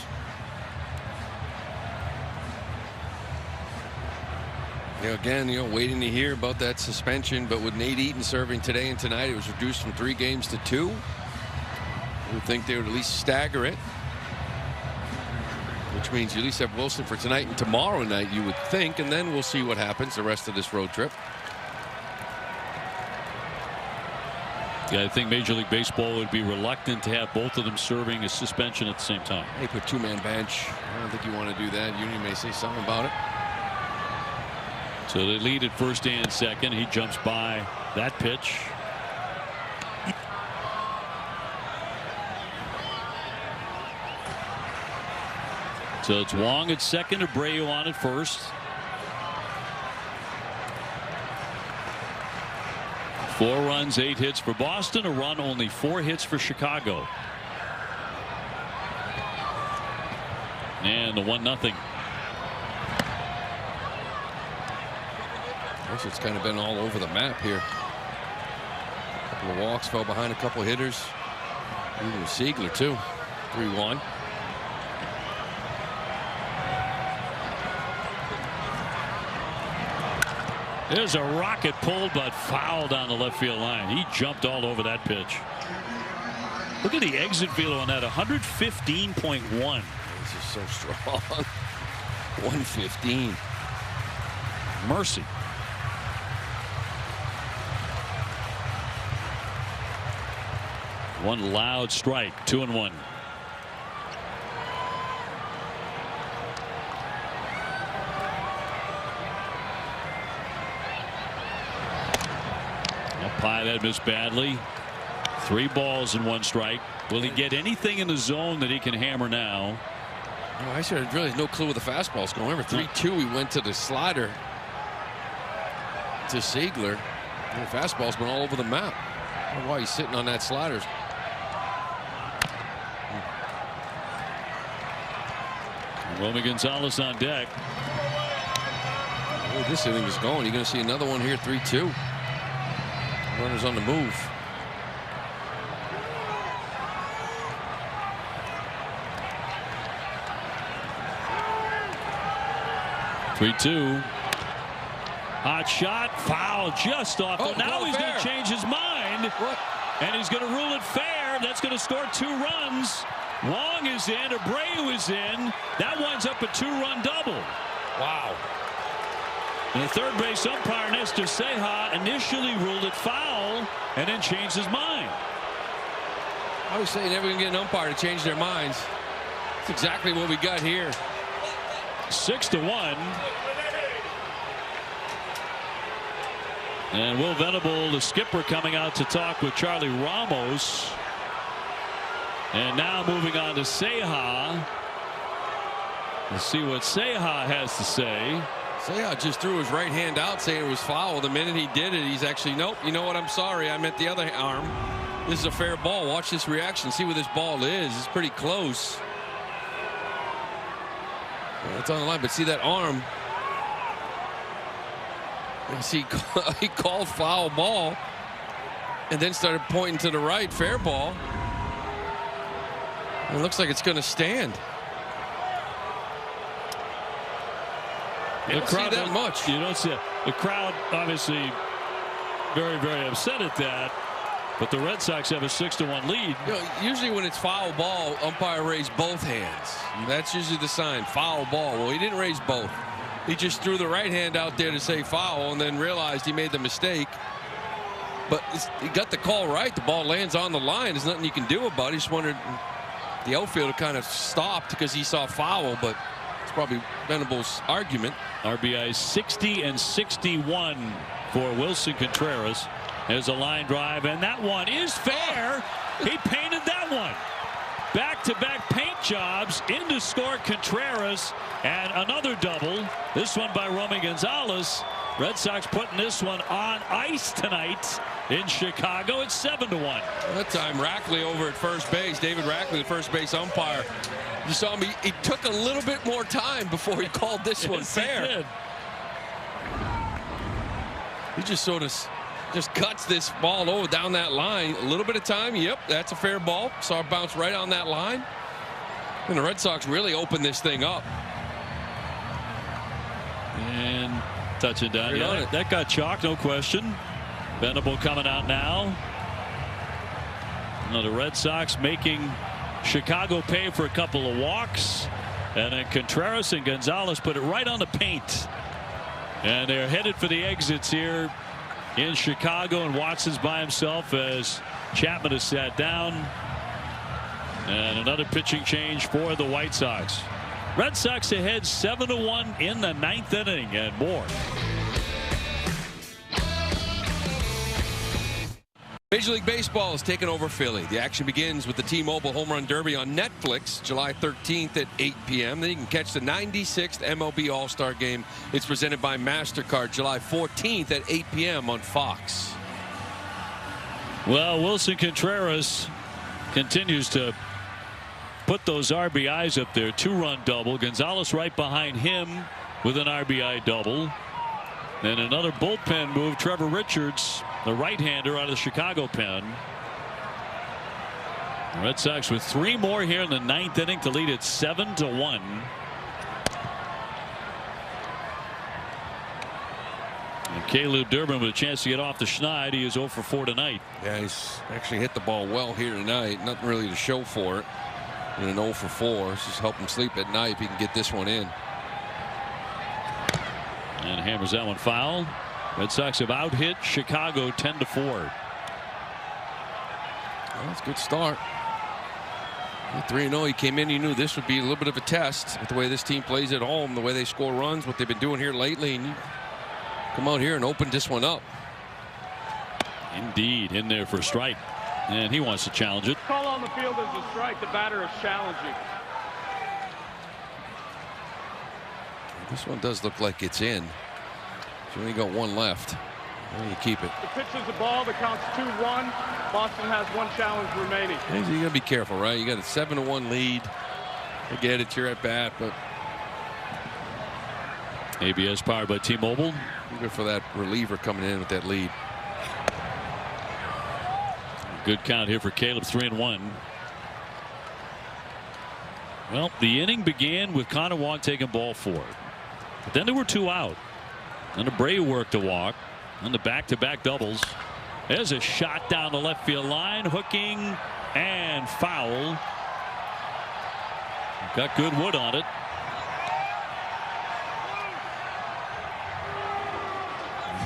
You know, again, waiting to hear about that suspension, but with Nate Eaton serving today and tonight, it was reduced from 3 games to 2. I would think they would at least stagger it, which means you at least have Wilson for tonight and tomorrow night, you would think, and then we'll see what happens the rest of this road trip. Yeah, I think Major League Baseball would be reluctant to have both of them serving a suspension at the same time. They put two-man bench. I don't think you want to do that. Union may say something about it. So they lead at first and second. He jumps by that pitch. So it's Wong at second, Abreu on at first. 4 runs, 8 hits for Boston. A run, only 4 hits for Chicago. And the 1-0. It's kind of been all over the map here. A couple of walks, fell behind a couple of hitters. Even Siegler too. 3-1. There's a rocket pulled but foul down the left field line. He jumped all over that pitch. Look at the exit velo on that, 115.1. This is so strong. 115. Mercy. One loud strike, 2-1. Umpire that missed badly. 3 balls and 1 strike. Will he get anything in the zone that he can hammer now? Oh, I should have really no clue where the fastball's going. Remember 3-2, he went to the slider to Siegler. And the fastball's been all over the map. I don't know why he's sitting on that slider. Romy Gonzalez on deck. Oh, this inning is going. You're going to see another one here, 3-2. Runners on the move. (3-2). Hot shot, foul, just off. Oh, now he's going to change his mind. What? And he's going to rule it fair. That's going to score 2 runs. Wong is in, Abreu is in. That winds up a 2-run double. Wow. And the third base umpire, Nestor Ceja, initially ruled it foul and then changed his mind. I always say you're never going to get an umpire to change their minds. That's exactly what we got here. 6-1. And Will Venable, the skipper, coming out to talk with Charlie Ramos. And now moving on to Ceja. Let's see what Ceja has to say. Ceja just threw his right hand out saying it was foul. The minute he did it, he's actually, nope, you know what, I'm sorry, I meant the other arm. This is a fair ball. Watch this reaction. See where this ball is. It's pretty close. It's on the line, but see that arm. You see, he called foul ball and then started pointing to the right, fair ball. It looks like it's going to stand. You don't see that much. You don't see it. The crowd obviously very, very upset at that. But the Red Sox have a 6-1 lead. You know, usually when it's foul ball, umpire raise both hands. That's usually the sign, foul ball. Well, he didn't raise both. He just threw the right hand out there to say foul and then realized he made the mistake. But he got the call right. The ball lands on the line. There's nothing you can do about it. He just wondered, the outfielder kind of stopped because he saw foul, but it's probably Venable's argument. RBI 60 and 61 for Wilson Contreras. There's a line drive, and that one is fair. He painted that one. Back-to-back paint jobs in to score Contreras, and another double. This one by Romy Gonzalez. Red Sox putting this one on ice tonight in Chicago. It's 7-1. That time Rackley over at first base. David Rackley, the first base umpire. You saw him. He took a little bit more time before he called this one fair. He did. He just sort of just cuts this ball over down that line. A little bit of time. Yep, that's a fair ball. Saw it bounce right on that line. And the Red Sox really opened this thing up. And touching down. Right on Yeah, it. that got chalked, no question. Venable coming out now. The Red Sox making Chicago pay for a couple of walks. And then Contreras and Gonzalez put it right on the paint. And they're headed for the exits here in Chicago, and Watson's by himself as Chapman is sat down. And another pitching change for the White Sox. Red Sox ahead 7-1 in the 9th inning and more. Major League Baseball is taking over Philly. The action begins with the T-Mobile Home Run Derby on Netflix July 13th at 8 p.m. Then you can catch the 96th MLB All-Star Game. It's presented by MasterCard July 14th at 8 p.m. on Fox. Well, Wilson Contreras continues to put those RBIs up there. 2-run double. Gonzalez right behind him with an RBI double. Then another bullpen move. Trevor Richards, the right-hander out of the Chicago pen. The Red Sox with 3 more here in the 9th inning to lead it 7-1. And Caleb Durbin with a chance to get off the schneid. He is 0 for 4 tonight. Yeah, he's actually hit the ball well here tonight. Nothing really to show for it. And an 0 for 4. This is help him sleep at night if he can get this one in. And hammers that one foul. Red Sox have out-hit Chicago 10-4. Well, that's a good start. 3-0. He came in. He knew this would be a little bit of a test with the way this team plays at home, the way they score runs, what they've been doing here lately. And you come out here and open this one up. Indeed, in there for a strike. And he wants to challenge it. Call on the field is a strike. The batter is challenging. This one does look like it's in. You only got one left. Then you keep it. The pitch is a ball. The count's 2-1. Boston has 1 challenge remaining. You got to be careful, right? You got a 7-1 lead. I get it. You're at bat, but ABS powered by T-Mobile. good for that reliever coming in with that lead. Good count here for Caleb. 3-1. Well, the inning began with Connor Wong taking ball 4. But then there were 2 out. And Abreu worked a walk on the back-to-back doubles. There's a shot down the left field line, hooking and foul. Got good wood on it.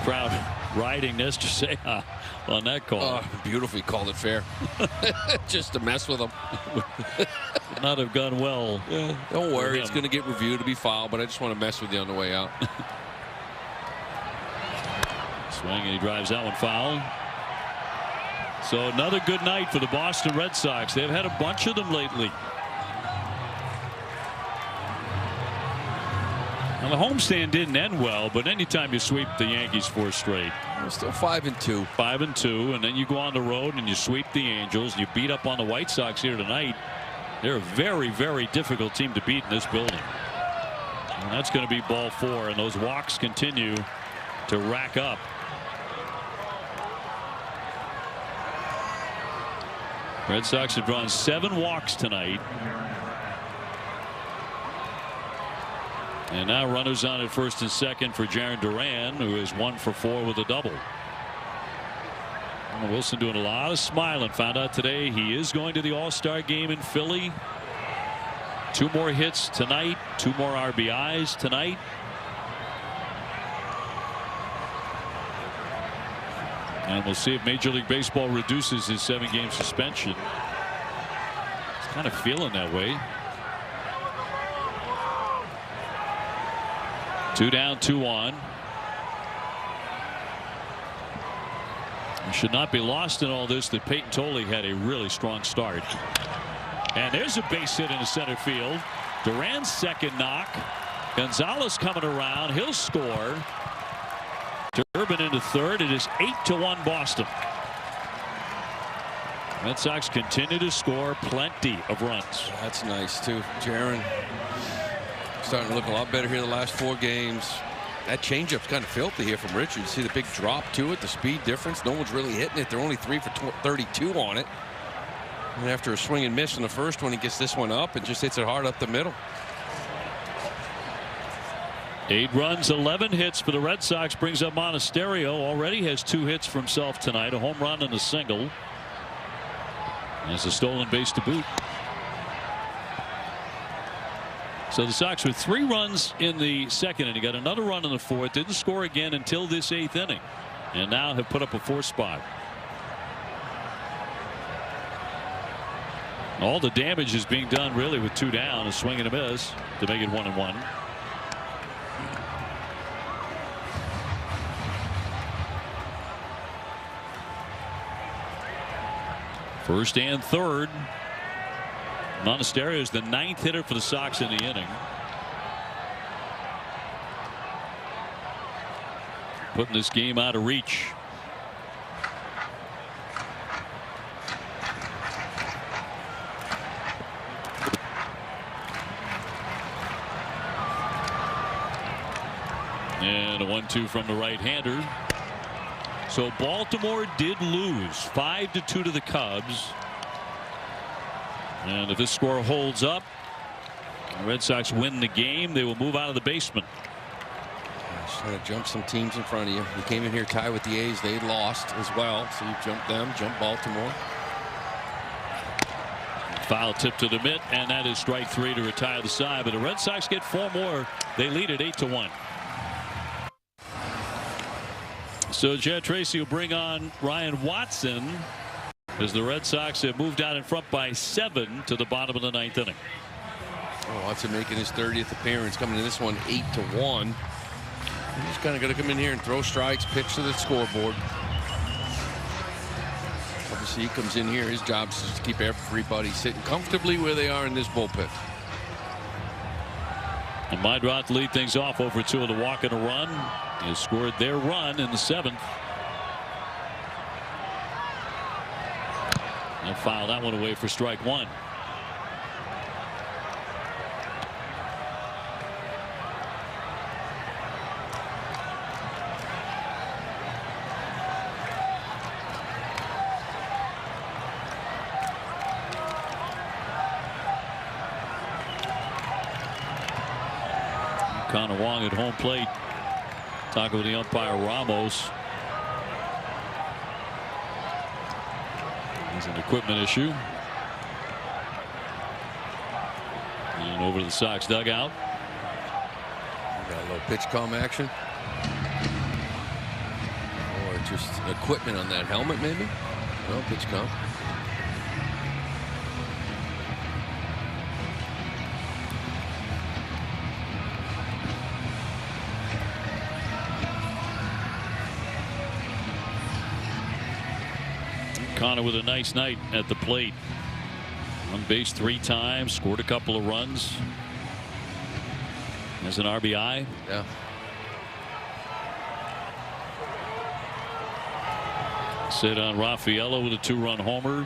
Crowd riding Nestor Seja on that call. Oh, beautifully called it fair. Just to mess with him. Would not have gone well. Yeah, don't worry, it's going to get reviewed to be fouled, but I just want to mess with you on the way out. Swing, and he drives that one foul. So another good night for the Boston Red Sox. They've had a bunch of them lately. Now, the homestand didn't end well, but anytime you sweep the Yankees 4 straight. We're still 5-2. 5-2, and then you go on the road and you sweep the Angels. You beat up on the White Sox here tonight. They're a very, very difficult team to beat in this building. And that's going to be ball 4, and those walks continue to rack up. Red Sox have drawn 7 walks tonight. And now runners on at first and second for Jarren Duran, who is 1 for 4 with a double. Wilson doing a lot of smiling. Found out today he is going to the All-Star game in Philly. 2 more hits tonight, 2 more RBIs tonight. And we'll see if Major League Baseball reduces his 7-game suspension. He's kind of feeling that way. 2 down, 2 on. It should not be lost in all this that Peyton Tolley had a really strong start. And there's a base hit in the center field. Duran's second knock. Gonzalez coming around. He'll score. Durbin into third. It is 8-1 Boston. Red Sox continue to score plenty of runs. That's nice too. Jarren starting to look a lot better here the last 4 games. That changeup's kind of filthy here from Richards. See the big drop to it, the speed difference. No one's really hitting it. They're only 3 for 32 on it. And after a swing and miss in the first one, he gets this one up and just hits it hard up the middle. 8 runs, 11 hits for the Red Sox. Brings up Monasterio. Already has 2 hits for himself tonight. A home run and a single. Has a stolen base to boot. So the Sox with 3 runs in the second inning. Got another run in the fourth. Didn't score again until this 8th inning. And now have put up a 4th spot. All the damage is being done really with 2 down. A swing and a miss to make it 1-1. First and third. Monasterio is the 9th hitter for the Sox in the inning. Putting this game out of reach. And a 1-2 from the right-hander. So Baltimore did lose 5-2 to the Cubs. And if this score holds up, the Red Sox win the game, they will move out of the basement. Just trying to jump some teams in front of you. You came in here tied with the A's. They lost as well. So you jumped them, jumped Baltimore. Foul tip to the mitt, and that is strike 3 to retire the side. But the Red Sox get 4 more. They lead it 8-1. So Jed Tracy will bring on Ryan Watson as the Red Sox have moved out in front by 7 to the bottom of the 9th inning. Oh, Watson making his 30th appearance, coming to this one 8-1. He's just kind of going to come in here and throw strikes, pitch to the scoreboard. Obviously, he comes in here. His job is just to keep everybody sitting comfortably where they are in this bullpen. And Meidroth lead things off over 2 of the walk and a run. He scored their run in the 7th. They'll foul that one away for strike 1. Connor Wong at home plate, talking with the umpire Ramos. There's an equipment issue. And over to the Sox dugout. Got a little pitch calm action. Or just equipment on that helmet, maybe. No, pitch calm. Connor with a nice night at the plate. On base 3 times, scored a couple of runs. As an RBI. Yeah. Sit on Raffaello with a 2-run homer.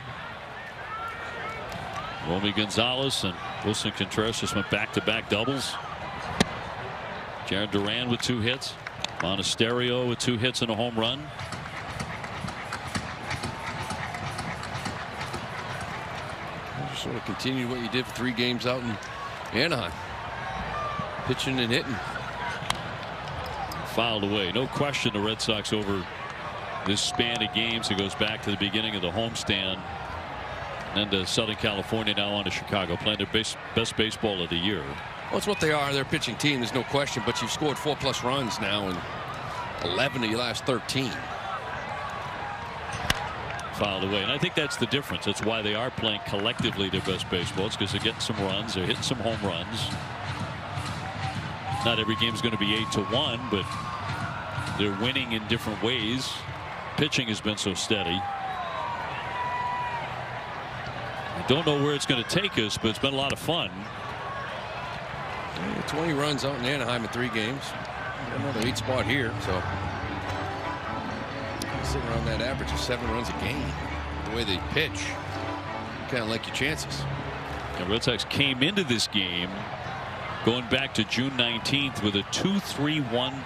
Romy Gonzalez and Wilson Contreras just went back-to-back doubles. Jared Duran with 2 hits. Monasterio with 2 hits and a home run. Sort of continue what you did for 3 games out in Anaheim. Pitching and hitting. Fouled away. No question the Red Sox over this span of games. It goes back to the beginning of the homestand. And then to Southern California, now on to Chicago, playing their best baseball of the year. Well, it's what they are. They're a pitching team. There's no question. But you've scored 4+ runs now in 11 of your last 13. Fouled away, and I think that's the difference. That's why they are playing collectively their best baseball. It's because they're getting some runs, they're hitting some home runs. Not every game is going to be 8-1, but they're winning in different ways. Pitching has been so steady. I don't know where it's going to take us, but it's been a lot of fun. 20 runs out in Anaheim in 3 games. Another 8 spot here, so. Sitting around that average of 7 runs a game. The way they pitch, you kind of like your chances. The Red Sox came into this game going back to June 19th with a 2.31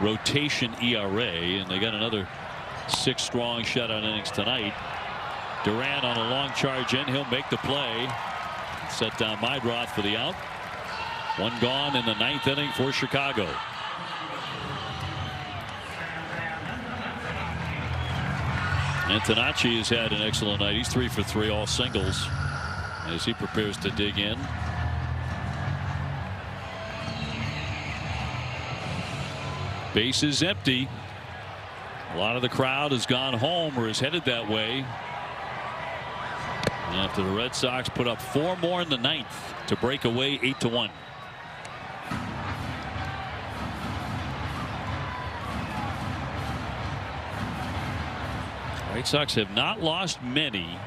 rotation ERA, and they got another 6 strong shutout innings tonight. Duran on a long charge in. He'll make the play. Set down Meidroth for the out. 1 gone in the 9th inning for Chicago. Antonacci has had an excellent night. He's 3 for 3, all singles, as he prepares to dig in. Base is empty. A lot of the crowd has gone home or is headed that way. After the Red Sox put up 4 more in the 9th to break away 8-1. White Sox have not lost many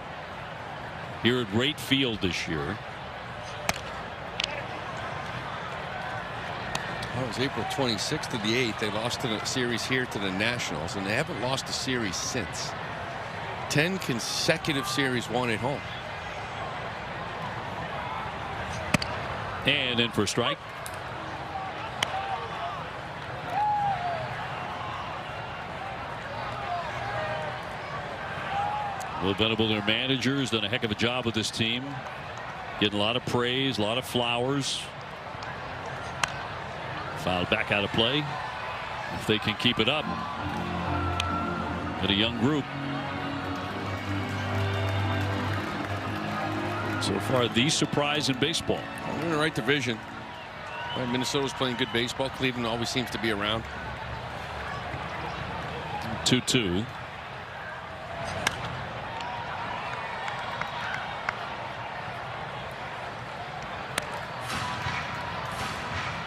here at Wright Field this year. That was April 26th to the 8th. They lost to the series here to the Nationals, and they haven't lost a series since. 10 consecutive series won at home. And in for a strike. Will Venable, their manager, has done a heck of a job with this team. Getting a lot of praise, a lot of flowers. Fouled back out of play. If they can keep it up. Got a young group. So far, the surprise in baseball. We're in the right division. Minnesota's playing good baseball. Cleveland always seems to be around. 2-2.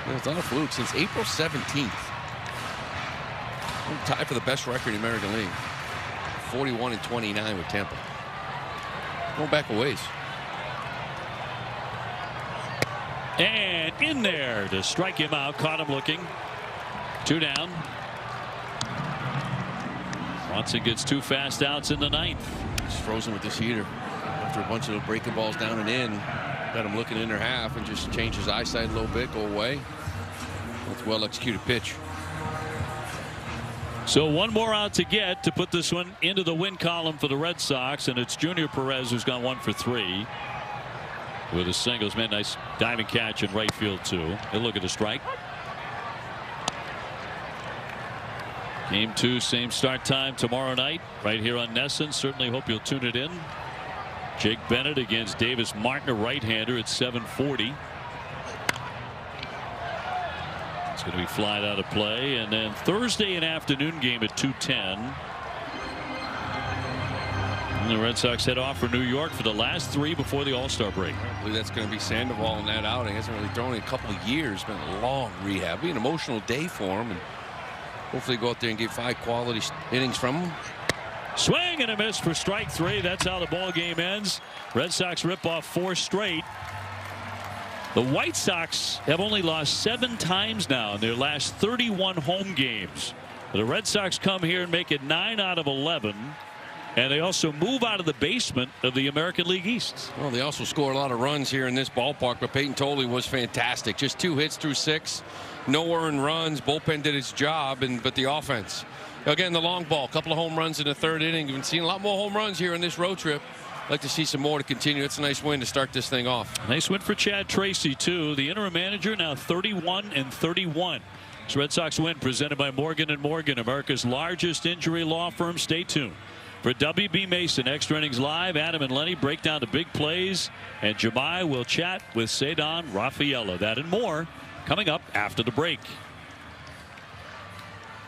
It's not a fluke. Since April 17th, we're tied for the best record in the American League. 41-29 with Tampa. Going back a ways. And in there to strike him out. Caught him looking. 2 down. Watson gets 2 fast outs in the 9th. He's frozen with this heater. After a bunch of the breaking balls down and in. Got him looking in their half and just change his eyesight a little bit. Go away. That's a well executed pitch. So 1 more out to get to put this one into the win column for the Red Sox, and it's Junior Perez who's gone 1 for 3 with a singles. Man, nice diving catch in right field too. He'll look at a strike. Game 2, same start time tomorrow night right here on NESN. Certainly hope you'll tune it in. Jake Bennett against Davis Martin, a right-hander, at 7:40. It's going to be flied out of play, and then Thursday an afternoon game at 2:10. And the Red Sox head off for New York for the last 3 before the All-Star break. I believe that's going to be Sandoval in that outing. Hasn't really thrown in a couple of years. Been a long rehab. Be an emotional day for him, and hopefully go out there and get 5 quality innings from him. Swing and a miss for strike 3. That's how the ball game ends. Red Sox rip off 4 straight. The White Sox have only lost 7 times now in their last 31 home games. The Red Sox come here and make it 9 out of 11. And they also move out of the basement of the American League East. Well, they also score a lot of runs here in this ballpark, but Peyton Tolley was fantastic. Just 2 hits through 6. No earned runs. Bullpen did its job, but the offense. Again, the long ball. A couple of home runs in the 3rd inning. You've been seeing a lot more home runs here in this road trip. I'd like to see some more to continue. It's a nice win to start this thing off. Nice win for Chad Tracy, too. The interim manager now 31-31. This Red Sox win presented by Morgan & Morgan, America's largest injury law firm. Stay tuned. For WB Mason, Extra Innings Live, Adam and Lenny break down the big plays, and Jemai will chat with Cedon Rafaela. That and more coming up after the break.